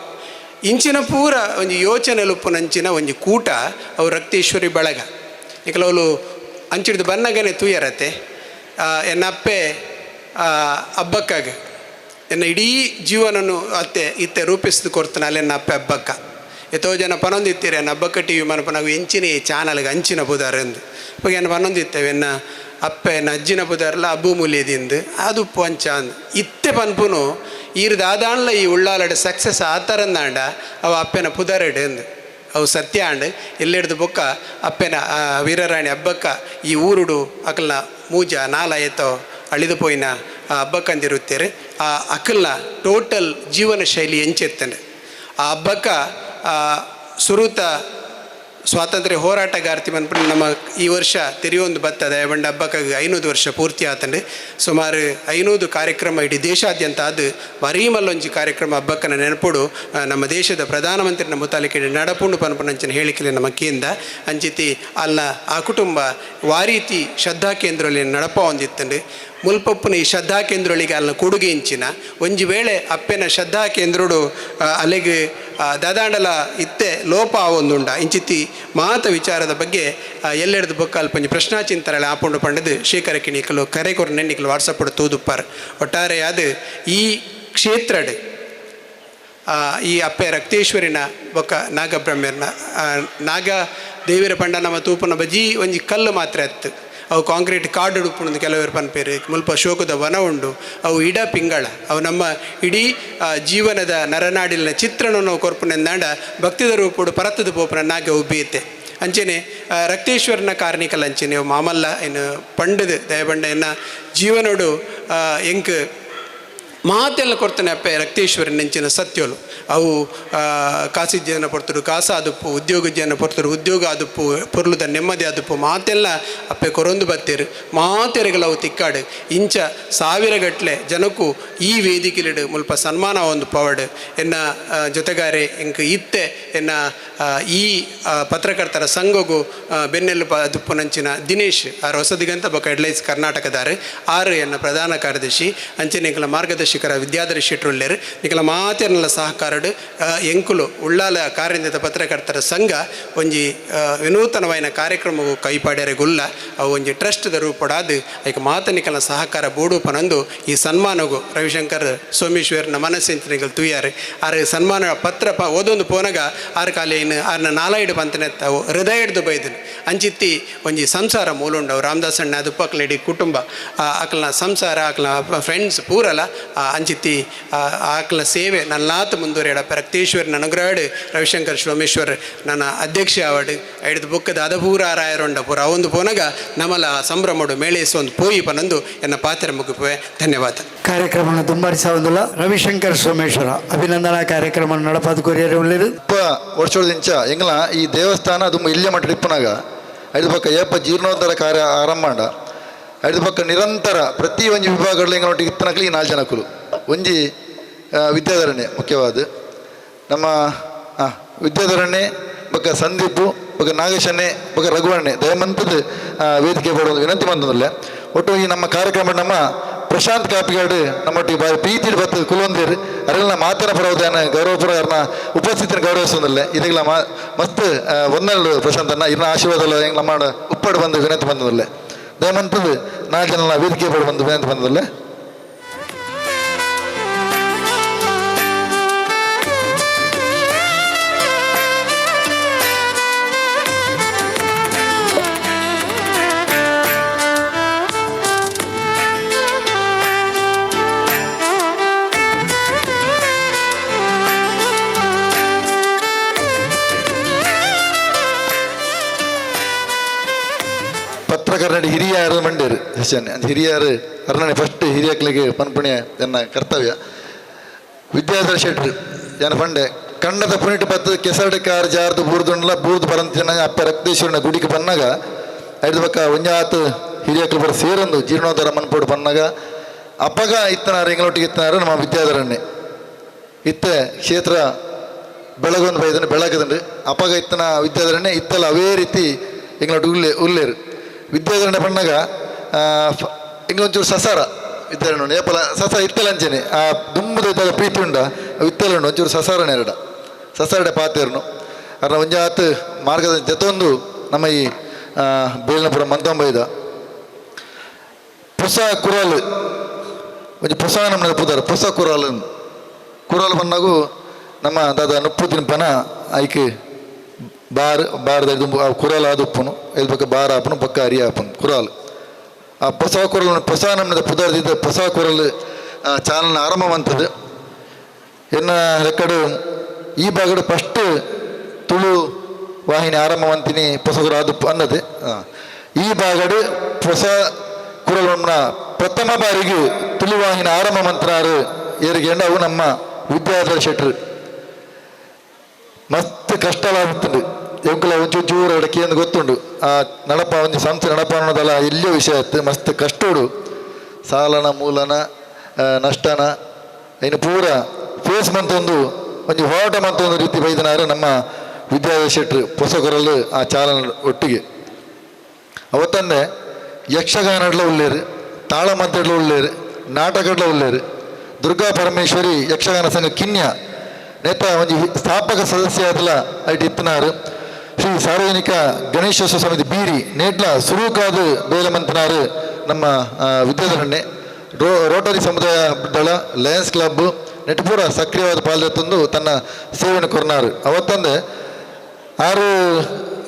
ಇಂಚಿನ ಪೂರ ಒಂಜಿ ಯೋಚನೆಲುಪ್ಪುನಂಚಿನ ಒಂಜಿ ಕೂಟ ಅವು ರಕ್ತೇಶ್ವರಿ ಬಳಗ. ಈಕಲವಳು ಅಂಚಿಡ್ದು ಬನ್ನಗನೆ ತೂಯರತ್ತೆ. ಎನ್ನಪ್ಪೆ ಹಬ್ಬಕ್ಕಾಗ ಎನ್ನ ಇಡೀ ಜೀವನನು ಅತ್ತೆ ಇತ್ತೆ ರೂಪಿಸಿದು ಕೊಡ್ತಾನೆ ಅಲ್ಲೆನ್ನ ಅಪ್ಪೆ ಹಬ್ಬಕ್ಕ ಎಷ್ಟೋ ಜನ ಪನೊಂದಿತ್ತೀರಿ ಎನ್ನ ಹಬ್ಬಕ್ಕ ಟಿ ವಿ ಮನಪ ನಾವು ಎಂಚಿನ ಚಾನಲ್ಗೆ ಅಂಚಿನ ಬುದಾರೆಂದು ಇವಾಗ ಏನು ಪನೊಂದಿತ್ತೇವೆ ಎನ್ನ ಅಪ್ಪೆ ಎನ್ನ ಅಜ್ಜಿನ ಬುದಾರಲ್ಲ ಅಬ್ಬು ಮೂಲ್ಯದಿಂದ ಅದು ಪಂಚ ಅಂದು ಇತ್ತೆ ಪನ್ಪುನು ಈರ್ದಾದಾಣ್ಲ ಈ ಉಳ್ಳಾಲಡೆ ಸಕ್ಸಸ್ ಆತರಂದಾಂಡ ಅವು ಅಪ್ಪೆನ ಪುದಾರೆಡು ಎಂದು ಅವು ಸತ್ಯ ಅಂಡ್ ಎಲ್ಲೆಡ್ದು ಬೊಕ್ಕ ಅಪ್ಪೆನ ವೀರರಾಣಿ ಹಬ್ಬಕ್ಕ ಈ ಊರುಡು ಅಕಲ್ನ ಮೂಜ ನಾಲ ಎತ್ತೋ ಅಳಿದು ಪೋಯಿನ ಆ ಹಬ್ಬಕ್ಕಂದಿರುತ್ತೇರೆ. ಆ ಅಕಲ್ನ ಟೋಟಲ್ ಜೀವನ ಶೈಲಿ ಎಂಚೆತ್ತಂಡೆ ಆ ಹಬ್ಬಕ್ಕ ಸುರುತ ಸ್ವಾತಂತ್ರ್ಯ ಹೋರಾಟಗಾರ್ತಿ ಮನ್ಪು ನಮ್ಮ ಈ ವರ್ಷ ತೆರೆಯೊಂದು ಬತ್ತದ ಬಂಡ ಹಬ್ಬಕ್ಕಾಗಿ 500 ವರ್ಷ ಪೂರ್ತಿ ಆತಂಡೆ. ಸುಮಾರು 500 ಕಾರ್ಯಕ್ರಮ ಇಡೀ ದೇಶಾದ್ಯಂತ ಅದು ಮರೀಮಲ್ಲೊಂಜಿ ಕಾರ್ಯಕ್ರಮ ಹಬ್ಬಕ್ಕನ ನೆನಪುಡು ನಮ್ಮ ದೇಶದ ಪ್ರಧಾನಮಂತ್ರಿನ ಮುತಾಲಿಕೆ ನಡಪುಂಡು ಪನ್ಪುನಂಚಿನ ಹೇಳಿಕೆಲೆ ನಮ್ಮ ಕೇಂದ್ರ ಅಂಚಿತಿ ಅಲ್ಲ ಆ ಕುಟುಂಬ ವಾರೀತಿ ಶ್ರದ್ಧಾ ಕೇಂದ್ರದಲ್ಲಿ ನಡಪ ಹೊಂದಿತ್ತಂಡು ಮುಲ್ಪಪ್ಪನ ಈ ಶ್ರದ್ಧಾ ಕೇಂದ್ರಗಳಿಗೆ ಅಲ್ಲಿನ ಕೊಡುಗೆ ಇಂಚಿನ ಒಂಜಿ ವೇಳೆ ಅಪ್ಪೆನ ಶ್ರದ್ಧಾ ಕೇಂದ್ರಡು ಅಲೆಗೆ ದಾದಾಂಡಲ ಇತ್ತೆ ಲೋಪ ಒಂದುಂಡ ಇಂಚಿತಿ ಮಾತ ವಿಚಾರದ ಬಗ್ಗೆ ಎಲ್ಲೆಡ್ದು ಬೊಕ್ಕ ಅಲ್ಪಂಜಿ ಪ್ರಶ್ನಾಚಿಂತನೆಲ್ಲ ಆಪುಂಡು ಪಂಡದು ಶೇಖರ ಕಿಣಿಕಲು ಕರೆಕೊರು ನೆನ್ನಿಕಲು ವಾಟ್ಸಪ್ ತೂದುಪ್ಪಾರ್. ಒಟ್ಟಾರೆಯಾದ ಈ ಕ್ಷೇತ್ರಡ್ ಈ ಅಪ್ಪೆ ರಕ್ತೇಶ್ವರಿನ ಬೊಕ್ಕ ನಾಗಬ್ರಹ್ಮರ್ನ ನಾಗ ದೇವಿರ ಪಂಡ ನಮ್ಮ ತೂಪನ ಬಜಿ ಒಂಜಿ ಕಲ್ಲು ಮಾತ್ರ ಎತ್ತು ಅವು ಕಾಂಕ್ರೀಟ್ ಕಾರ್ಡ್ ಉಡುಪುಣದು ಕೆಲವರು ಪನ್ಪೇರು ಮುಲ್ಪ ಶೋಕದ ವನ ಉಂಡು ಅವು ಇಡ ಪಿಂಗಳ ಅವು ನಮ್ಮ ಇಡೀ ಜೀವನದ ನರನಾಡಿನ ಚಿತ್ರಣವನ್ನು ನಾವು ಕೊರ್ಪುನೆಂದಾಂಡ ಭಕ್ತಿದ ರೂಪುಡು ಪರತದ ಪೋಪನ ನಾಗೆ ಉಬ್ಬೀತೆ ಅಂಚೆನೆ ರಕ್ತೇಶ್ವರನ ಕಾರ್ಣಿಕಲ್ ಅಂಚೆನೆ ಅವು ಮಾಮಲ್ಲ ಏನು ಪಂಡದು ದಯಬಂಡ ಎನ್ನ ಜೀವನೋಡು ಎಂಕ್ ಮಾತೆಲ್ಲ ಕೊಡ್ತಾನೆ ಅಪ್ಪೆ ರಕ್ತೇಶ್ವರನ ನೆಂಚಿನ ಸತ್ಯೋಲು ಅವು ಕಾಸಿ ಜನ ಪಡ್ತರು ಕಾಸ ಆದುಪ್ಪು ಉದ್ಯೋಗ ಜನ ಪಡ್ತರು ಉದ್ಯೋಗ ಆದುಪ್ಪು ಪೊರ್ಲುದ ನೆಮ್ಮದಿ ಆದುಪ್ಪು ಮಾತೆಲ್ಲ ಅಪ್ಪೆ ಕೊರೊಂದು ಬತ್ತೇರು ಮಾತೆರೆಗಳು ಅವು ತಿಕ್ಕಾಡು ಇಂಚ 1000 ಗಟ್ಟಲೆ ಜನಕ್ಕೂ ಈ ವೇದಿಕೆಲಿಡು ಮುಲ್ಪ ಸನ್ಮಾನ ಒಂದು ಪವರ್ಡ್ ಎನ್ನ ಜೊತೆಗಾರೆ ಎಂಕ್ ಇತ್ತೆ ಎನ್ನ ಈ ಪತ್ರಕರ್ತರ ಸಂಘಗೂ ಬೆನ್ನೆಲು ದುಪ್ಪುನಂಚಿನ ದಿನೇಶ್ ಆರು ಹೊಸದಿಗಂತ ಬೊಕ್ಕ ಹೆಡ್ಲೈನ್ಸ್ ಕರ್ನಾಟಕದಾರು 6 ಎನ್ನ ಪ್ರಧಾನ ಕಾರ್ಯದರ್ಶಿ ಅಂಚೆನೆಗಳ ಮಾರ್ಗದರ್ಶಕ ನಿರ್ದೇಶಕರ ವಿದ್ಯಾಧರ ಶೆಟ್ಟರುಳ್ಳೇರು ನಿಖಲ ಮಾತೆರ್ನಲ ಸಹಕಾರಡು ಎಂಕುಲು ಉಳ್ಳಾಲ ಕಾರ್ಯನಿರತ ಪತ್ರಕರ್ತರ ಸಂಘ ಒಂಜಿ ವಿನೂತನವಾದ ಕಾರ್ಯಕ್ರಮವು ಕೈಪಾಡ್ಯಾರೆ ಗುಲ್ಲ ಅವು ಒಂಜಿ ಟ್ರಸ್ಟ್ದ ರೂಪಡಾದು ಐಕ ಮಾತನಿಕಲ ಸಹಕಾರ ಬೋಡು ಪನಂದು ಈ ಸನ್ಮಾನಗು ರವಿಶಂಕರ್ ಸೋಮೇಶ್ವರನ ಮನಸ್ಸಿಂತನಿಗಳು ತುಯ್ಯಾರು ಆರು ಸನ್ಮಾನ ಪತ್ರ ಓದೊಂದು ಪೋನಗ ಆರು ಕಾಲೇನು ಆರ್ನ ನಾಲಾಯಿಡು ಪಂತನೆತ್ತಾವು ಹೃದಯ ಹಿಡ್ದು ಬೈದನು ಅಂಚಿತ್ತಿ ಒಂಜಿ ಸಂಸಾರ ಮೂಲುಂಡವು ರಾಮದಾಸ್ ಅಣ್ಣ ಅದು ಪಕ್ಲೆಡಿ ಕುಟುಂಬ ಆಕಲ್ನ ಸಂಸಾರ ಆಕಲ್ನ ಫ್ರೆಂಡ್ಸ್ ಪೂರಲ್ಲ ಅಂಚಿತ್ತಿ ಆಕಲ ಸೇವೆ ನಲ್ಲಾತು ಮುಂದುವರಿಯಡ ರಕ್ತೇಶ್ವರನ ಅನುಗ್ರಹಡು ರವಿಶಂಕರ್ ಸೋಮೇಶ್ವರ್ ನನ್ನ ಅಧ್ಯಕ್ಷ ಆವಡು ಐದು ಬುಕ್ಕದ ಅದಪೂರ ರಾಯರೊಂಡ ಪೂರ ಅವೊಂದು ಪೋನಗ ನಮಲ ಸಂಭ್ರಮಡು ಮೇಳೇಸು ಒಂದು ಪೋಯಿ ಪನಂದು ಎನ್ನ ಪಾತ್ರ ಮುಗಿಪುವೆ ಧನ್ಯವಾದ. ಕಾರ್ಯಕ್ರಮ ದುಂಬರಿಸಾವುದಿಲ್ಲ ರವಿಶಂಕರ್ ಸೋಮೇಶ್ವರ ಅಭಿನಂದನಾ ಕಾರ್ಯಕ್ರಮ ನಡಪಾದ ಕೊರಿಯರು ಉಳ್ಳೇರು ವರ್ಷದಿಂಚ ಎಂಗ್ಲ ಈ ದೇವಸ್ಥಾನ ತುಂಬ ಇಲ್ಲೇ ಮಟ್ಟ ಇಪ್ಪನಾಗ ಐದು ಪಕ್ಕ ಏಪ ಜೀರ್ಣೋದ್ಧಾರ ಕಾರ್ಯ ಆರಂಭ ಐದು ಪಕ್ಕ ನಿರಂತರ ಪ್ರತಿ ಒಂಜಿ ವಿಭಾಗಗಳು ಎಂಗಳೊಟ್ಟಿಗೆ ಇತ್ತನಕ್ಲಿ 4 ಜನಕ್ಕಲು ಒಂಜಿ ವಿದ್ಯಾಧರಣೆ ಮುಖ್ಯವಾದ ನಮ್ಮ ವಿದ್ಯಾಧರಣೆ ಬೊಕ್ಕ ಸಂದೀಪು ಬೊಕ್ಕ ನಾಗೇಶನ್ನೇ ಬೊಕ್ಕ ರಘುವಣ್ಣೆ ದಯಮಂತದ ವೇದಿಕೆ ಪಡುವ ವಿನಂತಿ ಬಂದದಲ್ಲ ಒಟ್ಟು ಈ ನಮ್ಮ ಕಾರ್ಯಕ್ರಮ ನಮ್ಮ ಪ್ರಶಾಂತ್ ಕಾಪಿಗಾಡು ನಮ್ಮೊಟ್ಟಿಗೆ ಬಾರಿ ಪ್ರೀತಿ ಬರ್ತದೆ ಕುಲೊಂದಿರು ಅರೆಲ್ಲ ಮಾತಿನ ಪರವದಾನ ಗೌರವಪುರ ಅವ್ರನ್ನ ಉಪಸ್ಥಿತಿನ ಗೌರವಿಸೋದಲ್ಲ ಇದೆಲ್ಲ ಮಸ್ತ್ ಒಂದೆರಡು ಪ್ರಶಾಂತನ ಇನ್ನ ಆಶೀರ್ವಾದ ಹೆಂಗೆ ನಮ್ಮ ಉಪ್ಪಡು ಬಂದು ವಿನಂತಿ ಬಂದದಲ್ಲ ದಯಮಂತದ್ದು 4 ಜನ ವೇದಿಕೆ ಪಡು ಬಂದು ವಿನಂತಿ ಬಂದದಲ್ಲ. ಪತ್ರಕರ್ನಾಡಿ ಹಿರಿಯರು ಮಂಡ್ಯರು ಹೆಸನ್ ಹಿರಿಯರು ಅರ್ಣನೆ ಫಸ್ಟ್ ಹಿರಿಯಕ್ಲಿಗೆ ಪನ್ಪುಣ್ಯ ಎನ್ನ ಕರ್ತವ್ಯ ವಿದ್ಯಾಧರ ಶೆಟ್ರು ಜನ ಪಂಡೆ ಕಂಡದ ಪುಣಿಟ್ ಪತ್ತು ಕೆಸರಡು ಕಾರ್ ಜಾರ್ದು ಬೂರ್ದುಂಡ್ಲ ಬೂರ್ದು ಪರಂತಿನ ಅಪ್ಪ ರಕ್ತೇಶ್ವರನ ಗುಡಿಗೆ ಪನ್ನಾಗ ಐದು ಪಕ್ಕ ಒಂಜಾತು ಹಿರಿಯಕ್ಲು ಬರ ಸೇರೊಂದು ಜೀರ್ಣೋದ್ಧಾರ ಮನ್ಪೋಡು ಪನ್ನಾಗ ಅಪ್ಪಗ ಇತ್ತನಾರು ಎಂಗಳೊಟ್ಟಿಗೆ ಇತ್ತನಾರು ನಮ್ಮ ವಿದ್ಯಾಧರಣ್ಣೆ ಇತ್ತೆ ಕ್ಷೇತ್ರ ಬೆಳಗೊಂದು ಬೈದನು ಬೆಳಗದಂಡು ಅಪ್ಪಗ ಇತ್ತನ ವಿದ್ಯಾಧರಣ್ಣೆ ಇತ್ತಲ್ಲ ಅವೇ ರೀತಿ ಎಂಗಳೊಟ್ಟಿಗೆ ಉಲ್ಲೇರು ವಿದ್ಯಾಧರಣೆ ಪಣ್ಣಾಗ ಇಂಗೊಂಚೂರು ಸಸಾರ ವಿದ್ಯಾಧರಣ ಏಪಲ ಸಸ ಇತ್ತಲಂಚನೆ ಆ ದುಂಬದ ಇದ್ದಾಗ ಪ್ರೀತಿ ಉಂಡ ಇತ್ತಲು ಒಂಚೂರು ಸಸಾರಣ ಸಸಾರಡೆ ಪಾತೇರ್ನು ಅರ್ನ ಒಂಜಾತ್ ಮಾರ್ಗದ ಜೊತೊಂದು ನಮ್ಮ ಈ ಬೇಲ್ನಪುರ ಮಂತಂಬೈದ ಪುಸ ಕುರಾಲ್ ಒಂಜಿ ಪುಸ ನಮ್ಮನೆ ಪುದಾರ ಪುಸ ಕುರಾಲ್ ಬಂದಾಗೂ ನಮ್ಮ ದಾದ ನುಪ್ಪುದಿನ ಪನ ಐಕೆ ಬಾರ್ದ ಕುರಾಲ್ ಆದ ಉಪ್ಪುನು ಇದು ಪಕ್ಕ ಬಾರ್ ಆಪನು ಪಕ್ಕ ಅರಿ ಆಪನು ಕುರಾಲ್ ಆ ಹೊಸ ಕುರಲ್ ಹೊಸ ನಮ್ಮದ ಪುದರ್ದಿದ್ದ ಹೊಸ ಕುರಲ್ ಚಾನಲ್ನ ಆರಂಭವಂತದ್ದು ಎನ್ನ ರೆಕ್ಕಡು ಈ ಭಾಗಡು ಫಸ್ಟ್ ತುಳು ವಾಹಿನಿ ಆರಂಭವಂತಿನಿ ಹೊಸಗುರು ಆದ ಅನ್ನದು ಈ ಭಾಗಡು ಹೊಸ ಕುರಲ್ ಪ್ರಥಮ ಬಾರಿಗೆ ತುಳು ವಾಹಿನಿ ಆರಂಭ ಮಂತ್ರಾರು ಏರಿಗೆ ಅವು ನಮ್ಮ ವಿದ್ಯಾಧರ ಶೆಟ್ರು ಮಸ್ತ್ ಕಷ್ಟವಾಗುತ್ತದೆ ಎಂಕುಲ ಒಂಚೂರು ಅಡಕೆ ಎಂದು ಗೊತ್ತುಂಡು ಆ ನಡಪ ಒಂದು ಸಂಸ್ಥೆ ನಡಪ ಅನ್ನೋದಲ್ಲ ಇಲ್ಲಿಯೂ ವಿಷಯ ಇತ್ತು ಮಸ್ತ್ ಕಷ್ಟೋಡು ಸಾಲನ ಮೂಲನ ನಷ್ಟನ ಇನ್ನು ಪೂರ ಫೇಸ್ ಮಂತೊಂದು ಒಂದು ಹೋರಾಟ ಮಂತೊಂದು ರೀತಿ ಬೈದನಾರು ನಮ್ಮ ವಿದ್ಯಾಧರ ಶೆಟ್ರು ಹೊಸಗೊರಲು ಆ ಚಾಲನ ಒಟ್ಟಿಗೆ ಅವತ್ತಂದೆ ಯಕ್ಷಗಾನಡ್ಲ ಉಳ್ಳೇರು ತಾಳಮದ್ದಡ್ಲ ಉಳ್ಳೇರು ನಾಟಕಡ್ಲ ಉಳ್ಳೇರು ದುರ್ಗಾ ಪರಮೇಶ್ವರಿ ಯಕ್ಷಗಾನ ಸಂಘ ಕಿನ್ಯ ನೇತ ಒಂದು ಸ್ಥಾಪಕ ಸದಸ್ಯ ಆದಲ ಐಟಿ ಇತ್ತನಾರು ಶ್ರೀ ಸಾರ್ವಜನಿಕ ಗಣೇಶೋತ್ಸವ ಸಮಿತಿ ಬೀರಿ ನೇಟ್ಲ ಸುರೂಕಾದ ಬೇಲಮಂತನಾರು ನಮ್ಮ ವಿದ್ಯಾಧರಣ್ಣೆ ರೋಟರಿ ಸಮುದಾಯ ದಳ ಲಯನ್ಸ್ ಕ್ಲಬ್ ನೆಟ್ಪೂರ ಸಕ್ರಿಯವಾದ ಪಾಲ್ದೊಂದು ತನ್ನ ಸೇವೆಯನ್ನು ಕೊರನಾರು ಅವತ್ತಂದೆ ಆರು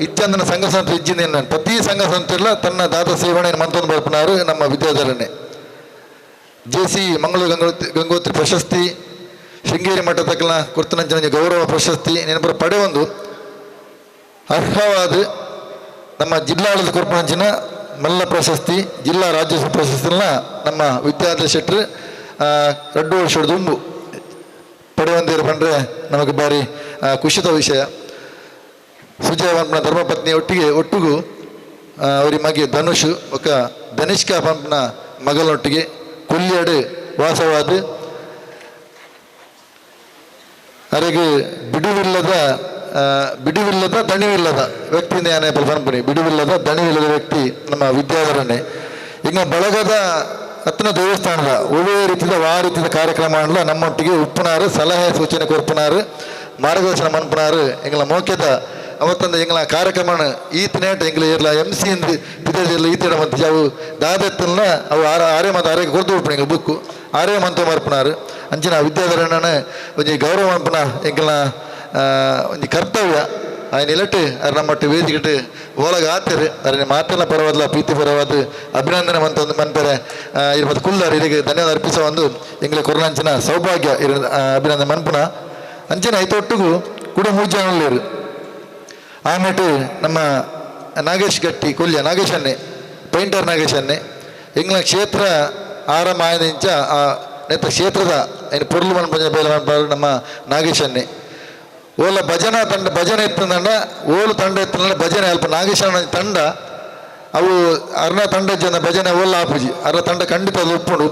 ಇಚ್ಚಂದನ ಸಂಘ ಸಂಸ್ಥೆ ಇಜ್ಜಿನ ಪ್ರತಿ ಸಂಘ ಸಂಸ್ಥೆಲ್ಲ ತನ್ನ ದಾತ ಸೇವನೆಯನ್ನು ಮಂತೊಂದು ಬರ್ಪನಾರು ನಮ್ಮ ವಿದ್ಯಾಧರಣ್ಣೆ ಜೆ.ಸಿ. ಮಂಗಳೂರು ಗಂಗೋತ್ರಿ ಪ್ರಶಸ್ತಿ ಶೃಂಗೇರಿ ಮಠ ತಕ್ಕಲ ಕುರ್ತನಂಜನ ಗೌರವ ಪ್ರಶಸ್ತಿ ನೆನಪರ ಪಡೆಯೊಂದು ಅರ್ಹವಾದ ನಮ್ಮ ಜಿಲ್ಲಾಡಳಿತ ಕೊರ್ಪನಂಚಿನ ಮಲ್ಲ ಪ್ರಶಸ್ತಿ ಜಿಲ್ಲಾ ರಾಜ್ಯೋತ್ಸವ ಪ್ರಶಸ್ತಿನ ನಮ್ಮ ವಿದ್ಯಾಧರ ಶೆಟ್ರು 2 ವರ್ಷದ ದುಂಬು ಪಡೆಯೊಂದಿರು ಬಂದರೆ ನಮಗೆ ಭಾರಿ ಖುಷಿದ ವಿಷಯ. ಸುಜಯ ಪಂಪನ ಧರ್ಮಪತ್ನಿ ಒಟ್ಟಿಗೂ ಅವರಿ ಮಗೆ ಧನುಷ್ ಒಕ್ಕ ಧನಿಷ್ಕಾ ಪಂಪನ ಮಗಳೊಟ್ಟಿಗೆ ಕೊಲ್ಲಿಯಡು ವಾಸವಾದ ಅವರಿಗೆ ಬಿಡುವಿಲ್ಲದ ದಣಿವಿಲ್ಲದ ವ್ಯಕ್ತಿಯಿಂದ ಏನೇ ಪಂಪನಿ ಬಿಡುವಿಲ್ಲದ ದಣಿವಿಲ್ಲದ ವ್ಯಕ್ತಿ ನಮ್ಮ ವಿದ್ಯಾಧರಣ್ಣೆ ಈಗ ಬಳಗದ ಹತ್ತನ ದೇವಸ್ಥಾನದ ಒಳ್ಳೆಯ ರೀತಿಯ ರೀತಿಯ ಕಾರ್ಯಕ್ರಮ ನಮ್ಮೊಟ್ಟಿಗೆ ಉಪ್ಪುನಾರು ಸಲಹೆ ಸೂಚನೆ ಕೊರ್ಪುನಾರು ಮಾರ್ಗದರ್ಶನ ಮನ್ಪುನಾರು ಎಂಗಳ ಮೋಕ್ಯದ ಅವತ್ತಂದ ಎಂಗಳ ಕಾರ್ಯಕ್ರಮ ಈತನೇಟ ಎಂಗ್ಲ ಇರಲ MC ಎಂದು ಬಿದ್ದಿರಲಿಲ್ಲ ಈತೇಡ ಮತ್ತು ಅವು ದಾದತ್ತನ್ನ ಅವು ಆರೇ ಮತ್ತು ಆರೋಗ್ಯ ಕೊರತು ಉಳ್ಪಣ ಎಂಗ್ಲ ಬುಕ್ಕು ಆರೇ ಮಂತ ಮರ್ಪುನಾರು ಅಂಚಿನ ವಿದ್ಯಾಧರಣ ಒಂಜಿ ಗೌರವ ಮನ್ಪುನ ಎಂಗ್ಲ ಒಂಜಿ ಕರ್ತವ್ಯ ఆయన ಇಲ್ಲಟ್ಟು ಅವ್ರು ನಮ್ಮಟ್ಟು ವೇದಿಗಿಟ್ಟು ಓಲಗ ಆತರು ಅವ್ರನ್ನ ಮಾತೆಲ್ಲ ಪರವಾದಲ್ಲ ಪ್ರೀತಿ ಪರವಾದ ಅಭಿನಂದನೆ ಮಂತ ಮನ್ಪರೆ ಇರ್ಬೋದು ಕುಲ್ಲರ್ ಇದಕ್ಕೆ ಧನ್ಯವಾದ ಅರ್ಪಿಸೋ ಒಂದು ಎಂಗ್ಲ ಕೊರೋನಾಂಚಿನ ಸೌಭಾಗ್ಯ ಅಭಿನಂದನೆ ಮನ್ಪುನ ಅಂಚಿನ ಐತೊಟ್ಟಿಗೂ ಕೂಡ 3 ಜನ ಆಮೇಲೆ ನಮ್ಮ ನಾಗೇಶ್ ಗಟ್ಟಿ ಕೊಲ್ಯ ನಾಗೇಶ್ ಅನ್ನೆ ಪೇಂಟರ್ ನಾಗೇಶ್ ಅನ್ನೆ ಎಂಗ್ಲ ಕ್ಷೇತ್ರ ಆರಂಭ ಆಯದಿಂಚ ಆ ನೆತ್ತ ಕ್ಷೇತ್ರದ ಏನು ಪೊರ್ಲು ಮನ್ಪಂಜ ಬೇಲೆ ನಮ್ಮ ನಾಗೇಶ್ ಅನ್ನೆ ಓಲ ಭಜನಾ ತಂಡ ಭಜನೆ ಎತ್ತಂದಂಡ ಓಲು ತಂಡ ಎತ್ತಂಡ ಭಜನೆ ಅಲ್ಪ ನಾಗೇಶನ ತಂಡ ಅವು ಅರ್ನ ತಂಡ ಜನ ಭಜನೆ ಓಲ್ಲ ಆಪುಜಿ ಅರ್ನ ತಂಡ ಖಂಡಿತ ಅದು ಉಪ್ಪುಂಡು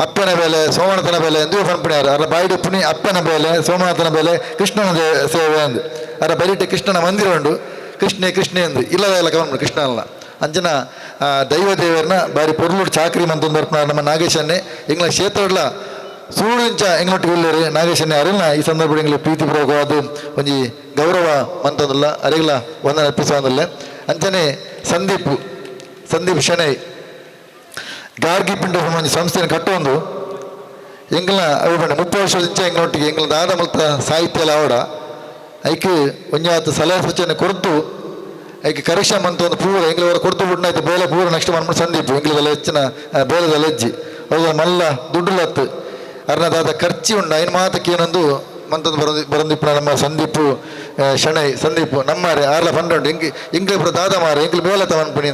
ಅಪ್ಪನ ಬೇಲೆ ಸೋಮನಾಥನ ಬೇಲೆ ಎಂದು ಪಂಪಣಿಯಾರು ಅರ ಬಾಯಿಡು ಪುನಿ ಅಪ್ಪನ ಬೇಲೆ ಸೋಮನಾಥನ ಬೇಲೆ ಕೃಷ್ಣನ ಸೇವೆ ಎಂದು ಅರ ಬರಿಟೆ ಕೃಷ್ಣನ ಮಂದಿರ ಉಂಡು ಕೃಷ್ಣ ಎಂದು ಇಲ್ಲದ ಎಲ್ಲ ಕವನ್ ಕೃಷ್ಣ ಅಲ್ಲ ಅಂಜನ ದೈವ ದೇವರನ್ನ ಬಾರಿ ಪೊರ್ಲುಡು ಚಾಕ್ರಿ ಮಂತೊಂದು ಬರ್ಪುನಾರು ನಮ್ಮ ನಾಗೇಶನ್ನೇ ಎಂಗ್ಲ ಕ್ಷೇತ್ರಡ್ಲ ಸೂಳಿಂಚ ಎಂಗ್ಲೊಟ್ಟಿಗೆ ಉಳ್ಳೇರು ನಾಗೇಶನ್ನೇ ಅರಿಲ್ಲ ಈ ಸಂದರ್ಭ ಎಂಗ್ಲ ಪ್ರೀತಿಪೂರ್ವಕವಾದ ಒಂಜಿ ಗೌರವ ಮಂತಂದಿಲ್ಲ ಅರಿಗಳ ಒಂದನ್ನು ಅರ್ಪಿಸೋದಿಲ್ಲ ಅಂಚನೆ ಸಂದೀಪ್ ಶೆಣೈ ಗಾರ್ಗಿ ಪಿಂಡ ಒಂದು ಸಂಸ್ಥೆಯನ್ನು ಕಟ್ಟೊಂದು ಎಂಗ್ಲ ಅವು ಬಂಡ 30 ವರ್ಷದಿಂದ ಎಂಗ್ಲೊಟ್ಟಿಗೆ ಎಂಗ್ಲ ದಾದ ಮಲ್ತ ಸಾಹಿತ್ಯ ಆವಡ ಐಕೆ ಒಂಜಾತು ಸಲಹೆ ಸೂಚನೆ ಕೊರತು ಐಕೆ ಕರೆಕ್ಷನ್ ಅಂತ ಒಂದು ಪೂರ ಎಂಗ್ಲವರ ಕೊಡ್ತು ಬಿಟ್ಟು ಬೇಲೆ ಪೂರ ನೆಕ್ಸ್ಟ್ ಮಾಡ್ಬಿಟ್ಟು ಸಂದೀಪ್ ಎಂಗ್ಲದಲ್ಲ ಹೆಚ್ಚಿನ ಬೇಲೆದಲ್ಲ ಹೆಜ್ಜಿ ಅವಾಗ ಮಲ್ಲ ದುಡ್ಡುಲತ್ತು ಅರ್ನ ದಾದ ಖರ್ಚಿ ಉಂಡ ಐನು ಮಾತಕ್ಕೆ ಏನೊಂದು ಮಂತದ್ದು ಬರಂದಿಪ್ಪು ನಮ್ಮ ಸಂದೀಪ್ ನಮ್ಮಾರೆ ಆರ್ಲ ಫಂಡ್ ಉಂಟು ಎಂಗ್ಲ ಪುರ ದಾದ ಮಾರೆ ಎಂಗ್ಲ ಬೇಲೆ ತಗೊಂಡ್ಬಿಡಿ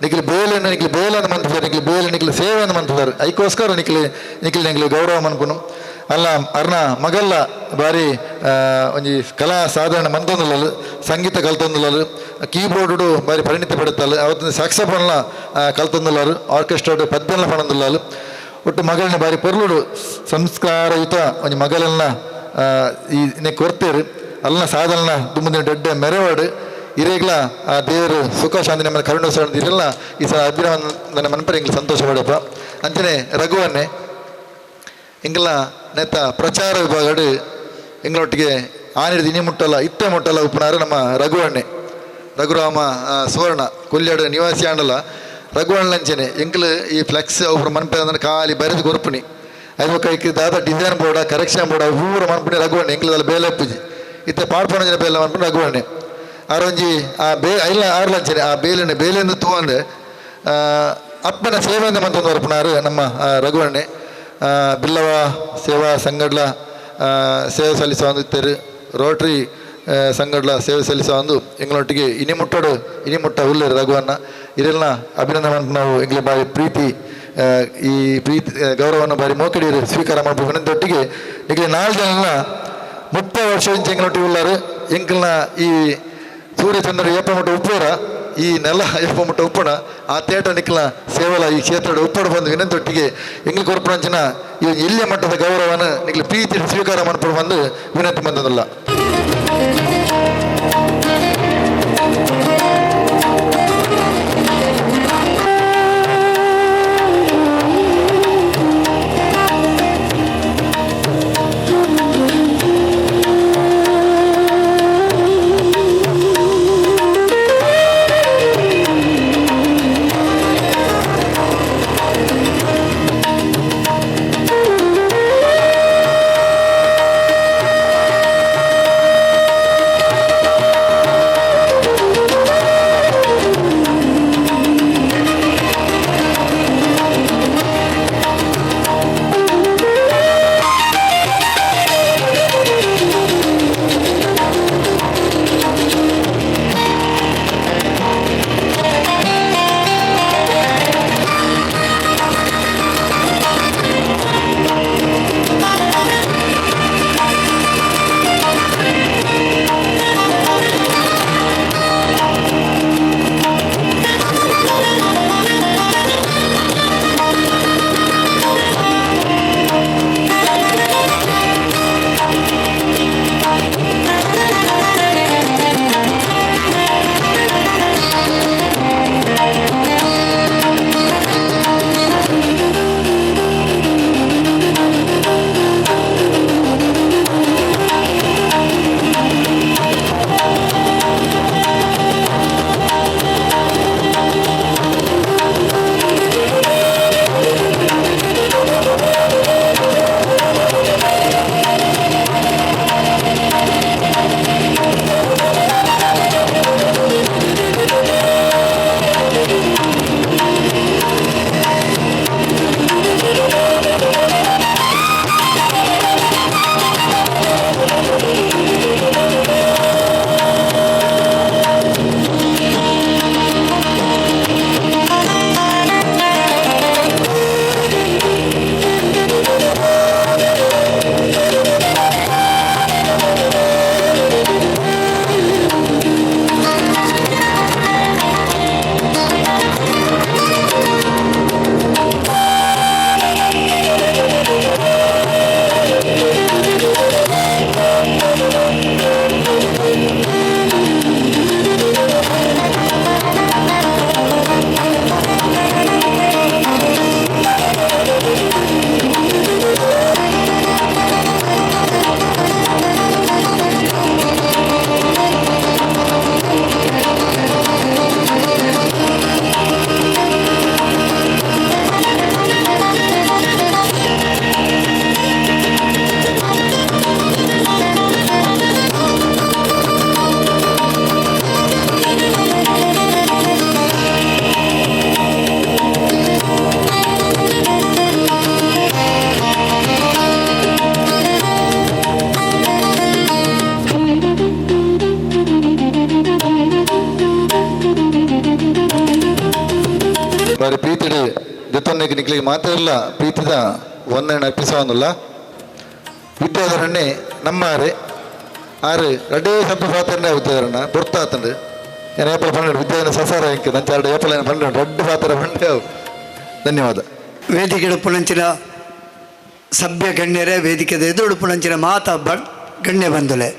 ನಿಖಿಲ್ ಬೇಲನ್ನು ಮಂತಿದ್ದಾರೆ ನಿಖಿಲ್ ಸೇವೆಯನ್ನು ಮಂತಿದ್ದಾರೆ ಅದಕ್ಕೋಸ್ಕರ ನಿಖಿಲ್ ಗೌರವ ಮನ್ಪುನು ಅಲ್ಲ ಅರ್ನ ಮಗಲ್ಲ ಬಾರಿ ಒಂಜಿ ಕಲಾ ಸಾಧಾರಣ ಮಂತೊಂದುಲ್ಲಲು ಸಂಗೀತ ಕಲ್ತೊಂದುಲ್ಲಲು ಕೀಬೋರ್ಡು ಬಾರಿ ಪರಿಣಿತಿ ಪಡುತ್ತಲ್ಲ ಅವತ್ತಿನ ಸಾಕ್ಸಫೋನ್ಲ ಕಲ್ತೊಂದುಲ್ಲರು ಆರ್ಕೆಸ್ಟ್ರಾಡು ಪದ್ಯಲ್ಲ ಪಣಂದುಲ್ಲಲು ಒಟ್ಟು ಮಗಳನ್ನ ಬಾರಿ ಪೊರ್ಲುಡು ಸಂಸ್ಕಾರಯುತ ಒಂಜಿ ಮಗಳನ್ನ ಈ ಕೊರ್ತೇರು ಅಲ್ಲ ಸಾಧನ ತುಂಬುದಿನ ದೊಡ್ಡ ಮೆರವಾಡು ಇರೇಗ್ಲ ಆ ದೇವರು ಸುಖ ಶಾಂತಿ ನಮ್ಮ ಕರುಣಿಸೋಣ ಇರಲ್ಲ ಈ ಸಲ ಅಭಿನಂದನೆ ಮನಪರ ಎಂಗ್ಲ ಸಂತೋಷ ಪಡಪ್ಪ ಅಂಚನೆ ರಘುವನ್ನೇ ಎಂಗ್ಲ ನೆತ್ತ ಪ್ರಚಾರ ವಿಭಾಗಡು ಎಂಗ್ಲೊಟ್ಟಿಗೆ ಆನಿಡಿದ ಇನಿ ಮುಟ್ಟಲ್ಲ ಇತ್ತೆ ಮುಟ್ಟಲ್ಲ ಉಪ್ಪನಾರು ನಮ್ಮ ರಘುರಾಮ ಸುವರ್ಣ ಕೊಲ್ಯಾಡು ನಿವಾಸಿ ಆಂಡಲ್ಲ ರಘುವಣ್ಣಂಚನೆ ಎಂಗ್ಲು ಈ ಫ್ಲೆಕ್ಸ್ ಒಬ್ಬರು ಮನಪೆ ಅಂದ್ರೆ ಖಾಲಿ ಬರೆದು ಗೊರ್ಪುನಿ ಐದು ಕೈಗೆ ದಾದ ಡಿಸೈನ್ ಬೋರ್ಡ ಕರೆಕ್ಷನ್ ಬೋರ್ಡ ಪೂರ ಮನ್ಪುಣಿ ರಘುವಣ್ಣೆ ಎಂಗ್ಲದಲ್ಲಿ ಬೇಲೆ ಅಪ್ಪುಜಿ ಇತ್ತೆ ಪಾಡ್ಪಣ ಜನ ಬೇಲೆ ಮನ್ಪುಣಿ ರಘುವಣ್ಣೆ ಆರೊಂಜಿ ಆ ಐಲ ಆರ್ಲಂಚನೆ ಆ ಬೇಲೆಂದು ತೂವಂದೆ ಅಪ್ಪನ ಸೇವೆಯಿಂದ ಮಂತೊಂದು ಬರ್ಪುನಾರು ನಮ್ಮ ರಘುವಣ್ಣೆ ಬಿಲ್ಲವ ಸೇವಾ ಸಂಘಡ್ಲ ಸೇವೆ ಸಲ್ಲಿಸುವ ಒಂದು ರೋಟ್ರಿ ಸಂಘಡ್ಲ ಸೇವೆ ಸಲ್ಲಿಸುವ ಒಂದು ಎಂಗಳೊಟ್ಟಿಗೆ ಇನಿ ಮುಟ್ಟ ಉಳ್ಳೇರು ರಘುವನ್ನ ಇದೆಲ್ಲ ಅಭಿನಂದನೆ ಮನ್ಪು ನಾವು ಎಂಗ್ಲೆ ಬಾರಿ ಪ್ರೀತಿ ಈ ಗೌರವವನ್ನು ಬಾರಿ ಮೋಕಡಿಯರು ಸ್ವೀಕಾರ ಮಾಡ್ಬೇಕು ಒಟ್ಟಿಗೆ ಈಗಲೇ 4 ಜನ 30 ವರ್ಷದಿಂದ ಎಂಗಳೊಟ್ಟಿಗೆ ಉಳ್ಳಾರು ಎಂಕಲ್ನ ಈ ಸೂರ್ಯಚಂದ್ರ ಏಪಮಟ್ಟ ಉಪ್ಪೋರ ಈ ನೆಲ ಏಪಮಟ್ಟ ಉಪ್ಪಣ ಆ ತೇಟ ನಿಕ್ಕಲ ಸೇವಲ ಈ ಕ್ಷೇತ್ರ ಉಪ್ಪಡ ಬಂದು ವಿನಂತೊಟ್ಟಿಗೆ ಎಂಗ್ಲ ಕೊರ್ಪಣಂಚಿನ ಈ ಎಲ್ಲಿಯ ಮಟ್ಟದ ಗೌರವನ ನಿಕ್ಲ ಪ್ರೀತಿ ಸ್ವೀಕಾರ ಮಾಡ್ಕೊಂಡು ಬಂದು ವಿನಂತಿ ಬಂದದಲ್ಲ. ಬದಲಾವಣೆಗೆ ನಿಕ್ಲಿಗೆ ಮಾತೆಲ್ಲ ಪ್ರೀತಿದ ಒಂದನೇ ಎಪಿಸೋಡ್ ವಿದ್ಯಾಧರಣ್ಣೆ ನಮ್ಮಾರೆ ಆರು ರಡ್ಡೇ ಸಂಪ ಪಾತ್ರನೇ ವಿದ್ಯಾಧರಣ ಬೊರ್ತಾತಂಡು ಏನು ಏಪಲ ಪಂಡ ವಿದ್ಯಾಧರಣ ಸಸಾರ ಇಂಕ ನಂಚಾರ್ಡ ಏಪಲ ಪಂಡ ರಡ್ಡು ಪಾತ್ರ ಪಂಡೆ ಧನ್ಯವಾದ. ವೇದಿಕೆ ಉಡುಪುನಂಚಿನ ಸಭ್ಯ ಗಣ್ಯರೇ ವೇದಿಕೆ ಎದು ಉಡುಪುನಂಚಿನ ಮಾತಾ ಗಣ್ಯ ಬಂದುಲೆ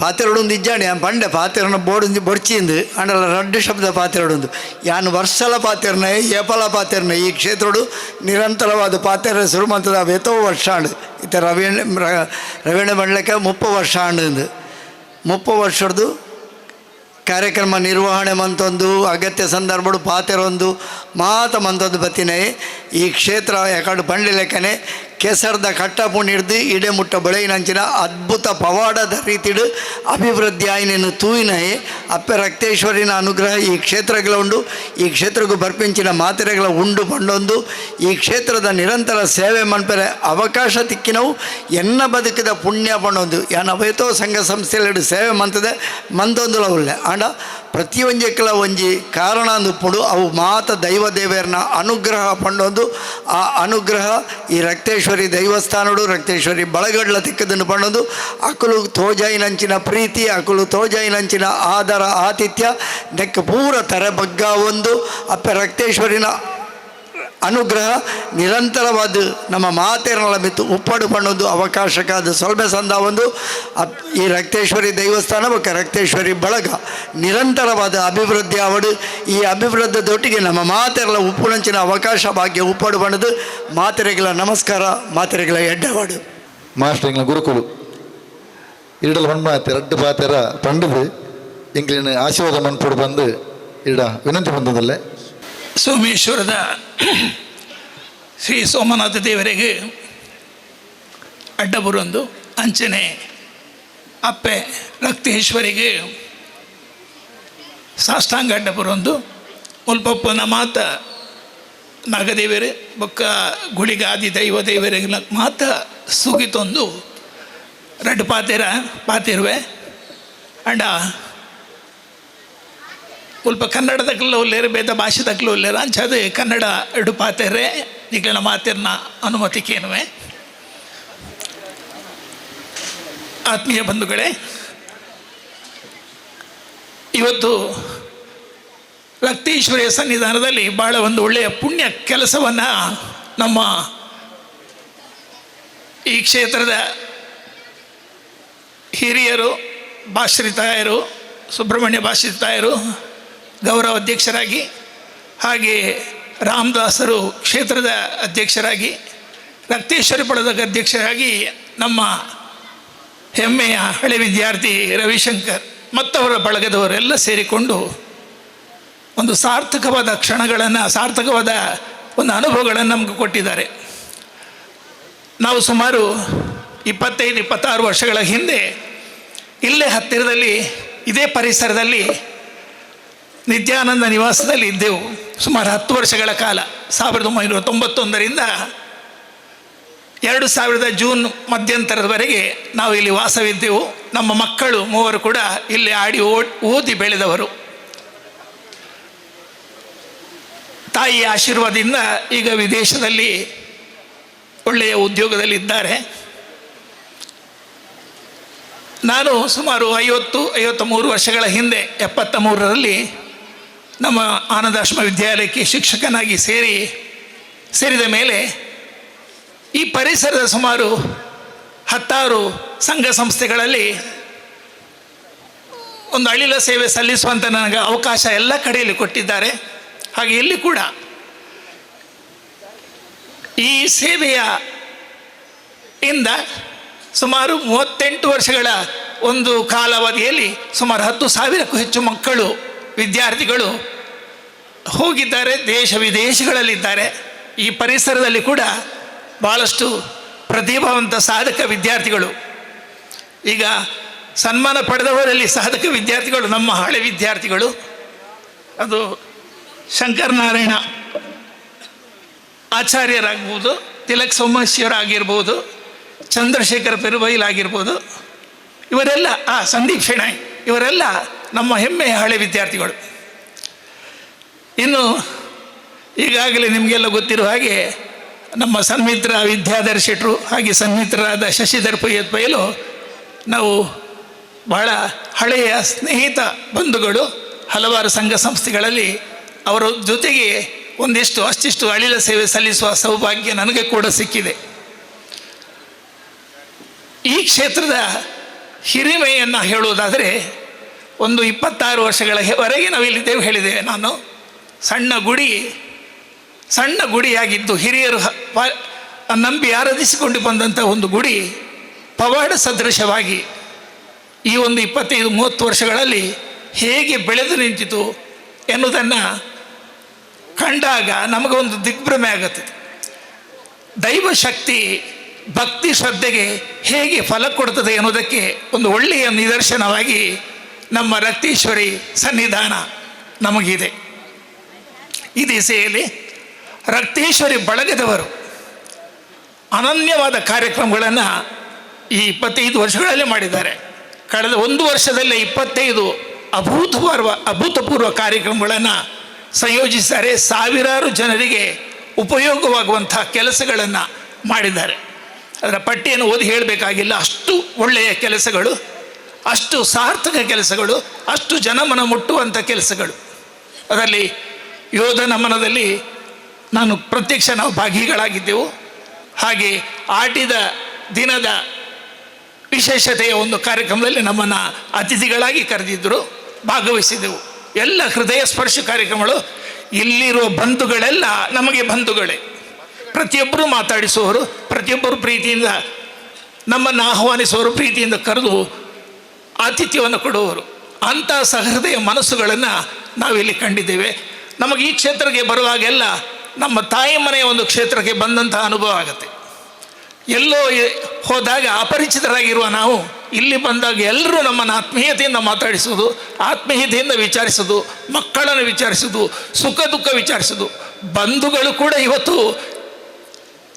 ಪಾತೆರೊಡೊಂದು ಇಜ್ಜಾಣಿ ಆ ಪಂಡೆ ಪಾತೆರನ ಬೋಡು ಬೊಡ್ಚಿಂದು ಅಂಡಲ್ಲ ರಡ್ಡು ಶಬ್ದ ಪಾತೆರೊಡೊಂದು ಯಾನು ವರ್ಷಲ ಪಾತೆರನ ಏಪಲ ಪಾತೆರನ ಈ ಕ್ಷೇತ್ರಡು ನಿರಂತರವಾದ ಪಾತೆರ ಶುರು ಮಂತದ ಎತ್ತೋ ವರ್ಷ ಆಂಡು ಇತ್ತ ರವೀಣ ಮಂಡಲಕ್ಕೆ 30 ವರ್ಷ ಆಂಡು 30 ವರ್ಷದ್ದು ಕಾರ್ಯಕ್ರಮ ನಿರ್ವಹಣೆ ಮಂತೊಂದು ಅಗತ್ಯ ಸಂದರ್ಭಡು ಪಾತೆರೊಂದು ಮಾತ ಮಂತೊಂದು ಬತ್ತಿನೇ ಈ ಕ್ಷೇತ್ರ ಯಾಕಂಡು ಬಂಡಿ ಲೆಕ್ಕನೆ ಕೆಸರ್ದ ಕಟ್ಟಪುಣ್ ಹಿಡ್ದು ಇಡೆ ಮುಟ್ಟ ಬೆಳೆಯಿನಂಚಿನ ಅದ್ಭುತ ಪವಾಡದ ರೀತಿಡು ಅಭಿವೃದ್ಧಿ ಆಯ್ನೇನು ತೂಯಿನೈ ಅಪ್ಪೆ ರಕ್ತೇಶ್ವರಿನ ಅನುಗ್ರಹ ಈ ಕ್ಷೇತ್ರಗಳ ಉಂಡು ಈ ಕ್ಷೇತ್ರಕ್ಕೂ ಬರ್ಪಿಂಚಿನ ಮಾತೆರೆಗಳ ಉಂಡು ಪಂಡೊಂದು ಈ ಕ್ಷೇತ್ರದ ನಿರಂತರ ಸೇವೆ ಮನ್ಪೆರೆ ಅವಕಾಶ ತಿಕ್ಕಿನವು ಎನ್ನ ಬದುಕಿದ ಪುಣ್ಯ ಪಂಡೊಂದು ಯಾನ ಅವಯತೋ ಸಂಘ ಸಂಸ್ಥೆಲೆಡು ಸೇವೆ ಮಂತದೆ ಮಂತೊಂದುಲ ಉಳ್ಳೆ ಆಂಡ ಪ್ರತಿಯೊಂದಕ್ಕೆಲ್ಲ ಒಂಜಿ ಕಾರಣ ಅಂದುಪ್ಪುಡು ಅವು ಮಾತ ದೈವ ದೇವರನ್ನ ಅನುಗ್ರಹ ಪಂಡೊಂದು ಆ ಅನುಗ್ರಹ ಈ ರಕ್ತೇಶ್ವರಿ ದೈವಸ್ಥಾನಡು ರಕ್ತೇಶ್ವರಿ ಬಳಗಡ್ಲ ತಿಕ್ಕದನ್ನು ಪಂಡೊಂದು ಅಕುಲು ತೋಜಾಯಿನಂಚಿನ ಪ್ರೀತಿ ಅಕುಲು ತೋಜಾಯಿನಂಚಿನ ಆದರ ಆತಿಥ್ಯ ನೆಕ್ಕ ಪೂರ ತರ ಬಗ್ಗ ಒಂದು ಅಪ್ಪೆ ರಕ್ತೇಶ್ವರಿನ ಅನುಗ್ರಹ ನಿರಂತರವಾದ ನಮ್ಮ ಮಾತೇರನೆಲ್ಲ ಬಿತ್ತು ಉಪ್ಪಡು ಪಣ್ಣೊಂದು ಅವಕಾಶಕ್ಕಾದ ಸೊಲ್ಬೆ ಸಂದ ಒಂದು ಈ ರಕ್ತೇಶ್ವರಿ ದೈವಸ್ಥಾನ ಬೊಕ್ಕ ರಕ್ತೇಶ್ವರಿ ಬಳಗ ನಿರಂತರವಾದ ಅಭಿವೃದ್ಧಿ ಅವಡು ಈ ಅಭಿವೃದ್ಧಿದೊಟ್ಟಿಗೆ ನಮ್ಮ ಮಾತೆರೆಲ್ಲ ಉಪ್ಪುನಂಚಿನ ಅವಕಾಶ ಭಾಗ್ಯ ಉಪ್ಪಡು ಪಣ್ಣದು ಮಾತೆರೆಗಳ ನಮಸ್ಕಾರ ಮಾತೆರೆಗಳ ಎಡ್ಡವಾಡು ಮಾಸ್ಟರ್ ಗುರುಕುಲು ಇಡಲ್ ಮಣ್ಮಾತೆ ರಡ್ಡು ಪಾತೆರ ಪಂಡದು ಇಂಗ್ಲಿನ ಆಶೀರ್ವಾದ ಮನ್ಪುಡು ಬಂದು ಇಡ ವಿನಂತಿ ಬಂದದಲ್ಲೇ ಸೋಮೇಶ್ವರದ ಶ್ರೀ ಸೋಮನಾಥ ದೇವರಿಗೆ ಅಡ್ಡ ಬರೊಂದು ಅಂಚನೆ ಅಪ್ಪೆ ರಕ್ತೇಶ್ವರಿಗೆ ಸಾಷ್ಟಾಂಗ ಅಡ್ಡ ಬರೊಂದು ಮುಲ್ಪಪ್ಪನ ಮಾತ ನಾಗದೇವರೇ ಬೊಕ್ಕ ಗುಳಿಗಾದಿ ದೈವ ದೇವರಿಗೆ ಮಾತ ಸುಗಿತೊಂದು ರಡ್ಡು ಪಾತಿರುವೆ ಅಂಡ ಸ್ವಲ್ಪ ಕನ್ನಡದಕ್ಕಲ್ಲ ಒಲ್ಲೇರು ಬೇದ ಭಾಷೆದಕ್ಕಲು ಒಲ್ಲೇರು ಅಂಚದು ಕನ್ನಡ ಎಡು ಪಾತೆರೆ ಈಗಲ ಮಾತಿರ್ನ ಅನುಮತಿಕೇನುವೆ. ಆತ್ಮೀಯ ಬಂಧುಗಳೇ, ಇವತ್ತು ರಕ್ತೇಶ್ವರಿಯ ಸನ್ನಿಧಾನದಲ್ಲಿ ಭಾಳ ಒಂದು ಒಳ್ಳೆಯ ಪುಣ್ಯ ಕೆಲಸವನ್ನು ನಮ್ಮ ಈ ಕ್ಷೇತ್ರದ ಹಿರಿಯರು ಭಾಶ್ರಿತಾಯರು ಸುಬ್ರಹ್ಮಣ್ಯ ಭಾಶ್ರಿತಾಯರು ಗೌರವ ಅಧ್ಯಕ್ಷರಾಗಿ, ಹಾಗೆ ರಾಮದಾಸರು ಕ್ಷೇತ್ರದ ಅಧ್ಯಕ್ಷರಾಗಿ, ರಕ್ತೇಶ್ವರಿ ಬಳಗದ ಅಧ್ಯಕ್ಷರಾಗಿ ನಮ್ಮ ಹೆಮ್ಮೆಯ ಹಳೆ ವಿದ್ಯಾರ್ಥಿ ರವಿಶಂಕರ್ ಮತ್ತವರ ಬಳಗದವರೆಲ್ಲ ಸೇರಿಕೊಂಡು ಒಂದು ಸಾರ್ಥಕವಾದ ಕ್ಷಣಗಳನ್ನು, ಸಾರ್ಥಕವಾದ ಒಂದು ಅನುಭವಗಳನ್ನು ನಮಗೆ ಕೊಟ್ಟಿದ್ದಾರೆ. ನಾವು ಸುಮಾರು 25-26 ವರ್ಷಗಳ ಹಿಂದೆ ಇಲ್ಲೇ ಹತ್ತಿರದಲ್ಲಿ ಇದೇ ಪರಿಸರದಲ್ಲಿ ನಿತ್ಯಾನಂದ ನಿವಾಸದಲ್ಲಿ ಇದ್ದೆವು. ಸುಮಾರು 10 ವರ್ಷಗಳ ಕಾಲ 1991ರಿಂದ 2000 ಜೂನ್ ಮಧ್ಯಂತರದವರೆಗೆ ನಾವು ಇಲ್ಲಿ ವಾಸವಿದ್ದೆವು. ನಮ್ಮ ಮಕ್ಕಳು 3 ಕೂಡ ಇಲ್ಲಿ ಆಡಿ ಓದಿ ಬೆಳೆದವರು. ತಾಯಿಯ ಆಶೀರ್ವಾದದಿಂದ ಈಗ ವಿದೇಶದಲ್ಲಿ ಒಳ್ಳೆಯ ಉದ್ಯೋಗದಲ್ಲಿದ್ದಾರೆ. ನಾನು ಸುಮಾರು 53 ವರ್ಷಗಳ ಹಿಂದೆ 73ರಲ್ಲಿ ನಮ್ಮ ಆನಂದಾಶ್ರಮ ವಿದ್ಯಾಲಯಕ್ಕೆ ಶಿಕ್ಷಕನಾಗಿ ಸೇರಿದ ಮೇಲೆ ಈ ಪರಿಸರದ ಸುಮಾರು 16 ಸಂಘ ಸಂಸ್ಥೆಗಳಲ್ಲಿ ಒಂದು ಅಳಿಲ ಸೇವೆ ಸಲ್ಲಿಸುವಂಥ ನನಗೆ ಅವಕಾಶ ಎಲ್ಲ ಕಡೆಯಲ್ಲಿ ಕೊಟ್ಟಿದ್ದಾರೆ. ಹಾಗೆ ಇಲ್ಲಿ ಕೂಡ ಈ ಸೇವೆಯ ಇಂದ ಸುಮಾರು 38 ವರ್ಷಗಳ ಒಂದು ಕಾಲಾವಧಿಯಲ್ಲಿ ಸುಮಾರು 10,000ಕ್ಕೂ ಹೆಚ್ಚು ಮಕ್ಕಳು ವಿದ್ಯಾರ್ಥಿಗಳು ಹೋಗಿದ್ದಾರೆ, ದೇಶ ವಿದೇಶಗಳಲ್ಲಿದ್ದಾರೆ. ಈ ಪರಿಸರದಲ್ಲಿ ಕೂಡ ಭಾಳಷ್ಟು ಪ್ರತಿಭಾವಂತ ಸಾಧಕ ವಿದ್ಯಾರ್ಥಿಗಳು, ಈಗ ಸನ್ಮಾನ ಪಡೆದವರಲ್ಲಿ ಸಾಧಕ ವಿದ್ಯಾರ್ಥಿಗಳು ನಮ್ಮ ಹಳೆ ವಿದ್ಯಾರ್ಥಿಗಳು. ಅದು ಶಂಕರನಾರಾಯಣ ಆಚಾರ್ಯರಾಗ್ಬೋದು, ತಿಲಕ್ ಸೋಮೇಶ್ವರಾಗಿರ್ಬೋದು, ಚಂದ್ರಶೇಖರ್ ಪೆರುಬೈಲಾಗಿರ್ಬೋದು, ಇವರೆಲ್ಲ ಸಂದೀಪ್ ಶೆಣಾಯ್, ಇವರೆಲ್ಲ ನಮ್ಮ ಹೆಮ್ಮೆಯ ಹಳೆ ವಿದ್ಯಾರ್ಥಿಗಳು. ಇನ್ನು ಈಗಾಗಲೇ ನಿಮಗೆಲ್ಲ ಗೊತ್ತಿರುವ ಹಾಗೆ ನಮ್ಮ ಸನ್ಮಿತ್ರ ವಿದ್ಯಾಧರ್ ಶೆಟ್ರು ಹಾಗೆ ಸನ್ಮಿತ್ರರಾದ ಶಶಿಧರ್ ಪೈಯಲು ನಾವು ಬಹಳ ಹಳೆಯ ಸ್ನೇಹಿತ ಬಂಧುಗಳು. ಹಲವಾರು ಸಂಘ ಸಂಸ್ಥೆಗಳಲ್ಲಿ ಅವರ ಜೊತೆಗೆ ಅಷ್ಟಿಷ್ಟು ಅಳಿಲ ಸೇವೆ ಸಲ್ಲಿಸುವ ಸೌಭಾಗ್ಯ ನನಗೆ ಕೂಡ ಸಿಕ್ಕಿದೆ. ಈ ಕ್ಷೇತ್ರದ ಹಿರಿಮೆಯನ್ನು ಹೇಳುವುದಾದರೆ ಒಂದು 26 ವರ್ಷಗಳವರೆಗೆ ನಾವು ಇಲ್ಲಿದ್ದೇವೆ ಹೇಳಿದ್ದೇವೆ ನಾನು. ಸಣ್ಣ ಗುಡಿಯಾಗಿದ್ದು ಹಿರಿಯರು ನಂಬಿ ಆರಾಧಿಸಿಕೊಂಡು ಬಂದಂಥ ಒಂದು ಗುಡಿ ಪವಾಡ ಸದೃಶವಾಗಿ ಈ ಒಂದು 25-30 ವರ್ಷಗಳಲ್ಲಿ ಹೇಗೆ ಬೆಳೆದು ನಿಂತಿತು ಎನ್ನುವುದನ್ನು ಕಂಡಾಗ ನಮಗೊಂದು ದಿಗ್ಭ್ರಮೆ ಆಗುತ್ತದೆ. ದೈವ ಶಕ್ತಿ ಭಕ್ತಿ ಶ್ರದ್ಧೆಗೆ ಹೇಗೆ ಫಲ ಕೊಡ್ತದೆ ಎನ್ನುವುದಕ್ಕೆ ಒಂದು ಒಳ್ಳೆಯ ನಿದರ್ಶನವಾಗಿ ನಮ್ಮ ರಕ್ತೇಶ್ವರಿ ಸನ್ನಿಧಾನ ನಮಗಿದೆ. ಈ ದಿಸೆಯಲ್ಲಿ ರಕ್ತೇಶ್ವರಿ ಬಳಗದವರು ಅನನ್ಯವಾದ ಕಾರ್ಯಕ್ರಮಗಳನ್ನು ಈ 25 ವರ್ಷಗಳಲ್ಲಿ ಮಾಡಿದ್ದಾರೆ. ಕಳೆದ 1 ವರ್ಷದಲ್ಲೇ 25 ಅಭೂತಪೂರ್ವ ಕಾರ್ಯಕ್ರಮಗಳನ್ನು ಸಂಯೋಜಿಸಿದ್ದಾರೆ. ಸಾವಿರಾರು ಜನರಿಗೆ ಉಪಯೋಗವಾಗುವಂಥ ಕೆಲಸಗಳನ್ನು ಮಾಡಿದ್ದಾರೆ. ಅದರ ಪಟ್ಟಿಯನ್ನು ಓದಿ ಹೇಳಬೇಕಾಗಿಲ್ಲ. ಅಷ್ಟು ಒಳ್ಳೆಯ ಕೆಲಸಗಳು, ಅಷ್ಟು ಸಾರ್ಥಕ ಕೆಲಸಗಳು, ಅಷ್ಟು ಜನಮನ ಮುಟ್ಟುವಂಥ ಕೆಲಸಗಳು. ಅದರಲ್ಲಿ ಯೋಧ ನಮನದಲ್ಲಿ ನಾವು ಭಾಗಿಗಳಾಗಿದ್ದೆವು. ಹಾಗೆ ಆಟಿದ ದಿನದ ವಿಶೇಷತೆಯ ಒಂದು ಕಾರ್ಯಕ್ರಮದಲ್ಲಿ ನಮ್ಮನ್ನು ಅತಿಥಿಗಳಾಗಿ ಕರೆದಿದ್ದರು, ಭಾಗವಹಿಸಿದೆವು. ಎಲ್ಲ ಹೃದಯ ಸ್ಪರ್ಶ ಕಾರ್ಯಕ್ರಮಗಳು. ಇಲ್ಲಿರುವ ಬಂಧುಗಳೆಲ್ಲ ನಮಗೆ ಬಂಧುಗಳೇ. ಪ್ರತಿಯೊಬ್ಬರು ಮಾತಾಡಿಸುವವರು, ಪ್ರತಿಯೊಬ್ಬರು ಪ್ರೀತಿಯಿಂದ ನಮ್ಮನ್ನು ಆಹ್ವಾನಿಸುವವರು, ಪ್ರೀತಿಯಿಂದ ಕರೆದು ಆತಿಥ್ಯವನ್ನು ಕೊಡುವವರು. ಅಂಥ ಸಹೃದಯ ಮನಸ್ಸುಗಳನ್ನು ನಾವಿಲ್ಲಿ ಕಂಡಿದ್ದೇವೆ. ನಮಗೆ ಈ ಕ್ಷೇತ್ರಕ್ಕೆ ಬರುವಾಗೆಲ್ಲ ನಮ್ಮ ತಾಯಿ ಮನೆಯ ಒಂದು ಕ್ಷೇತ್ರಕ್ಕೆ ಬಂದಂಥ ಅನುಭವ ಆಗುತ್ತೆ. ಎಲ್ಲೋ ಹೋದಾಗ ಅಪರಿಚಿತರಾಗಿರುವ ನಾವು ಇಲ್ಲಿ ಬಂದಾಗ ಎಲ್ಲರೂ ನಮ್ಮನ್ನು ಆತ್ಮೀಯತೆಯಿಂದ ಮಾತಾಡಿಸೋದು, ಆತ್ಮೀಯತೆಯಿಂದ ವಿಚಾರಿಸೋದು, ಮಕ್ಕಳನ್ನು ವಿಚಾರಿಸೋದು, ಸುಖ ದುಃಖ ವಿಚಾರಿಸೋದು. ಬಂಧುಗಳು ಕೂಡ ಇವತ್ತು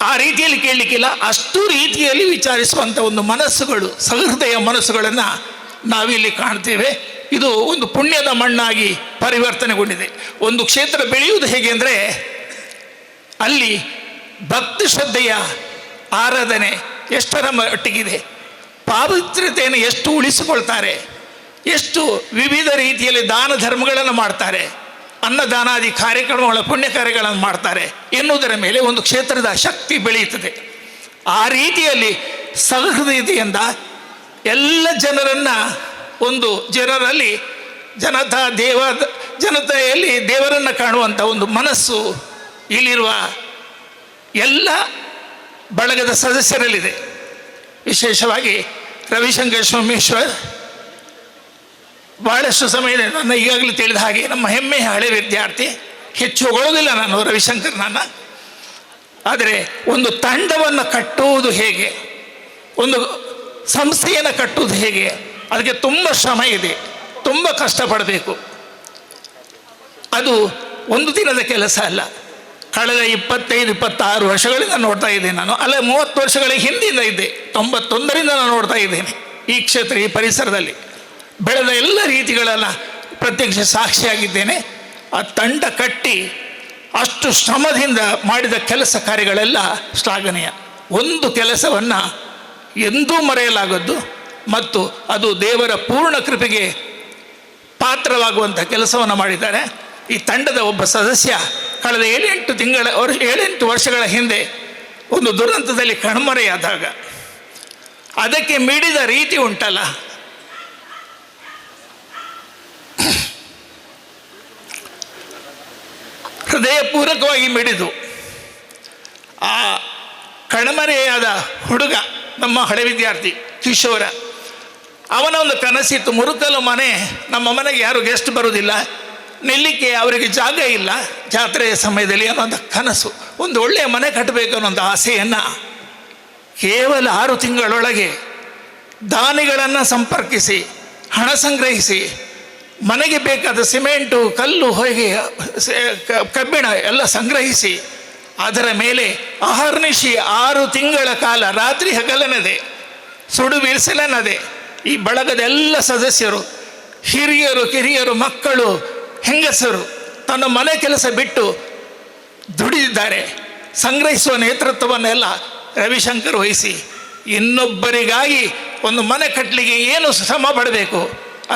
ಆ ರೀತಿಯಲ್ಲಿ ಕೇಳಲಿಕ್ಕಿಲ್ಲ, ಅಷ್ಟು ರೀತಿಯಲ್ಲಿ ವಿಚಾರಿಸುವಂಥ ಒಂದು ಮನಸ್ಸುಗಳು, ಸಹೃದಯ ಮನಸ್ಸುಗಳನ್ನು ನಾವಿಲ್ಲಿ ಕಾಣ್ತೇವೆ. ಇದು ಒಂದು ಪುಣ್ಯದ ಮಣ್ಣಾಗಿ ಪರಿವರ್ತನೆಗೊಂಡಿದೆ. ಒಂದು ಕ್ಷೇತ್ರ ಬೆಳೆಯುವುದು ಹೇಗೆ ಅಂದರೆ ಅಲ್ಲಿ ಭಕ್ತಿ ಶ್ರದ್ಧೆಯ ಆರಾಧನೆ ಎಷ್ಟರ ಮಟ್ಟಿಗಿದೆ, ಪಾವಿತ್ರ್ಯತೆಯನ್ನು ಎಷ್ಟು ಉಳಿಸಿಕೊಳ್ತಾರೆ, ಎಷ್ಟು ವಿವಿಧ ರೀತಿಯಲ್ಲಿ ದಾನ ಧರ್ಮಗಳನ್ನು ಮಾಡ್ತಾರೆ, ಅನ್ನದಾನಾದಿ ಕಾರ್ಯಕ್ರಮಗಳ ಪುಣ್ಯ ಕಾರ್ಯಗಳನ್ನು ಮಾಡ್ತಾರೆ ಎನ್ನುವುದರ ಮೇಲೆ ಒಂದು ಕ್ಷೇತ್ರದ ಶಕ್ತಿ ಬೆಳೆಯುತ್ತದೆ. ಆ ರೀತಿಯಲ್ಲಿ ಸಹೃದಯತೆಯಿಂದ ಎಲ್ಲ ಜನರನ್ನು ಜನರಲ್ಲಿ ಜನತೆಯಲ್ಲಿ ದೇವರನ್ನು ಕಾಣುವಂಥ ಒಂದು ಮನಸ್ಸು ಇಲ್ಲಿರುವ ಎಲ್ಲ ಬಳಗದ ಸದಸ್ಯರಲ್ಲಿದೆ. ವಿಶೇಷವಾಗಿ ರವಿಶಂಕರ್ ಸೋಮೇಶ್ವರ್ ಬಹಳಷ್ಟು ಸಮಯದ ನನ್ನ ಈಗಾಗಲೇ ತಿಳಿದ ಹಾಗೆ ನಮ್ಮ ಹೆಮ್ಮೆಯ ಹಳೆ ವಿದ್ಯಾರ್ಥಿ. ಹೆಚ್ಚು ಹೊಗಳೋದಿಲ್ಲ ನಾನು ರವಿಶಂಕರ್ನನ್ನು. ಆದರೆ ಒಂದು ತಂಡವನ್ನು ಕಟ್ಟುವುದು ಹೇಗೆ, ಒಂದು ಸಂಸ್ಥೆಯನ್ನು ಕಟ್ಟುವುದು ಹೇಗೆ, ಅದಕ್ಕೆ ತುಂಬ ಶ್ರಮ ಇದೆ, ತುಂಬ ಕಷ್ಟಪಡಬೇಕು. ಅದು ಒಂದು ದಿನದ ಕೆಲಸ ಅಲ್ಲ. ಕಳೆದ 25-26 ವರ್ಷಗಳಿಂದ ನೋಡ್ತಾ ಇದ್ದೇನೆ ನಾನು. 30 ವರ್ಷಗಳ ಹಿಂದಿಂದ ಇದ್ದೆ, 91ರಿಂದ ನಾನು ನೋಡ್ತಾ ಇದ್ದೇನೆ ಈ ಕ್ಷೇತ್ರ, ಈ ಪರಿಸರದಲ್ಲಿ ಬೆಳೆದ ಎಲ್ಲ ರೀತಿಗಳೆಲ್ಲ ಪ್ರತ್ಯಕ್ಷ ಸಾಕ್ಷಿಯಾಗಿದ್ದೇನೆ. ಆ ತಂಡ ಕಟ್ಟಿ ಅಷ್ಟು ಶ್ರಮದಿಂದ ಮಾಡಿದ ಕೆಲಸ ಕಾರ್ಯಗಳೆಲ್ಲ ಶ್ಲಾಘನೀಯ. ಒಂದು ಕೆಲಸವನ್ನು ಎಂದೂ ಮರೆಯಲಾಗದ್ದು ಮತ್ತು ಅದು ದೇವರ ಪೂರ್ಣ ಕೃಪೆಗೆ ಪಾತ್ರವಾಗುವಂಥ ಕೆಲಸವನ್ನು ಮಾಡಿದ್ದಾರೆ. ಈ ತಂಡದ ಒಬ್ಬ ಸದಸ್ಯ ಕಳೆದ 7-8 ವರ್ಷಗಳ ಹಿಂದೆ ಒಂದು ದುರಂತದಲ್ಲಿ ಕಣ್ಮರೆಯಾದಾಗ ಅದಕ್ಕೆ ಮಿಡಿದ ರೀತಿ ಉಂಟಲ್ಲ, ಹೃದಯಪೂರ್ವಕವಾಗಿ ಮಿಡಿದು ಆ ಕಣ್ಮರೆಯಾದ ಹುಡುಗ ನಮ್ಮ ಹಳೆ ವಿದ್ಯಾರ್ಥಿ ಕಿಶೋರ, ಅವನ ಒಂದು ಕನಸಿತ್ತು, ಮುರುಕಲು ಮನೆ, ನಮ್ಮ ಮನೆಗೆ ಯಾರು ಗೆಸ್ಟ್ ಬರುವುದಿಲ್ಲ, ನಿಲ್ಲಿಕ್ಕೆ ಅವರಿಗೆ ಜಾಗ ಇಲ್ಲ ಜಾತ್ರೆಯ ಸಮಯದಲ್ಲಿ ಅನ್ನೋಂಥ ಕನಸು. ಒಂದು ಒಳ್ಳೆಯ ಮನೆ ಕಟ್ಟಬೇಕು ಅನ್ನೋಂಥ ಆಸೆಯನ್ನು ಕೇವಲ 6 ತಿಂಗಳೊಳಗೆ ದಾನಿಗಳನ್ನು ಸಂಪರ್ಕಿಸಿ ಹಣ ಸಂಗ್ರಹಿಸಿ ಮನೆಗೆ ಬೇಕಾದ ಸಿಮೆಂಟು, ಕಲ್ಲು, ಹೊಗೆ, ಕಬ್ಬಿಣ ಎಲ್ಲ ಸಂಗ್ರಹಿಸಿ ಅದರ ಮೇಲೆ ಅಹರ್ನಿಶಿ 6 ತಿಂಗಳ ಕಾಲ ರಾತ್ರಿ ಹಗಲನದೆ ಸುಡು ಬಿಸಿಲನ್ನದೆ ಈ ಬಳಗದ ಎಲ್ಲ ಸದಸ್ಯರು, ಹಿರಿಯರು, ಕಿರಿಯರು, ಮಕ್ಕಳು, ಹೆಂಗಸರು ತನ್ನ ಮನೆ ಕೆಲಸ ಬಿಟ್ಟು ದುಡಿದಿದ್ದಾರೆ. ಸಂಗ್ರಹಿಸುವ ನೇತೃತ್ವವನ್ನೆಲ್ಲ ರವಿಶಂಕರ್ ವಹಿಸಿ ಇನ್ನೊಬ್ಬರಿಗಾಗಿ ಒಂದು ಮನೆ ಕಟ್ಟಲಿಕ್ಕೆ ಏನು ಶ್ರಮ ಪಡಬೇಕು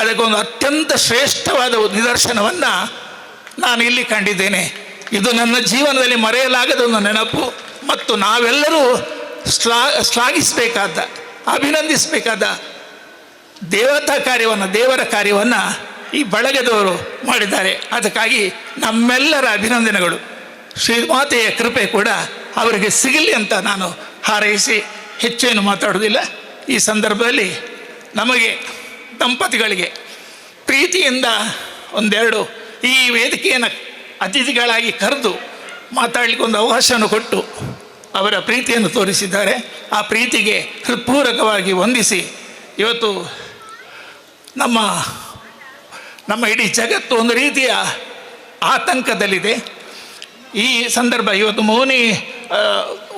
ಅದಕ್ಕೊಂದು ಅತ್ಯಂತ ಶ್ರೇಷ್ಠವಾದ ನಿದರ್ಶನವನ್ನು ನಾನು ಇಲ್ಲಿ ಕಂಡಿದ್ದೇನೆ. ಇದು ನನ್ನ ಜೀವನದಲ್ಲಿ ಮರೆಯಲಾಗದ ಒಂದು ನೆನಪು ಮತ್ತು ನಾವೆಲ್ಲರೂ ಶ್ಲಾಘಿಸಬೇಕಾದ, ಅಭಿನಂದಿಸಬೇಕಾದ ದೇವರ ಕಾರ್ಯವನ್ನು ಈ ಬಳಗದವರು ಮಾಡಿದ್ದಾರೆ. ಅದಕ್ಕಾಗಿ ನಮ್ಮೆಲ್ಲರ ಅಭಿನಂದನೆಗಳು. ಶ್ರೀಮಾತೆಯ ಕೃಪೆ ಕೂಡ ಅವರಿಗೆ ಸಿಗಲಿ ಅಂತ ನಾನು ಹಾರೈಸಿ ಹೆಚ್ಚೇನು ಮಾತಾಡೋದಿಲ್ಲ. ಈ ಸಂದರ್ಭದಲ್ಲಿ ನಮಗೆ ದಂಪತಿಗಳಿಗೆ ಪ್ರೀತಿಯಿಂದ ಒಂದೆರಡು ಈ ವೇದಿಕೆಯನ್ನು ಅತಿಥಿಗಳಾಗಿ ಕರೆದು ಮಾತಾಡಲಿಕ್ಕೆ ಒಂದು ಅವಕಾಶವನ್ನು ಕೊಟ್ಟು ಅವರ ಪ್ರೀತಿಯನ್ನು ತೋರಿಸಿದ್ದಾರೆ. ಆ ಪ್ರೀತಿಗೆ ಹೃತ್ಪೂರ್ವಕವಾಗಿ ವಂದಿಸಿ, ಇವತ್ತು ನಮ್ಮ ಇಡೀ ಜಗತ್ತು ಒಂದು ರೀತಿಯ ಆತಂಕದಲ್ಲಿದೆ. ಈ ಸಂದರ್ಭ ಇವತ್ತು ಮೌನಿ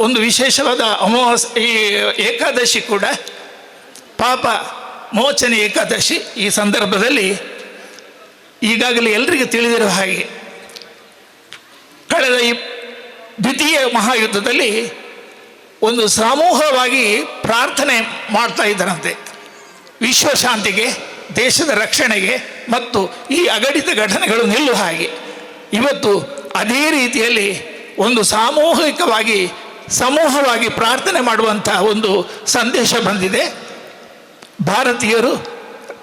ಒಂದು ವಿಶೇಷವಾದ ಈ ಏಕಾದಶಿ ಕೂಡ ಪಾಪ ಮೋಚನೆ ಏಕಾದಶಿ. ಈ ಸಂದರ್ಭದಲ್ಲಿ ಈಗಾಗಲೇ ಎಲ್ರಿಗೂ ತಿಳಿದಿರುವ ಹಾಗೆ ಕಳೆದ ಈ ದ್ವಿತೀಯ ಮಹಾಯುದ್ಧದಲ್ಲಿ ಒಂದು ಸಮೂಹವಾಗಿ ಪ್ರಾರ್ಥನೆ ಮಾಡ್ತಾ ಇದ್ದರಂತೆ, ವಿಶ್ವಶಾಂತಿಗೆ, ದೇಶದ ರಕ್ಷಣೆಗೆ ಮತ್ತು ಈ ಅಘಟಿತ ಘಟನೆಗಳು ನಿಲ್ಲುವ ಹಾಗೆ. ಇವತ್ತು ಅದೇ ರೀತಿಯಲ್ಲಿ ಒಂದು ಸಮೂಹವಾಗಿ ಪ್ರಾರ್ಥನೆ ಮಾಡುವಂಥ ಒಂದು ಸಂದೇಶ ಬಂದಿದೆ. ಭಾರತೀಯರು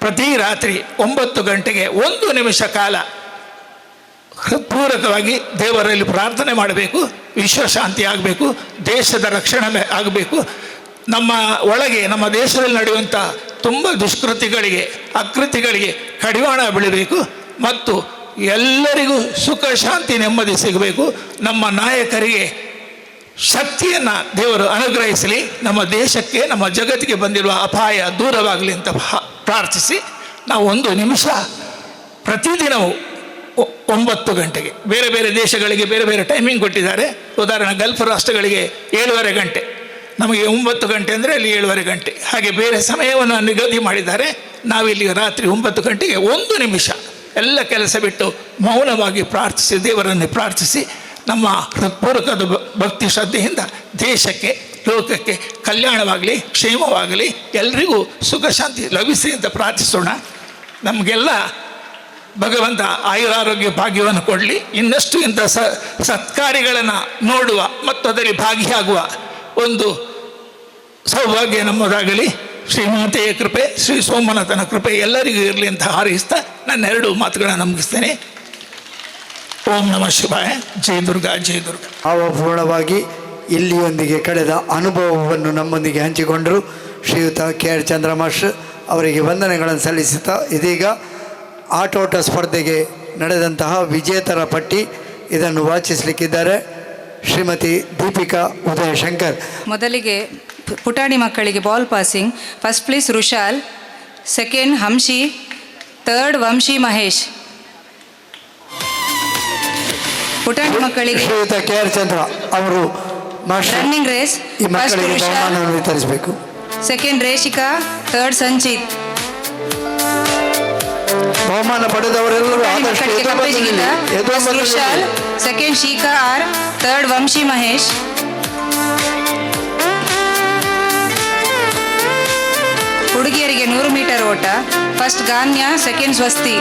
ಪ್ರತಿ ರಾತ್ರಿ 9 ಗಂಟೆಗೆ 1 ನಿಮಿಷ ಕಾಲ ಹೃತ್ಪೂರ್ವಕವಾಗಿ ದೇವರಲ್ಲಿ ಪ್ರಾರ್ಥನೆ ಮಾಡಬೇಕು. ವಿಶ್ವಶಾಂತಿ ಆಗಬೇಕು, ದೇಶದ ರಕ್ಷಣೆ ಆಗಬೇಕು, ನಮ್ಮ ಒಳಗೆ ನಮ್ಮ ದೇಶದಲ್ಲಿ ನಡೆಯುವಂಥ ತುಂಬ ದುಷ್ಕೃತಿಗಳಿಗೆ, ಅಕೃತಿಗಳಿಗೆ ಕಡಿವಾಣ ಬೀಳಬೇಕು ಮತ್ತು ಎಲ್ಲರಿಗೂ ಸುಖ ಶಾಂತಿ ನೆಮ್ಮದಿ ಸಿಗಬೇಕು. ನಮ್ಮ ನಾಯಕರಿಗೆ ಶಕ್ತಿಯನ್ನು ದೇವರು ಅನುಗ್ರಹಿಸಲಿ, ನಮ್ಮ ದೇಶಕ್ಕೆ, ನಮ್ಮ ಜಗತ್ತಿಗೆ ಬಂದಿರುವ ಅಪಾಯ ದೂರವಾಗಲಿ ಅಂತ ಪ್ರಾರ್ಥಿಸಿ ನಾವು 1 ನಿಮಿಷ ಪ್ರತಿದಿನವೂ 9 ಗಂಟೆಗೆ, ಬೇರೆ ಬೇರೆ ದೇಶಗಳಿಗೆ ಬೇರೆ ಬೇರೆ ಟೈಮಿಂಗ್ ಕೊಟ್ಟಿದ್ದಾರೆ. ಉದಾಹರಣೆ ಗಲ್ಫ್ ರಾಷ್ಟ್ರಗಳಿಗೆ 7:30 ಗಂಟೆ, ನಮಗೆ 9 ಗಂಟೆ ಅಂದರೆ ಅಲ್ಲಿ 7:30 ಗಂಟೆ, ಹಾಗೆ ಬೇರೆ ಸಮಯವನ್ನು ನಿಗದಿ ಮಾಡಿದ್ದಾರೆ. ನಾವಿಲ್ಲಿ ರಾತ್ರಿ 9 ಗಂಟೆಗೆ 1 ನಿಮಿಷ ಎಲ್ಲ ಕೆಲಸ ಬಿಟ್ಟು ಮೌನವಾಗಿ ಪ್ರಾರ್ಥಿಸಿ, ದೇವರನ್ನು ಪ್ರಾರ್ಥಿಸಿ, ನಮ್ಮ ಹೃತ್ಪೂರ್ವಕದ ಭಕ್ತಿ ಶ್ರದ್ಧೆಯಿಂದ ದೇಶಕ್ಕೆ, ಲೋಕಕ್ಕೆ ಕಲ್ಯಾಣವಾಗಲಿ, ಕ್ಷೇಮವಾಗಲಿ, ಎಲ್ರಿಗೂ ಸುಖ ಶಾಂತಿ ಲಭಿಸಿ ಅಂತ ಪ್ರಾರ್ಥಿಸೋಣ. ನಮಗೆಲ್ಲ ಭಗವಂತ ಆಯುರಾರೋಗ್ಯ ಭಾಗ್ಯವನ್ನು ಕೊಡಲಿ. ಇನ್ನಷ್ಟು ಇಂಥ ಸತ್ಕಾರ್ಯಗಳನ್ನು ನೋಡುವ ಮತ್ತು ಅದರಲ್ಲಿ ಭಾಗಿಯಾಗುವ ಒಂದು ಸೌಭಾಗ್ಯ ನಮ್ಮದಾಗಲಿ. ಶ್ರೀಮಾತೆಯ ಕೃಪೆ, ಶ್ರೀ ಸೋಮನಾಥನ ಕೃಪೆ ಎಲ್ಲರಿಗೂ ಇರಲಿ ಅಂತ ಹಾರೈಸ್ತಾ ನನ್ನ 2 ಮಾತುಗಳನ್ನು ಮುಗಿಸ್ತೇನೆ. ಓಂ ನಮಃ ಶಿವಾಯ. ಜೈ ದುರ್ಗಾ, ಜೈ ದುರ್ಗಾ. ಭಾವಪೂರ್ಣವಾಗಿ ಇಲ್ಲಿಯೊಂದಿಗೆ ಕಳೆದ ಅನುಭವವನ್ನು ನಮ್ಮೊಂದಿಗೆ ಹಂಚಿಕೊಂಡರು ಶ್ರೀಯುತ KR ಚಂದ್ರಮಾಸ್ಟರ್ ಅವರಿಗೆ ವಂದನೆಗಳನ್ನು ಸಲ್ಲಿಸುತ್ತಾ, ಇದೀಗ ಆಟೋಟ ಸ್ಪರ್ಧೆಗೆ ನಡೆದಂತಹ ವಿಜೇತರ ಪಟ್ಟಿ ಇದನ್ನು ವಾಚಿಸಲಿಕ್ಕಿದ್ದಾರೆ ಶ್ರೀಮತಿ ದೀಪಿಕಾ ಉದಯಶಂಕರ್. ಮೊದಲಿಗೆ ಪುಟಾಣಿ ಮಕ್ಕಳಿಗೆ ball passing. First place Rushal, second Hamshi, third Vamshi Mahesh. ಪುಟಾಣಿ ಮಕ್ಕಳಿಗೆ ಶ್ರೀಯುತ KR ಚಂದ್ರ ಅವರು ರನ್ನಿಂಗ್ ರೇಸ್. ಈ ಮಕ್ಕಳಿಗೆ ಬಹುಮಾನವನ್ನು ವಿತರಿಸಬೇಕು. Second Reshika, third Sanchit. ಬಹುಮಾನ ಪಡೆದವರೆಲ್ಲರೂ ಆದಷ್ಟು Rushal, second Sheeka R, third Vamshi Mahesh. ಹುಡುಗಿಯರಿಗೆ 100 ಮೀಟರ್ ಓಟ. ಫಸ್ಟ್ ಗಾನ್ಯ, ಸೆಕೆಂಡ್ ಸ್ವಸ್ತಿ.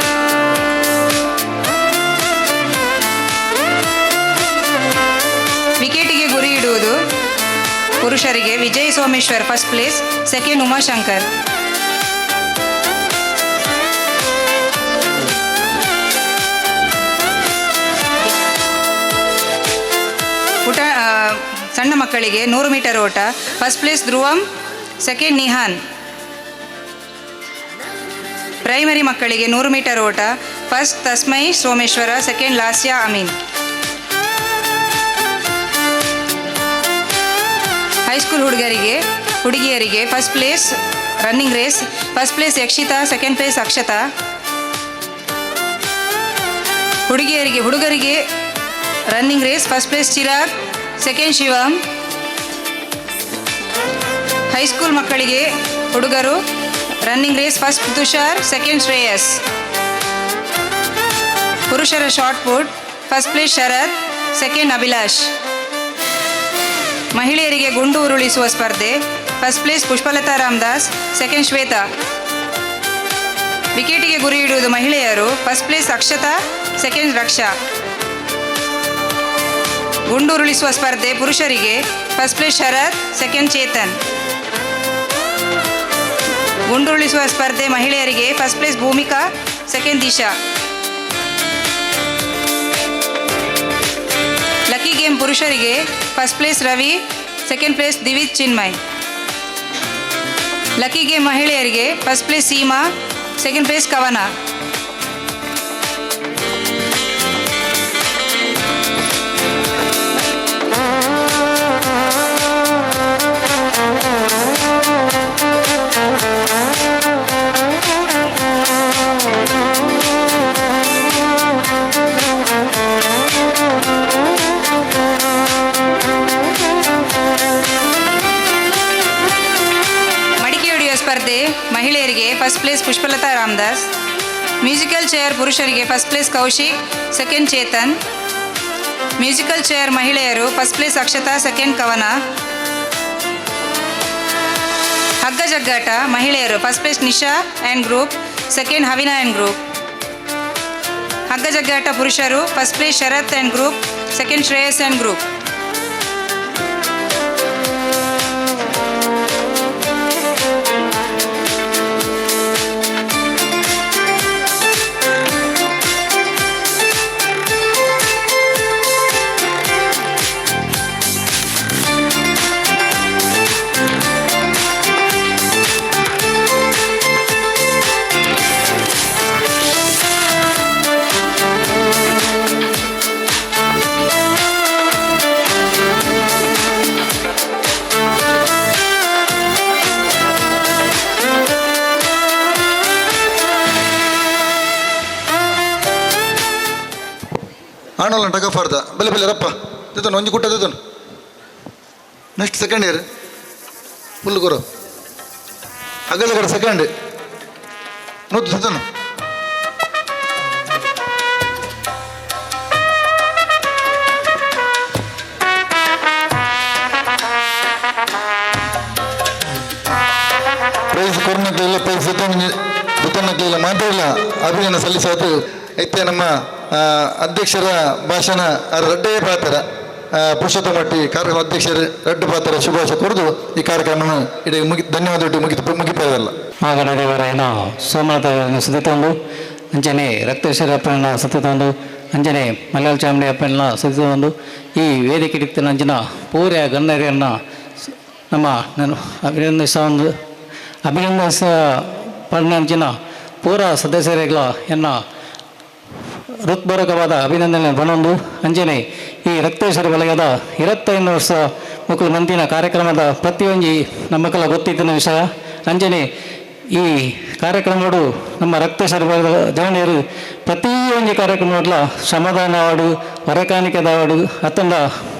ವಿಕೆಟಿಗೆ ಗುರಿ ಇಡುವುದು ಪುರುಷರಿಗೆ Vijay Someshwar first place, second Umashankar. ಸಣ್ಣ ಮಕ್ಕಳಿಗೆ 100 ಮೀಟರ್ ಓಟ. First place Dhruvam, second Nihan. Primary ಮಕ್ಕಳಿಗೆ 100 ಮೀಟರ್ ಓಟ. First Tasmai Someshwara, second Lasya Ameen. High school ಹುಡುಗಿಯರಿಗೆ first place running race. First place Yakshita, second place Akshata. ಹುಡುಗರಿಗೆ running race. First place Chirag, second Shivam. High school ಮಕ್ಕಳಿಗೆ ಹುಡುಗರು running race. First Tushar, second Shreyas. ಪುರುಷರ shot put. First place Sharath, second Abhilash. ಮಹಿಳೆಯರಿಗೆ ಗುಂಡು ಉರುಳಿಸುವ ಸ್ಪರ್ಧೆ, first place Pushpalatha Ramdas, second Shweta. ವಿಕೆಟಿಗೆ ಗುರಿ ಇಡುವುದು ಮಹಿಳೆಯರು, first place Akshata, second Raksha. ಗುಂಡು ಉರುಳಿಸುವ ಸ್ಪರ್ಧೆ ಪುರುಷರಿಗೆ, first place Sharath, second Chetan. ಗುಂಡು ಉರುಳಿಸುವ ಸ್ಪರ್ಧೆ ಮಹಿಳೆಯರಿಗೆ, first place Bhoomika, second Disha. Lucky game ಪುರುಷರಿಗೆ, first place Ravi, second place Divij Chinmay. Lucky game ಮಹಿಳೆಯರಿಗೆ, first place Seema, second place Kavana. ಸ್ಪರ್ಧೆ ಮಹಿಳೆಯರಿಗೆ, first place Pushpalatha Ramdas. Musical chair ಪುರುಷರಿಗೆ, first place Kaushik, second Chetan. Musical chair ಮಹಿಳೆಯರು, first place Akshata, second Kavana. ಹಗ್ಗ ಜಗ್ಗಾಟ ಮಹಿಳೆಯರು, first place Nisha and group, second Havina and group. ಹಗ್ಗ ಜಗ್ಗಾಟ ಪುರುಷರು, first place Sharath and group, second Shreyas and group. ಆಣಲ್ಲ ಟಗಫಾರ್ದ ಬೆಲೆ ಬೆಲೆ ರಪ್ಪ ತಿತ್ತನು ಒಂಜಿ ಕುಟ್ಟ ತಿತ್ತನು. ನೆಕ್ಸ್ಟ್ ಸೆಕೆಂಡ್ ಇಯರ್ ಫುಲ್ ಗುರು ಅಗಲ ಕಡೆ ಸೆಕೆಂಡ್ ನೂತು ತಿತ್ತನು. ಪ್ರೈಸ್ ಕೊರೋನಕ್ಕಿಲ್ಲ, ಪ್ರೈಸ್ ಸುತ್ತನ್ನಕ್ಕಿಲ್ಲ ಮಾತಾಡಿಲ್ಲ ಅಭಿನಂದನೆ ಸಲ್ಲಿಸೋದು ಐತೆ. ನಮ್ಮ ಅಧ್ಯಕ್ಷರ ಭಾಷಣ ರಡ್ಡೇ ಪಾತ್ರ ಪುರುಷೋತ್ತಮ ಮಟ್ಟಿ ಕಾರ್ಯಕ್ರಮ ಅಧ್ಯಕ್ಷರು ರಡ್ಡು ಪಾತ್ರ ಶುಭಾಶಯ ಕೊಡದು ಈ ಕಾರ್ಯಕ್ರಮ ಇಡೀ ಧನ್ಯವಾದ ಮುಗಿಪಲ್ಲ. ಆಗಡದೇವರೇನ ಸೋಮನಾಥ ಸುತ್ತಿತೊಂದು ಅಂಚನೆ ರಕ್ತೇಶ್ವರ ಅಪ್ಪನ ಸುತ್ತಿತೊಂದು ಅಂಜನೆ ಮಲಯಾಳ ಚಾಮುಂಡಿ ಅಪ್ಪನ ಸುತ್ತಿತೊಂದು ಈ ವೇದಿಕೆ ಇಡ್ತಿನ ಅಂಚಿನ ಪೂರ್ಯ ಗಣ್ಯರನ್ನು ನಮ್ಮ ನಾನು ಅಭಿನಂದಿಸ ಪಡೆದಂಚಿನ ಪೂರ ಸದಸ್ಯರುಗಳ ಎನ್ನ ಹೃತ್ಪೂರ್ವಕವಾದ ಅಭಿನಂದನೆ ಬಣೊಂದು ಅಂಜನೆ ಈ ರಕ್ತೇಶ್ವರ ವಲಯದ 25 ವರ್ಷ ಮಕ್ಕಳು ನಂತಿನ ಕಾರ್ಯಕ್ರಮದ ಪ್ರತಿಯೊಂದು ನಮ್ಮಕ್ಕೆಲ್ಲ ಗೊತ್ತಿದ್ದ ವಿಷಯ. ಅಂಜನೆ ಈ ಕಾರ್ಯಕ್ರಮಗಳು ನಮ್ಮ ರಕ್ತೇಶ್ವರ ವಲಯದ ಜವಣಿಯರು ಪ್ರತಿಯೊಂದು ಕಾರ್ಯಕ್ರಮಗಳ ಶ್ರಮದಾನ ಅವಾರ್ಡು, ಹೊರಕಾಣಿಕೆದ ಅವಾರ್ಡು ಅತ್ತಂದ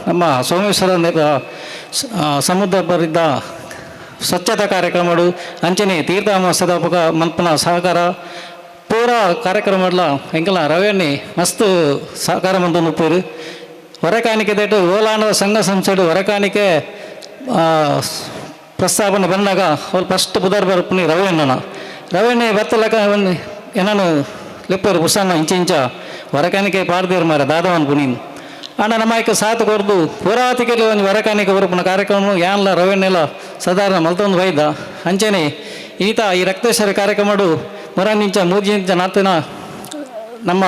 ನಮ್ಮ ಸೋಮೇಶ್ವರ ಸಮುದ್ರ ಬರಿದ್ದ ಸ್ವಚ್ಛತಾ ಕಾರ್ಯಕ್ರಮಗಳು ಅಂಚನೆ ತೀರ್ಥ ಮಹೋತ್ಸವ ಮಲ್ಪನ ಸಹಕಾರ ಪೂರ ಕಾರ್ಯಕ್ರಮಗಳ ಎಂಕಲ ರವೆಣ್ಣೆ ಮಸ್ತ್ ಸಹಕಾರ ಮಂದು ಮುಪ್ಪೇರು. ಹೊರಕಾಣಿಕೆ ದೇಟು ಓಲಾಂಡದ ಸಂಘ ಸಂಸ್ಥೆಡು ಹೊರಕಾಣಿಕೆ ಪ್ರಸ್ತಾಪನೆ ಬಂದಾಗ ಅವ್ರು ಫಸ್ಟ್ ಬುಧವಾರ ಬರ್ಪನಿ ರವೆಣ್ಣೆ ಬತ್ತಲಕ ಒಂದು ಏನಾನು ಲೆಪ್ಪರು ಪುಸ್ತಕ ಇಂಚ ಹೊರಕಾಣಿಕೆ ಪಾಡ್ದೇರು ಮಾರ ದಾದವನ್ ಪುನೀನ್ ಅಣ್ಣ ನಮ್ಮಕ್ಕೆ ಸಾತು ಕೊರ್ದು ಪುರಾತಿಕೆಲ್ಲ ಒಂದು ಹೊರಕಾಣಿಕೆ ಬರುಪನ ಕಾರ್ಯಕ್ರಮ ಯಾನ್ಲ ರವೆಣ್ಣೆಲ್ಲ ಸಾಧಾರಣ ಮಲ್ತೊಂದು ಬೈದ ಅಂಚನೆ ಈತ ಈ ರಕ್ತೇಶ್ವರ ಕಾರ್ಯಕ್ರಮಡು ಮೊರಾನಿಂಚ ಮೂಜಿಂಚ ನಾತಿನ ನಮ್ಮ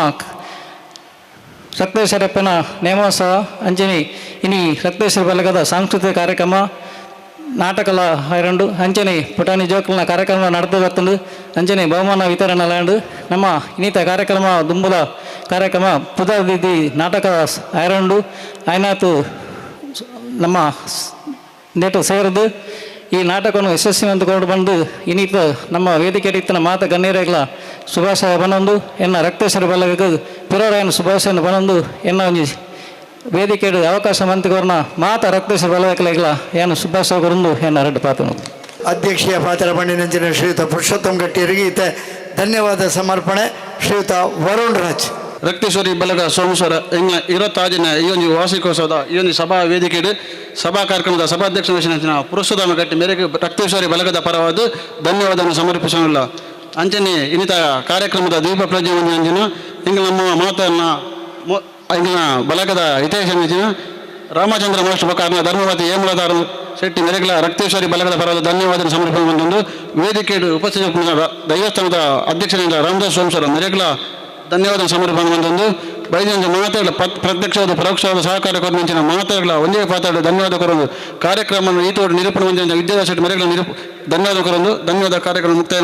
ರಕ್ತೇಶ್ವರಪ್ಪನ ನೇಮೋತ್ಸವ ಅಂಚನೆ ಇನಿ ರಕ್ತೇಶ್ವರ ಬಲಗದ ಸಾಂಸ್ಕೃತಿಕ ಕಾರ್ಯಕ್ರಮ ನಾಟಕಲ ಎರಡು ಅಂಚನೆ ಪುಟಾಣಿ ಜೋಕಲ್ನ ಕಾರ್ಯಕ್ರಮ ನಡೆದು ಬರ್ತಂದು ಅಂಚನೆ ಬಹುಮಾನ ವಿತರಣೆ ಲ್ಯಾಂಡ್ ನಮ್ಮ ಇನ್ನಿತ ಕಾರ್ಯಕ್ರಮ ದುಂಬುದ ಕಾರ್ಯಕ್ರಮ ಪುದರ್ದಿದ್ದಿ ನಾಟಕ ಐರಂಡು ಆಯ್ನಾತು ನಮ್ಮ ನೇಟು ಸೇರಿದು ಈ ನಾಟಕವನ್ನು ಯಶಸ್ವಿವಂತಗೊಂಡು ಬಂದು ಇನ್ನಿತ ನಮ್ಮ ವೇದಿಕೆ ರೀತಿಯ ಮಾತ ಗಣ್ಯರೆಗಳ ಶುಭಾಶಯ ಬನೊಂದು ಎನ್ನ ರಕ್ತೇಶ್ವರ ಬಲಗ ಪಿರೋರಾಯನ ಶುಭಾಶಯನ ಬನೊಂದು ಎನ್ನ ಒಂದು ವೇದಿಕೆ ಅವಕಾಶ ಮಂತ್ರಿಗವ್ರನ್ನ ಮಾತ ರಕ್ತೇಶ್ವರ ಬಲಗಲ ಏನು ಶುಭಾಶಯ ಕೊರಂದು ಎನ್ನ ರಡ್ಡು ಪಾತ್ರ ಅಧ್ಯಕ್ಷೀಯ ಪಾತ್ರ ಬಂಡಿನಂಚಿನ ಶ್ರೀಯುತ ಪುರುಷೋತ್ತಮ ಗಟ್ಟಿಯರಿಗೆ ಧನ್ಯವಾದ ಸಮರ್ಪಣೆ. ಶ್ರೀಯುತ ವರುಣ್ ರಾಜ್. ರಕ್ತೇಶ್ವರಿ ಬಲಗ ಸೋಮೇಶ್ವರ ಎಂಗ 26ನೇ ಈ ಒಂದು ವಾರ್ಷಿಕೋತ್ಸವದ ಈ ಒಂದು ಸಭಾ ವೇದಿಕೆಡು ಸಭಾ ಕಾರ್ಯಕ್ರಮದ ಸಭಾಧ್ಯಕ್ಷ ವಹಿಸಿನ ಪುರುಷೋತ್ತಮ ಗಟ್ಟಿ ಮೇರೆಗೆ ರಕ್ತೇಶ್ವರಿ ಬಲಗದ ಪರವಾದ ಧನ್ಯವಾದವನ್ನು ಸಮರ್ಪಿಸೋಲ್ಲ. ಅಂಚನೆ ಇನ್ನಿತ ಕಾರ್ಯಕ್ರಮದ ದೀಪ ಪ್ರಜ್ವಲನೆ ಅಂಜಿನ ಇಂಗ ನಮ್ಮ ಮಾತನ್ನ ಇಂಗಿನ ಬಲಗದ ಹಿತೈಷ ರಾಮಚಂದ್ರ ಮಾಸ್ಟರ್ ಪ್ರಕಾರನ ಧರ್ಮವತಿ ಹೇಮಲಧಾರ ಶೆಟ್ಟಿ ಮೆರೆಗಲ ರಕ್ತೇಶ್ವರಿ ಬಲಗದ ಪರವಾದ ಧನ್ಯವಾದ ಸಮರ್ಪಣೆ ವೇದಿಕೆ ಉಪಸ್ಥಿತ ದೈವಸ್ಥಾನದ ಅಧ್ಯಕ್ಷರಿಂದ ರಾಮದಾಸ್ ಸೋಮೇಶ್ವರ ಮೆರೆಗಲ ಧನ್ಯವಾದ ಸಮರ್ಪಣೆ ಬಂದೊಂದು ಬೈದಿನ ಮಾತಾಡಲು ಪ್ರತ್ಯಕ್ಷವಾದ ಪರೋಕ್ಷವಾದ ಸಹಕಾರ ಕೊರಮಿಂಚಿನ ಮಾತಾಡಲ ಒಂದೇ ಪಾತಾಡಲು ಧನ್ಯವಾದ ಕೊರೊಂದು ಕಾರ್ಯಕ್ರಮ ಈ ತೋಟ ನಿರೂಪಣೆ ಹೊಂದಿದ ವಿದ್ಯಾರ್ಥಿ ಮೆರೆಗಲ ಧನ್ಯವಾದ ಕೊರೊಂದು ಧನ್ಯವಾದ ಕಾರ್ಯಕ್ರಮ ಮುಕ್ತಾಯ.